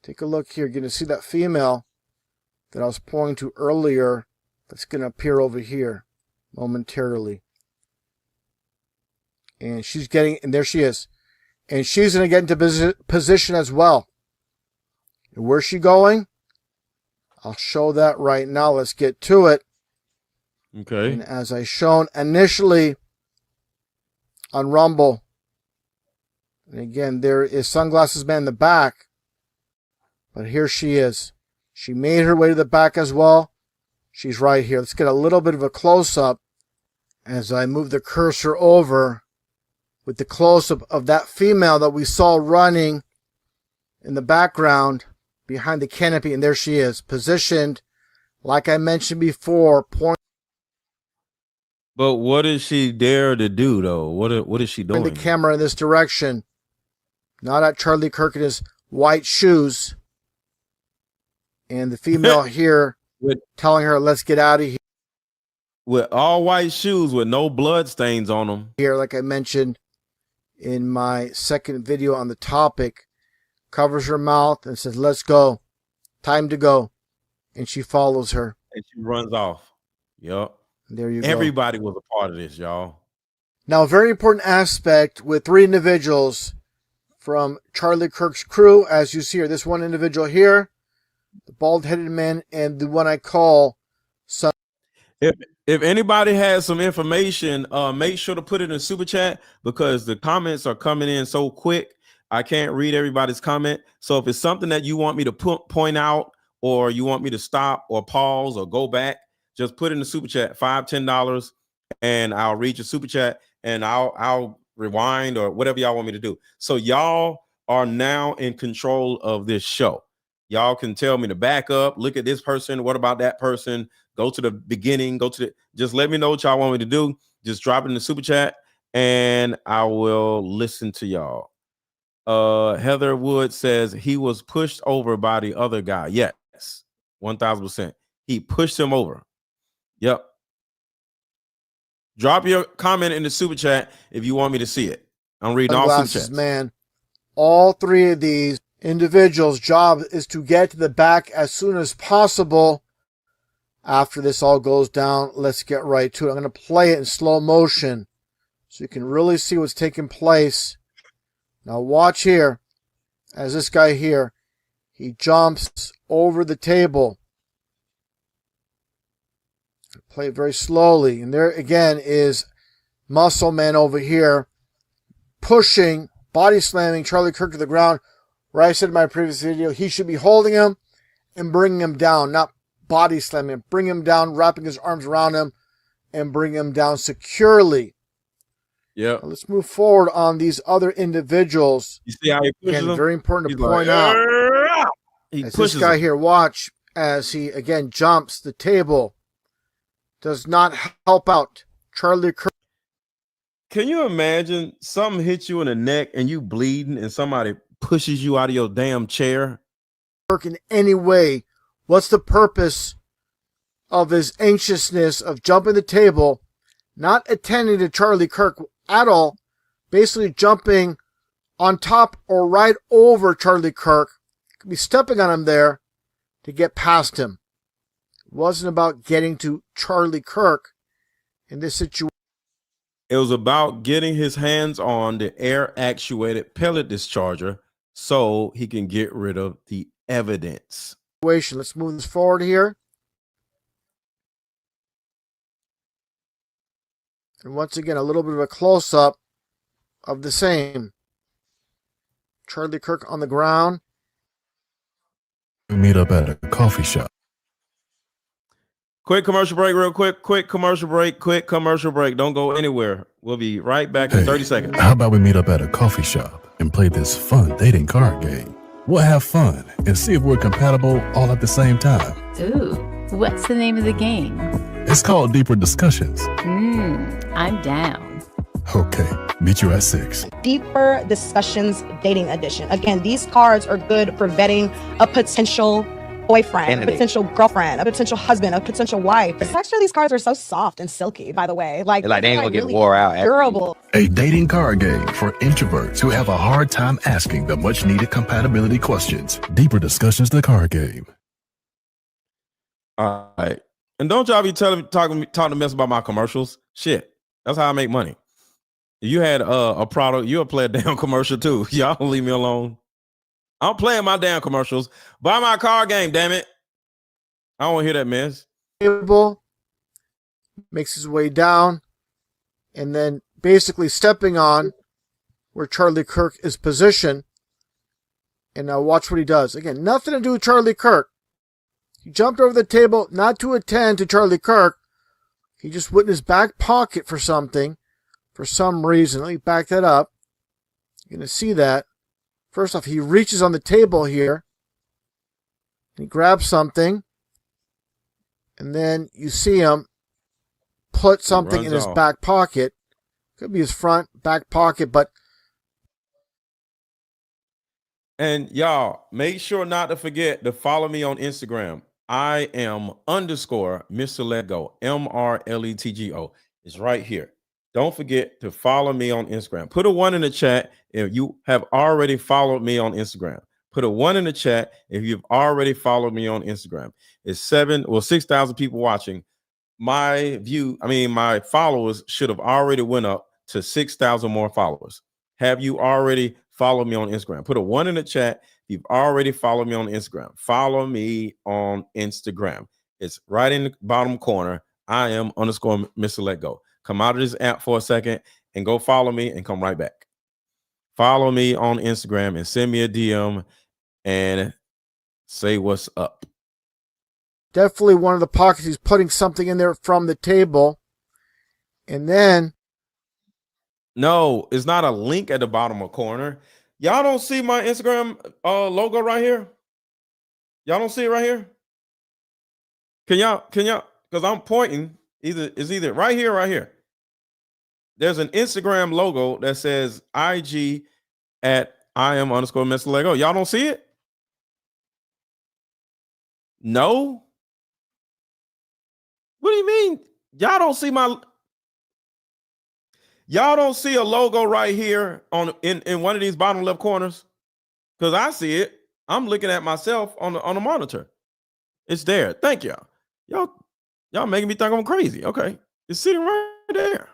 Take a look here. You're going to see that female that I was pointing to earlier. That's going to appear over here momentarily. And she's getting, and there she is. And she's going to get into position as well. And where's she going? I'll show that right now. Let's get to it. Okay. And as I shown initially on Rumble, and again, there is Sunglasses Man in the back, but here she is. She made her way to the back as well. She's right here. Let's get a little bit of a close-up as I move the cursor over with the close-up of that female that we saw running in the background behind the canopy, and there she is, positioned, like I mentioned before, point. But what is she dare to do, though? What is she doing? The camera in this direction, not at Charlie Kirk in his white shoes, and the female here telling her, "Let's get out of here." With all white shoes with no blood stains on them. Here, like I mentioned in my second video on the topic, covers her mouth and says, "Let's go. Time to go." And she follows her. And she runs off. Yep. There you go. Everybody was a part of this, y'all. Now, a very important aspect with three individuals from Charlie Kirk's crew, as you see here, this one individual here, the bald-headed man, and the one I call son. If anybody has some information, make sure to put it in the super chat, because the comments are coming in so quick. I can't read everybody's comment. So if it's something that you want me to point out, or you want me to stop or pause or go back, just put in the super chat, $5, $10, and I'll read your super chat, and I'll rewind or whatever y'all want me to do. So y'all are now in control of this show. Y'all can tell me to back up, look at this person, what about that person, go to the beginning, just let me know what y'all want me to do. Just drop it in the super chat, and I will listen to y'all. Heather Wood says he was pushed over by the other guy. Yes. 1000%. He pushed him over. Yep. Drop your comment in the super chat if you want me to see it. I'm reading all super chats. Man, all three of these individuals' job is to get to the back as soon as possible. After this all goes down, let's get right to it. I'm going to play it in slow motion so you can really see what's taking place. Now watch here as this guy here, he jumps over the table. Play it very slowly. And there again is Muscle Man over here pushing, body slamming Charlie Kirk to the ground. Where I said in my previous video, he should be holding him and bringing him down, not body slamming him. Bring him down, wrapping his arms around him and bring him down securely. Yeah. Let's move forward on these other individuals. You see how he pushes Again, him? very important to He's point like, out. He As pushes this guy him. here, watch as he again jumps the table. Does not help out Charlie Kirk. Can you imagine something hits you in the neck and you bleeding and somebody pushes you out of your damn chair? In any way. What's the purpose of his anxiousness of jumping the table, not attending to Charlie Kirk at all, basically jumping on top or right over Charlie Kirk, could be stepping on him there to get past him. It wasn't about getting to Charlie Kirk in this situation. It was about getting his hands on the air-actuated pellet discharger so he can get rid of the evidence. Let's move this forward here. And once again, a little bit of a close-up of the same. Charlie Kirk on the ground. We meet up at a coffee shop. Quick commercial break, real quick. Quick commercial break. Don't go anywhere. We'll be right back in 30 seconds. How about we meet up at a coffee shop and play this fun dating card game? We'll have fun and see if we're compatible all at the same time. Ooh, what's the name of the game? It's called Deeper Discussions. I'm down. Okay, meet you at 6. Deeper Discussions Dating Edition. Again, these cards are good for vetting a potential boyfriend, a potential girlfriend, a potential husband, a potential wife. The texture of these cards are so soft and silky, by the way. Like they ain't gonna get really wore out. durable. A dating card game for introverts who have a hard time asking the much needed compatibility questions. Deeper Discussions, the card game. All right. And don't y'all be talking to mess about my commercials. Shit. That's how I make money. If you had a product, you'll play a damn commercial too. Y'all don't leave me alone. I'm playing my damn commercials. Buy my card game, damn it. I don't want to hear that mess. Makes his way down and then basically stepping on where Charlie Kirk is positioned. And now watch what he does. Again, nothing to do with Charlie Kirk. He jumped over the table not to attend to Charlie Kirk. He just went in his back pocket for something, for some reason. Let me back that up. You're going to see that. First off, he reaches on the table here. He grabs something. And then you see him put something in his back pocket. Could be his front, back pocket, but. And y'all, make sure not to forget to follow me on Instagram. I am _ Mr. Let Go. MRLETGO. It's right here. Don't forget to follow me on Instagram. Put a 1 in the chat if you have already followed me on Instagram. Put a 1 in the chat if you've already followed me on Instagram. It's 6,000 people watching. My followers should have already went up to 6,000 more followers. Have you already followed me on Instagram? Put a 1 in the chat if you've already followed me on Instagram. Follow me on Instagram. It's right in the bottom corner. I am _ Mr. Let Go. Come out of this app for a second and go follow me and come right back. Follow me on Instagram and send me a DM and say what's up. Definitely one of the pockets. He's putting something in there from the table. And then. No, it's not a link at the bottom of corner. Y'all don't see my Instagram logo right here? Y'all don't see it right here? Can y'all? Because I'm pointing. It's either right here or right here. There's an Instagram logo that says IG at I am _ Mr. Lego. Y'all don't see it? No. What do you mean? Y'all don't see a logo right here in one of these bottom left corners? Because I see it. I'm looking at myself on the monitor. It's there. Thank y'all. Y'all making me think I'm crazy. Okay. It's sitting right there.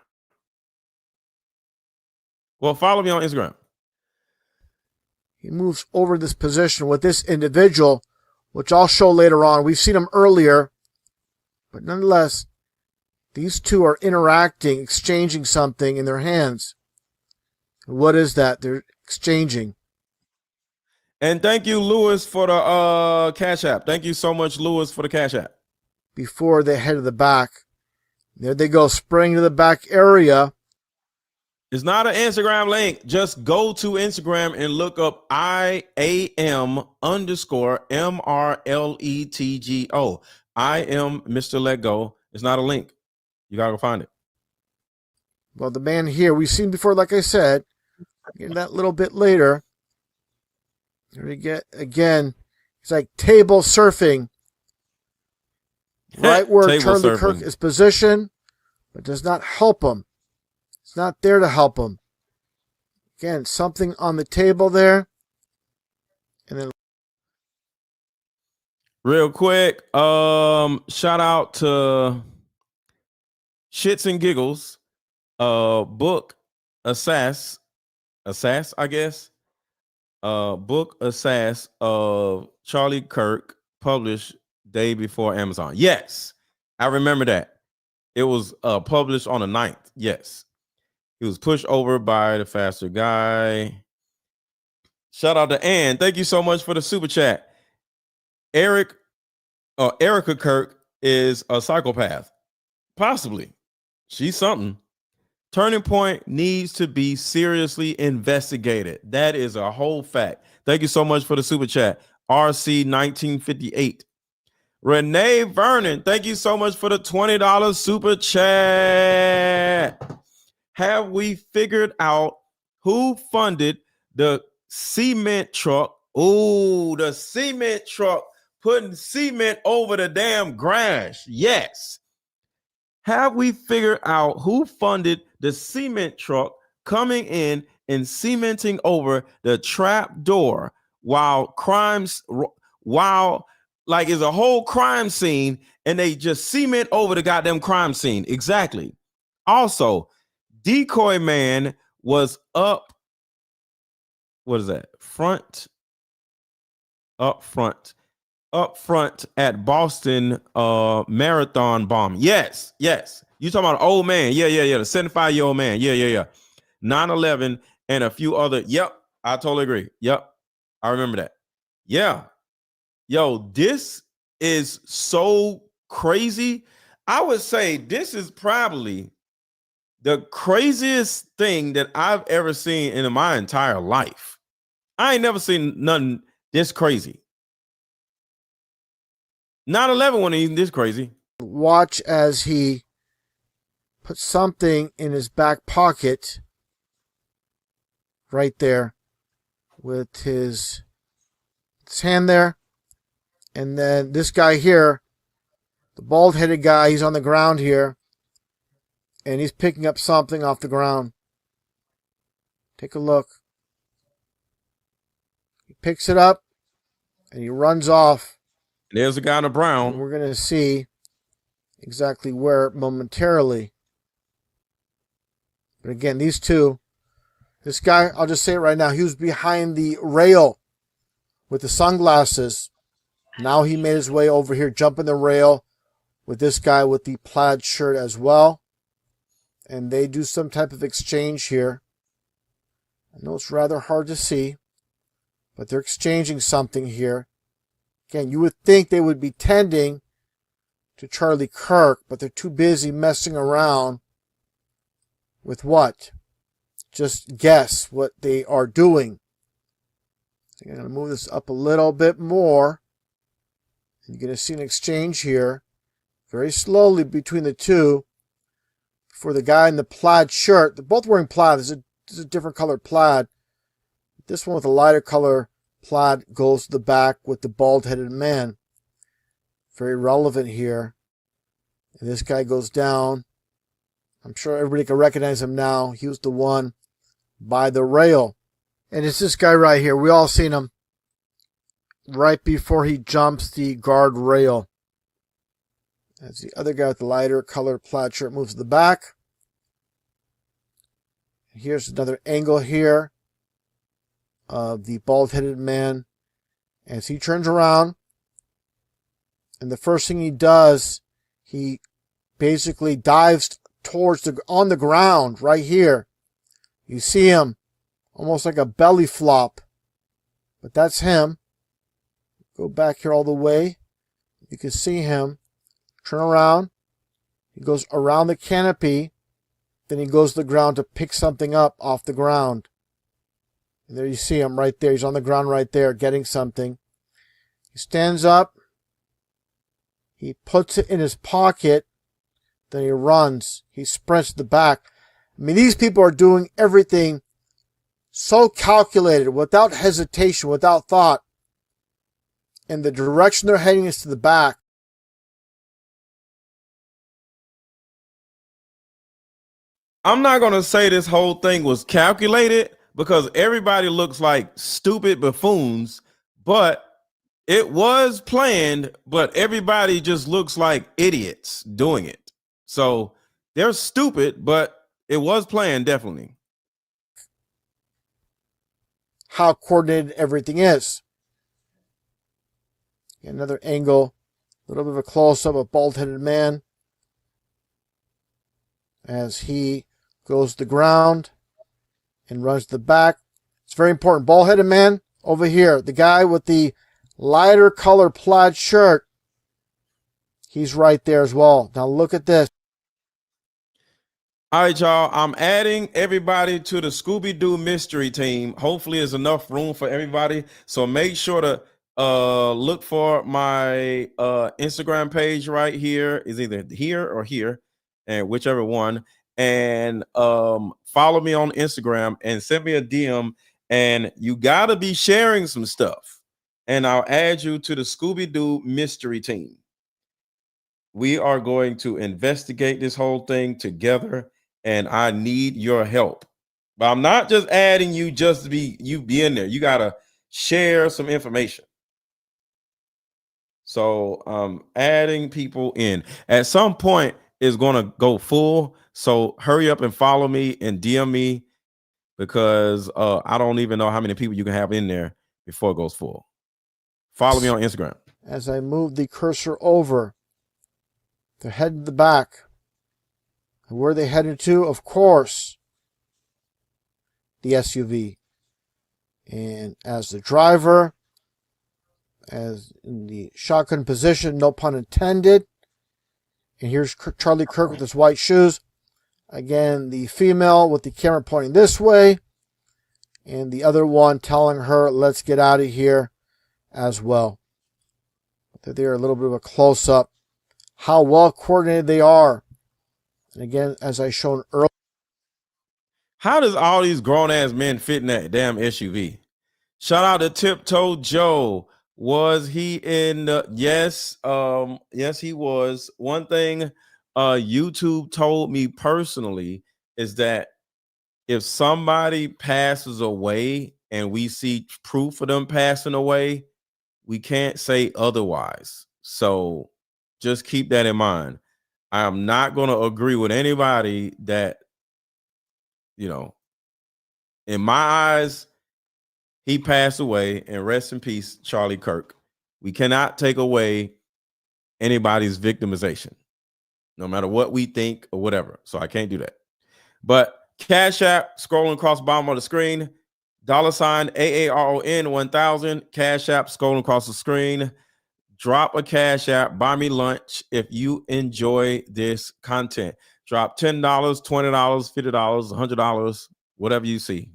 Well, follow me on Instagram. He moves over this position with this individual, which I'll show later on. We've seen him earlier, but nonetheless, these two are interacting, exchanging something in their hands. What is that? They're exchanging. And thank you, Lewis, for the Cash App. Thank you so much, Lewis, for the Cash App. Before they head to the back. There they go, spring to the back area. It's not an Instagram link. Just go to Instagram and look up IAM_MRLETGO. I am Mr. Let Go. It's not a link. You gotta go find it. Well, the man here, we've seen before, like I said, in that little bit later. Here we get, again, it's like table surfing. Right where Charlie Kirk is positioned, but does not help him. It's not there to help him. Again, something on the table there. And then real quick, shout out to Shits and Giggles, book Assass, I guess. Book Assass of Charlie Kirk, published day before Amazon. Yes, I remember that. It was published on the 9th. Yes. He was pushed over by the faster guy. Shout out to Ann. Thank you so much for the super chat. Erika Kirk is a psychopath. Possibly. She's something. Turning Point needs to be seriously investigated. That is a whole fact. Thank you so much for the super chat. RC 1958. Renee Vernon, thank you so much for the $20 super chat. Have we figured out who funded the cement truck? Oh, the cement truck putting cement over the damn grass. Yes. Have we figured out who funded the cement truck coming in and cementing over the trap door while like it's a whole crime scene and they just cement over the goddamn crime scene? Exactly. Also, Decoy Man was up. What is that? Up front at Boston marathon bomb. Yes. You talking about an old man? Yeah. The 75-year-old man. Yeah. 9/11 and a few other. Yep, I totally agree. Yep, I remember that. Yeah. Yo, this is so crazy. I would say this is probably the craziest thing that I've ever seen in my entire life. I ain't never seen nothing this crazy. 9/11 wasn't even this crazy. Watch as he puts something in his back pocket right there with his hand there. And then this guy here, the bald-headed guy, he's on the ground here. And he's picking up something off the ground. Take a look. He picks it up and he runs off. There's a guy in the brown. And we're going to see exactly where momentarily. But again, these two, this guy, I'll just say it right now, he was behind the rail with the sunglasses. Now he made his way over here, jumping the rail with this guy with the plaid shirt as well. And they do some type of exchange here. I know it's rather hard to see, but they're exchanging something here. Again, you would think they would be tending to Charlie Kirk, but they're too busy messing around with what? Just guess what they are doing. So I'm going to move this up a little bit more. You're going to see an exchange here, very slowly between the two. For the guy in the plaid shirt, they're both wearing plaid. This is a different color plaid. This one with a lighter color plaid goes to the back with the bald-headed man. Very relevant here. And this guy goes down. I'm sure everybody can recognize him now. He was the one by the rail. And it's this guy right here. We all seen him right before he jumps the guard rail. As the other guy with the lighter colored plaid shirt moves to the back. Here's another angle here of the bald-headed man as he turns around. And the first thing he does, he basically dives towards on the ground right here. You see him almost like a belly flop, but that's him. Go back here all the way. You can see him turn around. He goes around the canopy. Then he goes to the ground to pick something up off the ground. And there you see him right there. He's on the ground right there getting something. He stands up. He puts it in his pocket. Then he runs. He sprints to the back. I mean, these people are doing everything so calculated, without hesitation, without thought. And the direction they're heading is to the back. I'm not going to say this whole thing was calculated because everybody looks like stupid buffoons, but it was planned, but everybody just looks like idiots doing it. So they're stupid, but it was planned, definitely. How coordinated everything is. Another angle, a little bit of a close-up of a bald-headed man as he goes to the ground and runs to the back. It's very important. Bald-headed man over here. The guy with the lighter color plaid shirt. He's right there as well. Now look at this. All right, y'all. I'm adding everybody to the Scooby-Doo mystery team. Hopefully there's enough room for everybody. So make sure to look for my Instagram page right here. Is either here or here, and whichever one. And follow me on Instagram and send me a DM. And you got to be sharing some stuff. And I'll add you to the Scooby-Doo mystery team. We are going to investigate this whole thing together, and I need your help. But I'm not just adding you just to be in there. You got to share some information. So adding people in. At some point, it's going to go full. So hurry up and follow me and DM me because I don't even know how many people you can have in there before it goes full. Follow me on Instagram. As I move the cursor over, they're heading to the back. And where are they headed to? Of course, the SUV. And as the driver, as in the shotgun position, no pun intended. And here's Charlie Kirk with his white shoes. Again, the female with the camera pointing this way. And the other one telling her, let's get out of here as well. They're there, a little bit of a close-up. How well coordinated they are. And again, as I shown earlier. How does all these grown-ass men fit in that damn SUV? Shout out to Tiptoe Joe. Was he in the yes, he was. One thing YouTube told me personally is that if somebody passes away and we see proof of them passing away, we can't say otherwise. So just keep that in mind. I am not going to agree with anybody that, in my eyes, he passed away, and rest in peace, Charlie Kirk. We cannot take away anybody's victimization, no matter what we think or whatever. So I can't do that. But Cash App, scrolling across the bottom of the screen, $AARON 1000. Cash App, scrolling across the screen. Drop a Cash App, buy me lunch if you enjoy this content. Drop $10, $20, $50, $100, whatever you see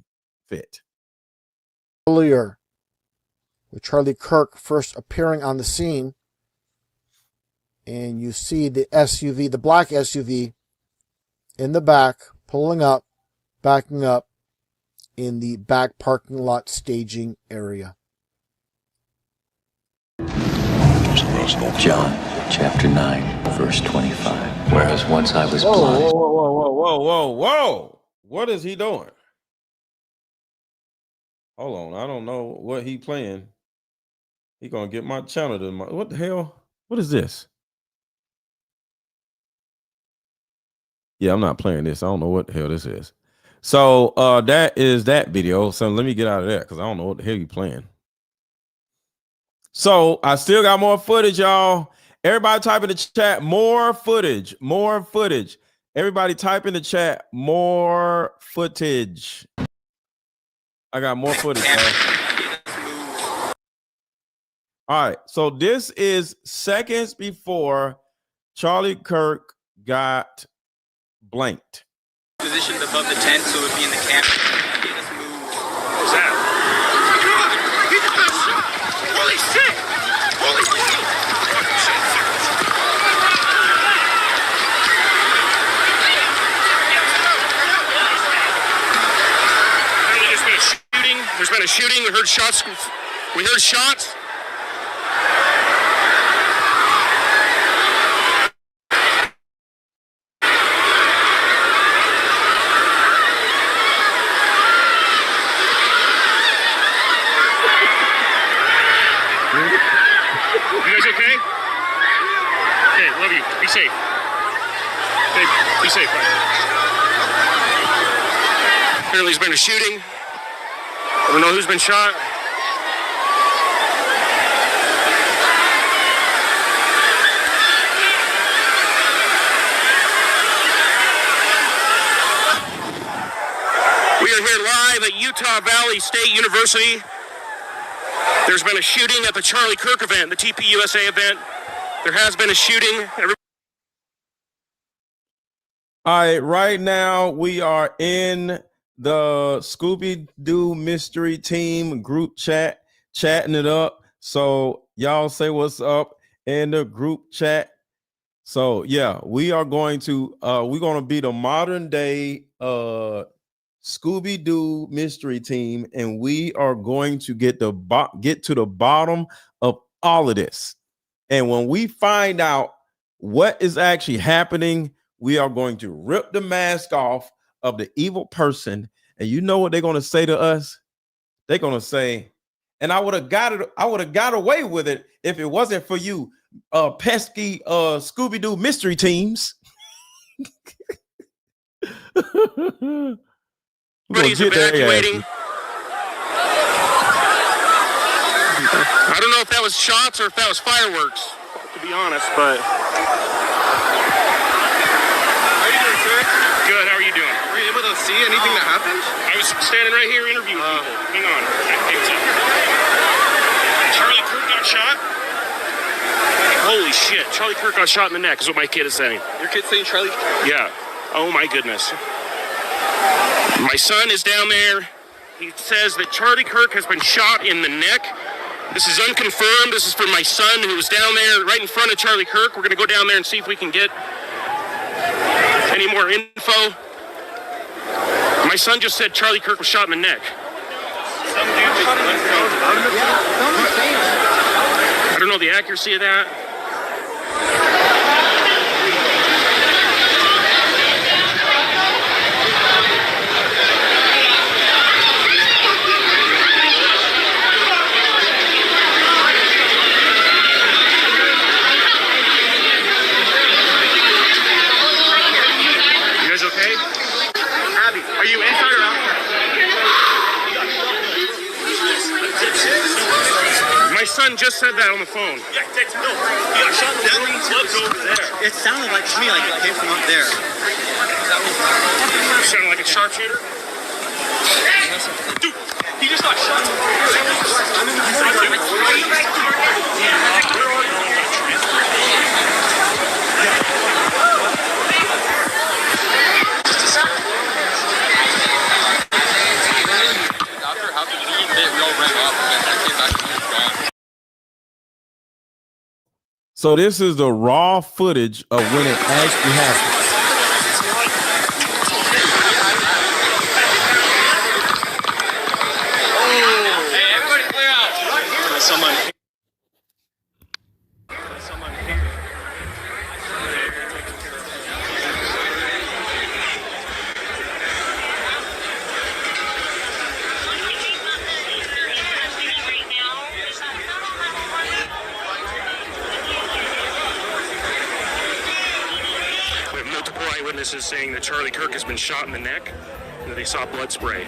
fit. Earlier, with Charlie Kirk first appearing on the scene, and you see the SUV, the black SUV, in the back, pulling up, backing up in the back parking lot staging area. John, chapter 9, verse 25. Whereas once I was Whoa, blind. whoa, whoa, whoa, whoa, whoa, whoa. What is he doing? Hold on. I don't know what he playing. He gonna get my channel to my, what the hell? What is this? Yeah, I'm not playing this. I don't know what the hell this is. So that is that video. So let me get out of that because I don't know what the hell you playing. So I still got more footage, y'all. Everybody type in the chat, more footage, more footage. Everybody type in the chat, more footage. I got more footage, y'all. All right, so this is seconds before Charlie Kirk got blanked. Positioned above the tent, so it would be in the camp. What's that? He just got shot! Holy shit! Holy shit! There's been a shooting. We heard shots. We heard shots. Be safe. Hey, be safe. Apparently there's been a shooting. I don't know who's been shot. We are here live at Utah Valley State University. There's been a shooting at the Charlie Kirk event, the TPUSA event. There has been a shooting. All right, right now we are in the Scooby-Doo mystery team group chat, chatting it up. So y'all say what's up in the group chat. So yeah, we are going to we're going to be the modern day Scooby-Doo mystery team, and we are going to get to the bottom of all of this. And when we find out what is actually happening, we are going to rip the mask off of the evil person. And you know what they're going to say to us? They're going to say, and I would have got away with it if it wasn't for you pesky Scooby-Doo mystery teams. Everybody's evacuating. I don't know if that was shots or if that was fireworks, to be honest, but. How are you doing, sir? Good, how are you doing? Were you able to see anything that happened? I was standing right here interviewing people. Hang on. Charlie Kirk got shot? Holy shit. Charlie Kirk got shot in the neck is what my kid is saying. Your kid's saying Charlie? Yeah. Oh my goodness. My son is down there. He says that Charlie Kirk has been shot in the neck. This is unconfirmed. This is from my son who was down there right in front of Charlie Kirk. We're going to go down there and see if we can get any more info. My son just said Charlie Kirk was shot in the neck. I don't know the accuracy of that. Okay? Abby, are you inside or outside? My son just said that on the phone. Yeah, no, he got shot in the building over there. It sounded like to me like it came from up there. It sounded like a sharpshooter? Dude, he just got shot. So this is the raw footage of when it actually happened. Hey, everybody clear out. Someone here. multiple eyewitnesses saying that Charlie Kirk has been shot in the neck and that they saw blood spray.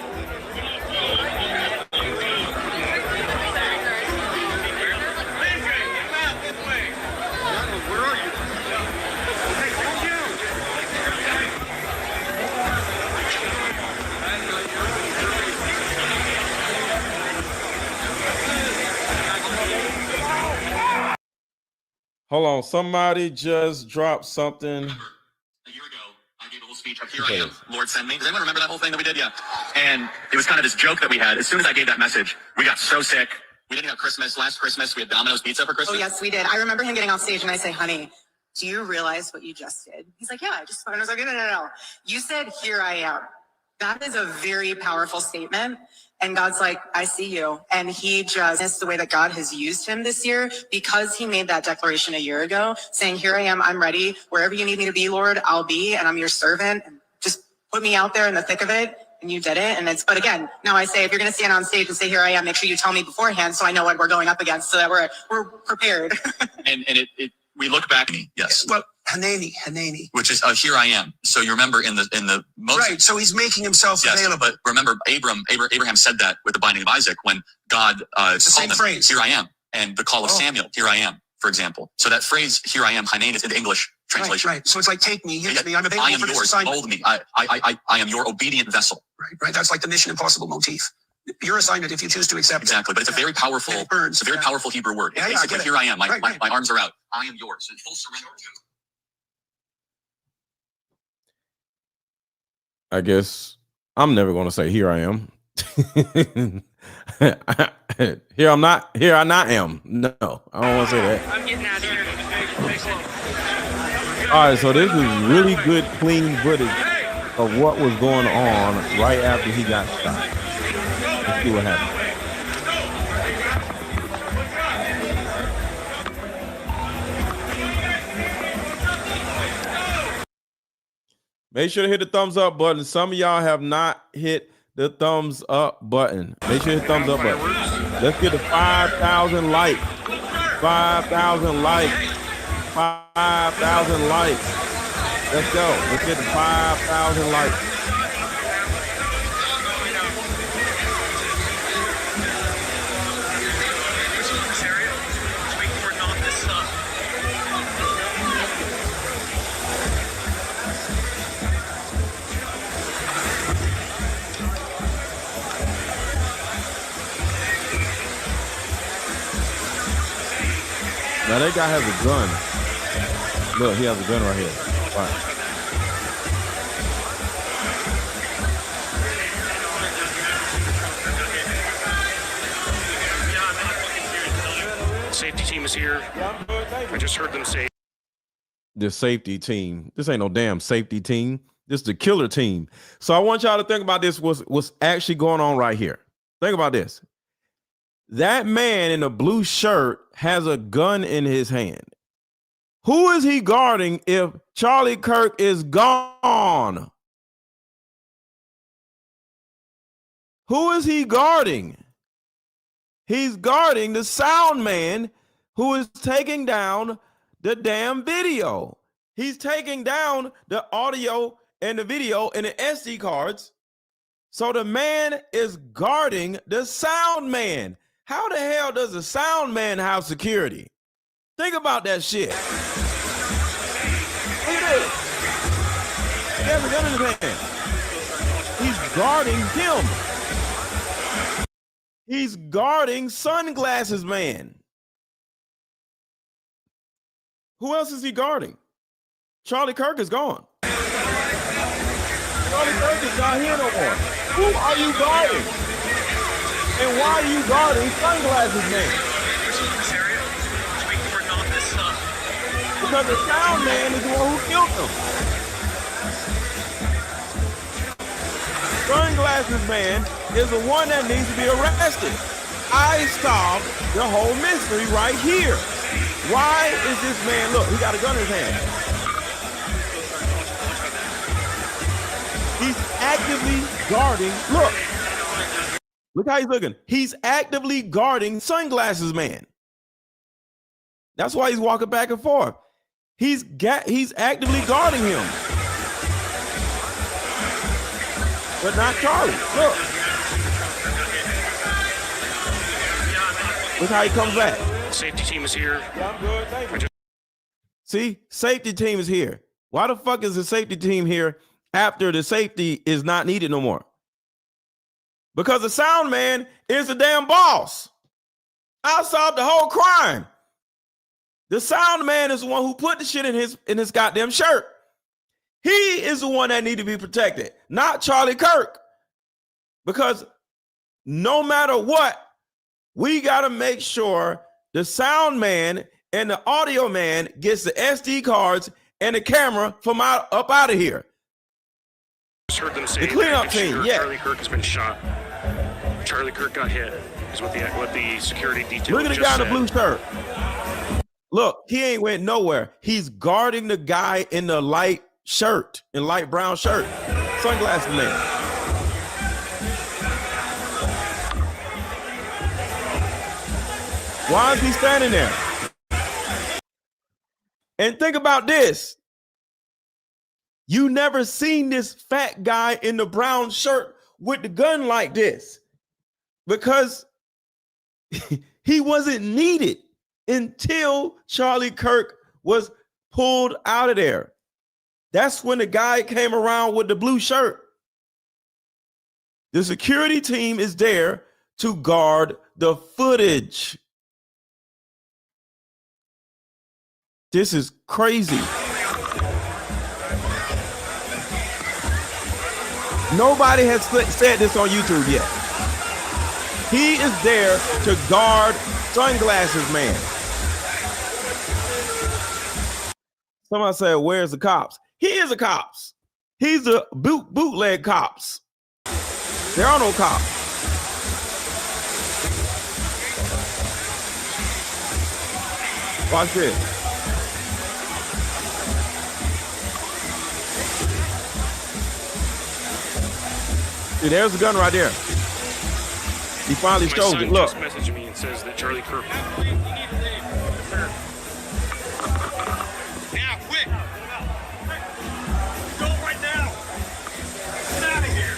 Hold on, somebody just dropped something. Speech of here I am, Lord send me. Does anyone remember that whole thing that we did? Yeah. And it was kind of this joke that we had. As soon as I gave that message, we got so sick. We didn't have Christmas. Last Christmas, we had Domino's pizza for Christmas. Oh, yes, we did. I remember him getting off stage and I say, honey, do you realize what you just did? He's like, yeah, and I was like, no. You said, here I am. That is a very powerful statement. And God's like, I see you. And he just, it's the way that God has used him this year because he made that declaration a year ago saying, here I am, I'm ready. Wherever you need me to be, Lord, I'll be, and I'm your servant. And just put me out there in the thick of it. And you did it. And it's, but again, now I say, if you're going to stand on stage and say, here I am, make sure you tell me beforehand so I know what we're going up against so that we're prepared. and we look back. Yes. Well, Hanani. Which is here I am. So you remember in the most right. So he's making himself available. But remember, Abraham said that with the binding of Isaac when God it's the same phrase. Here I am, and the call of Samuel. Here I am, for example. So that phrase, here I am, Hanani, is in the English translation. Right. So it's like, take me, use me. I'm available. I am yours. Mold me. I am your obedient vessel. Right. That's like the Mission Impossible motif. Your assignment if you choose to accept exactly. But it's a very powerful. It's a very powerful Hebrew word. Yeah, basically, here I am. My arms are out. I am yours. In full surrender. I guess I'm never going to say here I am. Here I'm not. Here I not am. No, I don't want to say that. I'm getting out of here. All right, so this is really good, clean footage of what was going on right after he got shot. Let's see what happened. Make sure to hit the thumbs up button. Some of y'all have not hit the thumbs up button. Make sure to hit the thumbs up button. Let's get to 5,000 likes. 5,000 likes. 5,000 likes. Let's go. Let's get to 5,000 likes. Now that guy has a gun. Look, he has a gun right here. Right. Safety team is here. I just heard them say. The safety team. This ain't no damn safety team. This is the killer team. So I want y'all to think about this. What's actually going on right here. Think about this. That man in a blue shirt has a gun in his hand. Who is he guarding if Charlie Kirk is gone? Who is he guarding? He's guarding the sound man who is taking down the damn video. He's taking down the audio and the video and the SD cards. So the man is guarding the sound man. How the hell does a sound man have security? Think about that shit. Look at this. He has a gun in his hand. He's guarding him. He's guarding Sunglasses Man. Who else is he guarding? Charlie Kirk is gone. Charlie Kirk is not here no more. Who are you guarding? And why are you guarding Sunglasses Man? Because the sound man is the one who killed him. Sunglasses Man is the one that needs to be arrested. I solved the whole mystery right here. Why is this man, look, he got a gun in his hand. He's actively guarding, look how he's looking. He's actively guarding Sunglasses Man. That's why he's walking back and forth. He's actively guarding him. but not Charlie. Look. Look how he comes back. Safety team is here. Yeah, I'm good. Thank you. See, safety team is here. Why the fuck is the safety team here after the safety is not needed no more? Because the sound man is the damn boss. I solved the whole crime. The sound man is the one who put the shit in his goddamn shirt. He is the one that need to be protected, not Charlie Kirk. Because no matter what, we got to make sure the sound man and the audio man gets the SD cards and the camera from up out of here. Just heard them say the cleanup team, yeah. Charlie Kirk has been shot. Charlie Kirk got hit, is what the security detail. Look at the guy in the blue shirt. Look, he ain't went nowhere. He's guarding the guy in the light shirt, in light brown shirt. Sunglasses man. Why is he standing there? And think about this. You never seen this fat guy in the brown shirt with the gun like this because he wasn't needed until Charlie Kirk was pulled out of there. That's when the guy came around with the blue shirt. The security team is there to guard the footage. This is crazy. Nobody has said this on YouTube yet. He is there to guard Sunglasses Man. Somebody said, where's the cops? He is a cops. He's the bootleg cops. There are no cops. Watch this. See, there's the gun right there. He finally shows it. Look. My son just messaged me and says that Charlie Kirk. Now, quick! Go right now! Get out of here!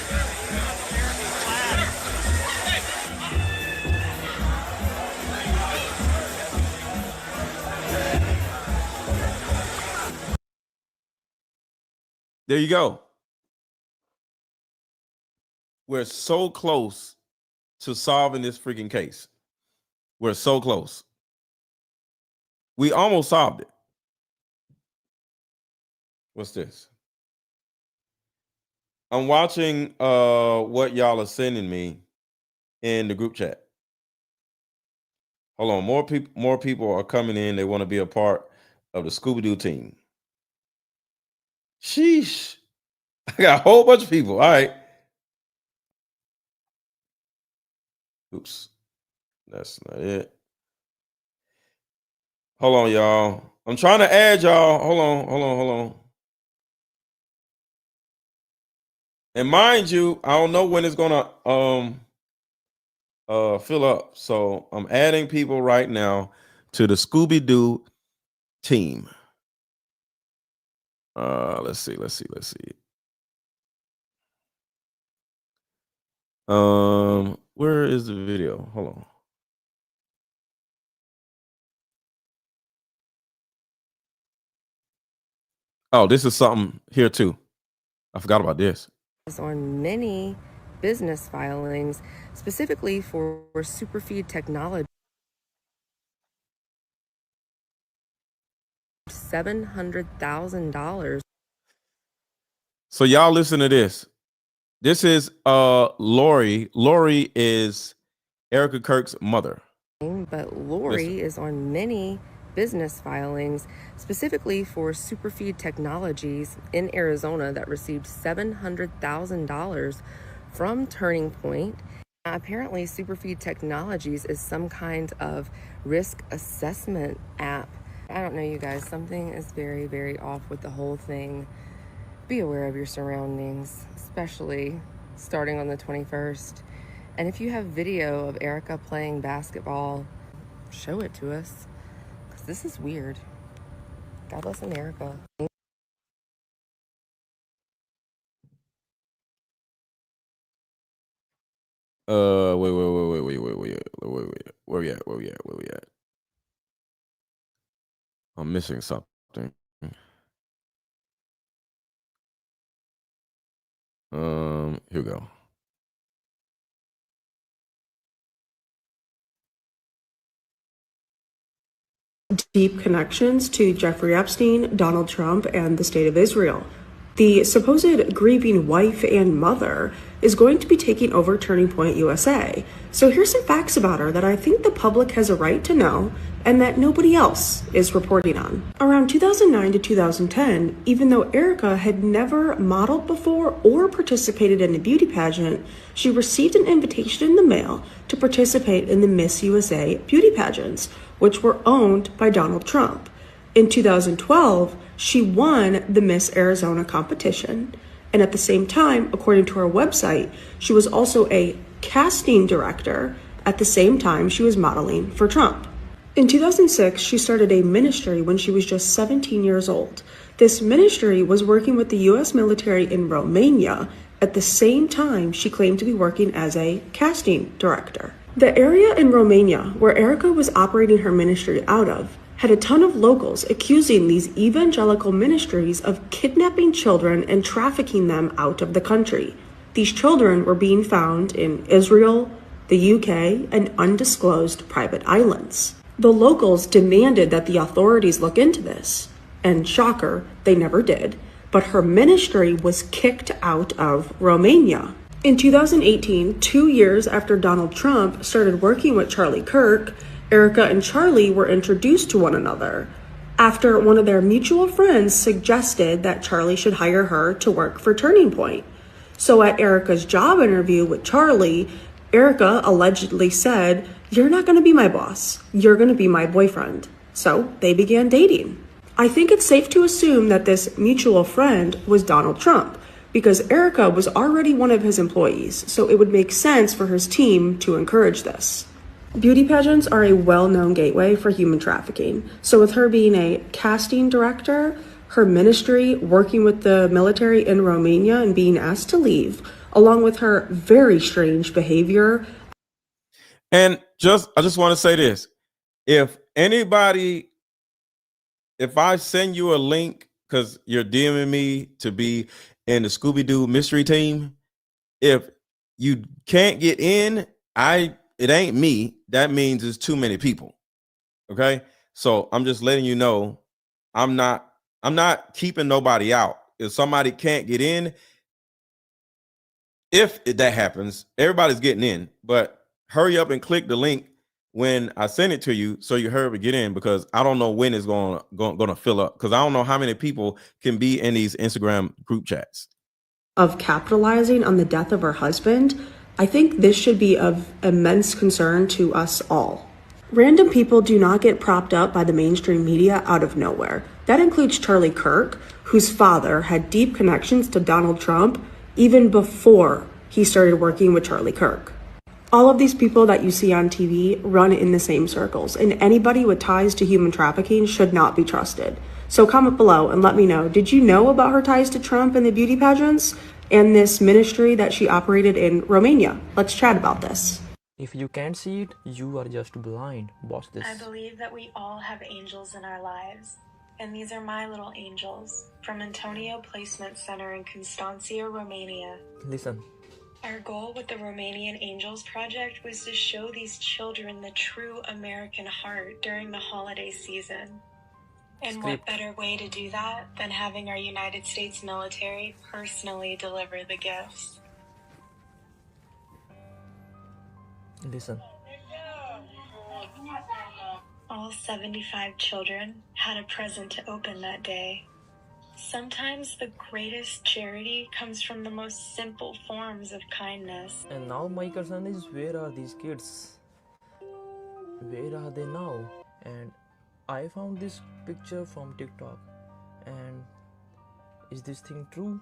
There you go. We're so close to solving this freaking case. We're so close. We almost solved it. What's this? I'm watching what y'all are sending me in the group chat. Hold on, more people are coming in. They want to be a part of the Scooby-Doo team. Sheesh. I got a whole bunch of people. All right. Oops, that's not it. Hold on, y'all. I'm trying to add y'all. Hold on. And mind you, I don't know when it's gonna fill up. So I'm adding people right now to the Scooby-Doo team. Let's see. Where is the video? Hold on. Oh, this is something here too. I forgot about this. On many business filings, specifically for Superfeed Technology. $700,000. So y'all listen to this. This is Lori. Lori is Erika Kirk's mother. But Lori is on many business filings, specifically for Superfeed Technologies in Arizona that received $700,000 from Turning Point. Apparently, Superfeed Technologies is some kind of risk assessment app. I don't know, you guys, something is very, very off with the whole thing. Be aware of your surroundings, especially starting on the 21st. And if you have video of Erika playing basketball, show it to us, because this is weird. God bless America. Wait. Where we at? I'm missing something. Here we go. Deep connections to Jeffrey Epstein, Donald Trump, and the State of Israel. The supposed grieving wife and mother is going to be taking over Turning Point USA. So here's some facts about her that I think the public has a right to know and that nobody else is reporting on. Around 2009 to 2010, even though Erika had never modeled before or participated in a beauty pageant, she received an invitation in the mail to participate in the Miss USA beauty pageants, which were owned by Donald Trump. In 2012, she won the Miss Arizona competition, and at the same time, according to her website, she was also a casting director at the same time she was modeling for Trump. In 2006, she started a ministry when she was just 17 years old. This ministry was working with the U.S. military in Romania at the same time she claimed to be working as a casting director. The area in Romania where Erika was operating her ministry out of had a ton of locals accusing these evangelical ministries of kidnapping children and trafficking them out of the country. These children were being found in Israel, the UK, and undisclosed private islands. The locals demanded that the authorities look into this, and shocker, they never did, but her ministry was kicked out of Romania. In 2018, 2 years after Donald Trump started working with Charlie Kirk, Erika and Charlie were introduced to one another after one of their mutual friends suggested that Charlie should hire her to work for Turning Point. So at Erika's job interview with Charlie, Erika allegedly said, "You're not going to be my boss. You're going to be my boyfriend." So they began dating. I think it's safe to assume that this mutual friend was Donald Trump, because Erika was already one of his employees, so it would make sense for his team to encourage this. Beauty pageants are a well-known gateway for human trafficking. So with her being a casting director, her ministry working with the military in Romania and being asked to leave, along with her very strange behavior. And I just want to say this. If I send you a link because you're DMing me to be in the Scooby-Doo mystery team, if you can't get in, it ain't me. That means it's too many people. Okay. So I'm just letting you know I'm not keeping nobody out. If somebody can't get in, if that happens, everybody's getting in, but hurry up and click the link when I send it to you so you hurry to get in, because I don't know when it's going to fill up, because I don't know how many people can be in these Instagram group chats. Of capitalizing on the death of her husband, I think this should be of immense concern to us all. Random people do not get propped up by the mainstream media out of nowhere. That includes Charlie Kirk, whose father had deep connections to Donald Trump even before he started working with Charlie Kirk. All of these people that you see on TV run in the same circles, and anybody with ties to human trafficking should not be trusted. So comment below and let me know, did you know about her ties to Trump and the beauty pageants and this ministry that she operated in Romania? Let's chat about this. If you can't see it, you are just blind. Watch this. I believe that we all have angels in our lives. And these are my little angels from Antonio Placement Center in Constanța, Romania. Listen. Our goal with the Romanian Angels Project was to show these children the true American heart during the holiday season. And what better way to do that than having our United States military personally deliver the gifts? Listen. All 75 children had a present to open that day. Sometimes the greatest charity comes from the most simple forms of kindness. And now my concern is, where are these kids? Where are they now? And I found this picture from TikTok. And is this thing true?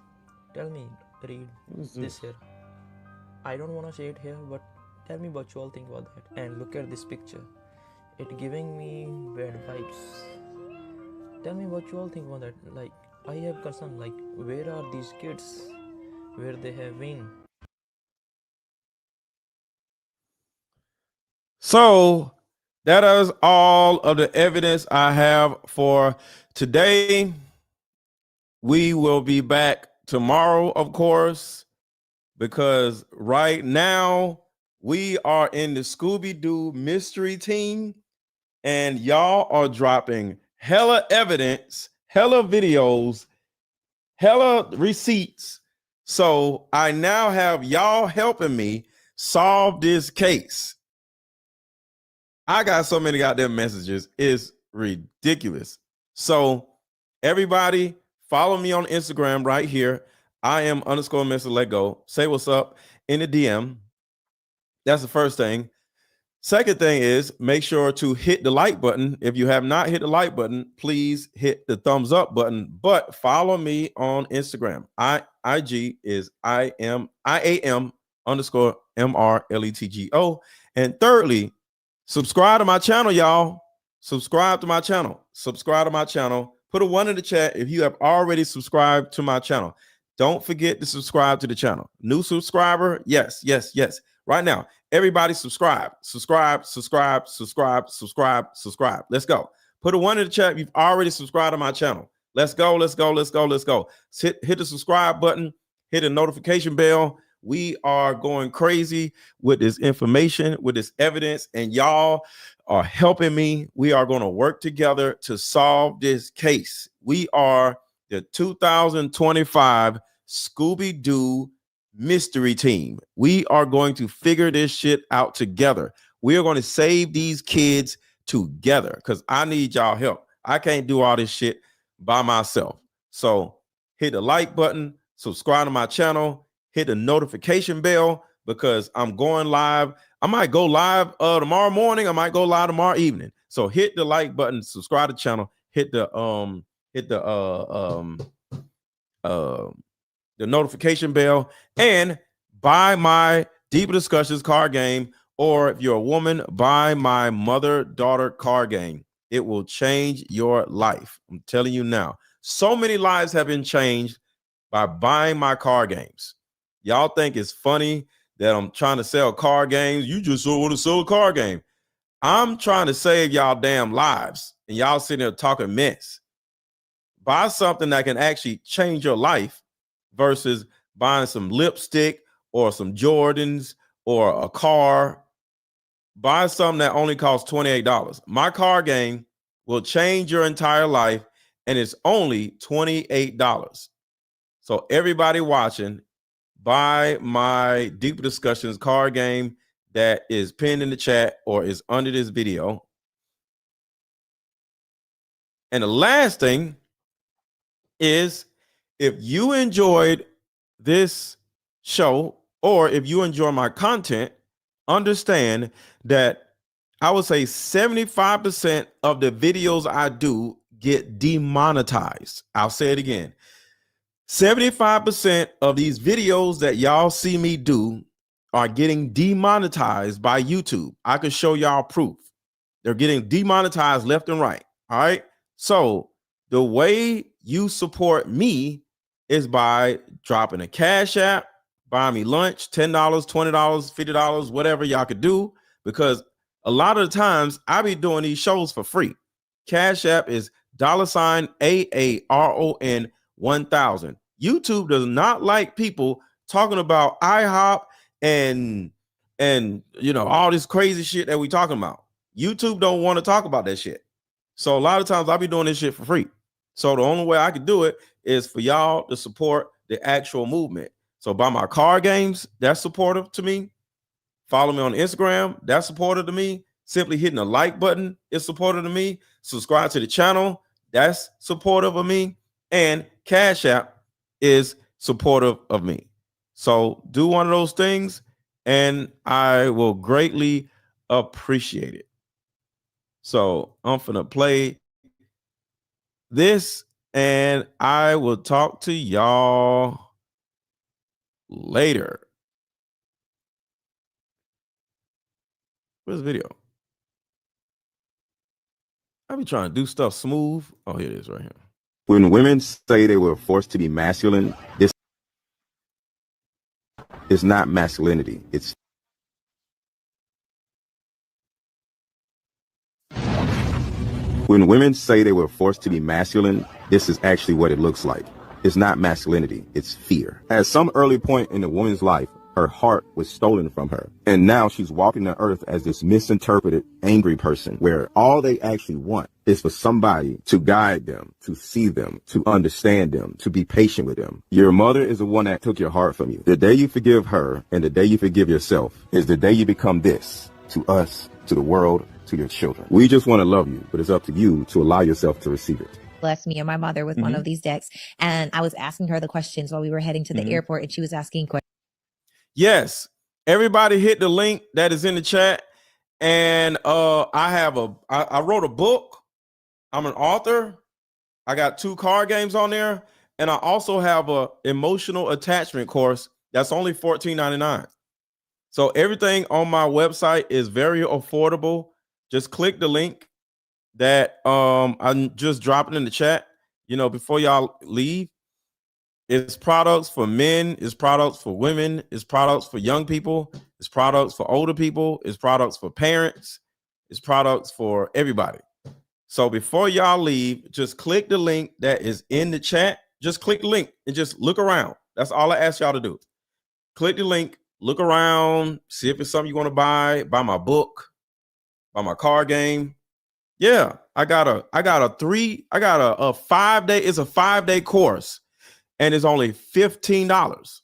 Tell me, read this here. I don't want to say it here, but tell me what you all think about that. And look at this picture. It giving me bad vibes. Tell me what you all think about that. Like, I have concern, like, where are these kids? Where they have been? So that is all of the evidence I have for today. We will be back tomorrow, of course, because right now we are in the Scooby-Doo mystery team, and y'all are dropping hella evidence, hella videos, hella receipts. So I now have y'all helping me solve this case. I got so many goddamn messages. It's ridiculous. So everybody follow me on Instagram right here. I am _Mr. Let Go. Say what's up in the DM. That's the first thing. Second thing is make sure to hit the like button. If you have not hit the like button, please hit the thumbs up button. But follow me on Instagram. IG is IAM _MRLETGO. And thirdly, subscribe to my channel, y'all. Subscribe to my channel. Subscribe to my channel. Put a 1 in the chat if you have already subscribed to my channel. Don't forget to subscribe to the channel. New subscriber, yes, yes, yes. Right now, everybody subscribe. Subscribe. Let's go. Put a 1 in the chat if you've already subscribed to my channel. Let's go, let's go, let's go, let's go. Hit the subscribe button. Hit the notification bell. We are going crazy with this information, with this evidence, and y'all are helping me. We are going to work together to solve this case. We are the 2025 Scooby-Doo mystery team. We are going to figure this shit out together. We are going to save these kids together because I need y'all help. I can't do all this shit by myself. So hit the like button, subscribe to my channel, hit the notification bell because I'm going live. I might go live tomorrow morning. I might go live tomorrow evening. So hit the like button, subscribe to the channel, hit the notification bell, and buy my Deeper Discussions card game. Or if you're a woman, buy my mother-daughter card game. It will change your life. I'm telling you now. So many lives have been changed by buying my card games. Y'all think it's funny that I'm trying to sell card games. You just want to sell a card game. I'm trying to save y'all damn lives, and y'all sitting there talking mess. Buy something that can actually change your life versus buying some lipstick or some Jordans or a car. Buy something that only costs $28. My card game will change your entire life, and it's only $28. So everybody watching, buy my Deeper Discussions card game that is pinned in the chat or is under this video. And the last thing is, if you enjoyed this show or if you enjoy my content, understand that I would say 75% of the videos I do get demonetized. I'll say it again. 75% of these videos that y'all see me do are getting demonetized by YouTube. I can show y'all proof. They're getting demonetized left and right. All right. So the way you support me is by dropping a Cash App, buy me lunch, $10, $20, $50, whatever y'all could do, because a lot of the times I be doing these shows for free. Cash App is $AARON 1000. YouTube does not like people talking about IHOP and you know all this crazy shit that we talking about. YouTube don't want to talk about that shit. So a lot of times I'll be doing this shit for free. So the only way I can do it is for y'all to support the actual movement. So buy my card games, that's supportive to me. Follow me on Instagram, that's supportive to me. Simply hitting the like button is supportive to me. Subscribe to the channel, that's supportive of me. And Cash App is supportive of me. So do one of those things and I will greatly appreciate it. So I'm gonna play this and I will talk to y'all later. Where's the video? I be trying to do stuff smooth. Oh, here it is right here. When women say they were forced to be masculine, this is not masculinity. It's When women say they were forced to be masculine, this is actually what it looks like. It's not masculinity, it's fear. At some early point in a woman's life, her heart was stolen from her. And now she's walking the earth as this misinterpreted, angry person where all they actually want is for somebody to guide them, to see them, to understand them, to be patient with them. Your mother is the one that took your heart from you. The day you forgive her and the day you forgive yourself is the day you become this to us, to the world, to your children. We just want to love you, but it's up to you to allow yourself to receive it. Blessed me and my mother with one of these decks. And I was asking her the questions while we were heading to the airport, and she was asking questions. Yes, everybody hit the link that is in the chat. And I wrote a book. I'm an author. I got 2 card games on there. And I also have a emotional attachment course that's only $14.99. So everything on my website is very affordable. Just click the link that I'm just dropping in the chat, before y'all leave. It's products for men, it's products for women, it's products for young people, it's products for older people, it's products for parents, it's products for everybody. So before y'all leave, just click the link that is in the chat. Just click the link and just look around. That's all I ask y'all to do. Click the link, look around, see if it's something you want to buy my book, buy my card game. Yeah, I got a 5-day, it's a 5-day course. And it's only $15.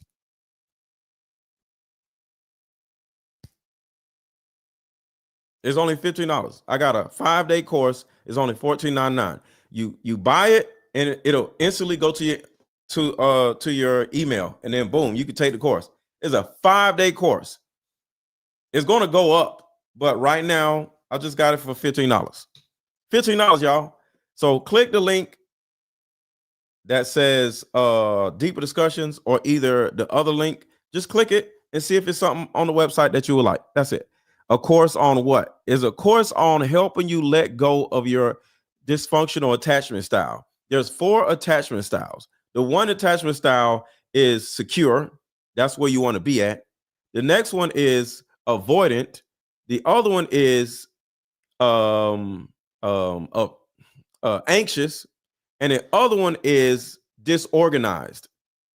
It's only $15. I got a 5-day course. It's only $14.99. You buy it and it'll instantly go to your email, and then boom, you can take the course. It's a 5-day course. It's going to go up, but right now I just got it for $15. $15, y'all. So click the link that says deeper discussions, or either the other link. Just click it and see if it's something on the website that you would like. That's it. A course on what? Is a course on helping you let go of your dysfunctional attachment style. There's 4 attachment styles. The one attachment style is secure. That's where you want to be at. The next one is avoidant. The other one is anxious. And the other one is disorganized.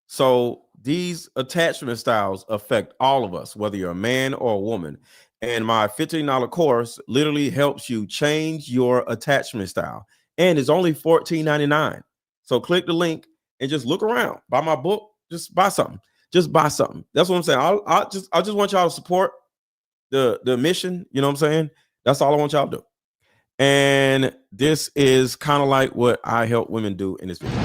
So these attachment styles affect all of us, whether you're a man or a woman. And my $15 course literally helps you change your attachment style. And it's only $14.99. So click the link and just look around. Buy my book. Just buy something. Just buy something. That's what I'm saying. I just want y'all to support the mission. You know what I'm saying? That's all I want y'all to do. And this is kind of like what I help women do in this video.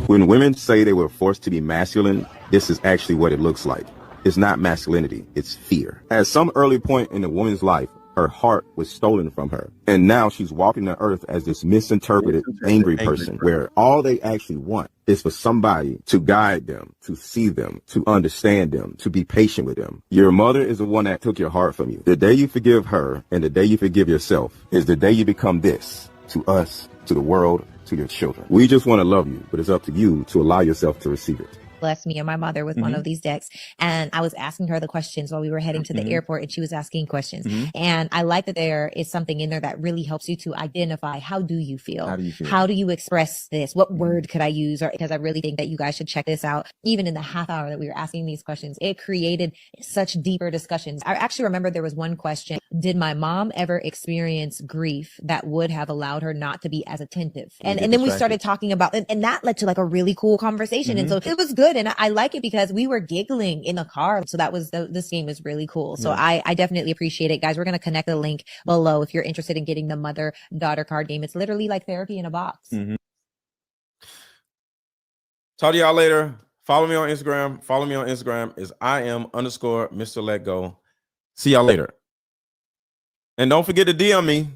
When women say they were forced to be masculine, this is actually what it looks like. It's not masculinity, it's fear. At some early point in a woman's life, her heart was stolen from her. And now she's walking the earth as this misinterpreted, angry person where all they actually want is for somebody to guide them, to see them, to understand them, to be patient with them. Your mother is the one that took your heart from you. The day you forgive her and the day you forgive yourself is the day you become this to us, to the world, to your children. We just want to love you, but it's up to you to allow yourself to receive it. Blessed me and my mother with one of these decks. And I was asking her the questions while we were heading to the airport, and she was asking questions. And I like that there is something in there that really helps you to identify, how do you feel? How do you express this? What word could I use? Or because I really think that you guys should check this out. Even in the half hour that we were asking these questions, it created such deeper discussions. I actually remember there was one question. Did my mom ever experience grief that would have allowed her not to be as attentive? And then we started talking about, and that led to like a really cool conversation. And so it was good. And I like it because we were giggling in the car. So that was, this game is really cool. So I definitely appreciate it. Guys, we're going to connect the link below if you're interested in getting the mother-daughter card game. It's literally like therapy in a box. Talk to y'all later. Follow me on Instagram. Follow me on Instagram is @IM_Mr. Let Go. See y'all later. And don't forget to DM me.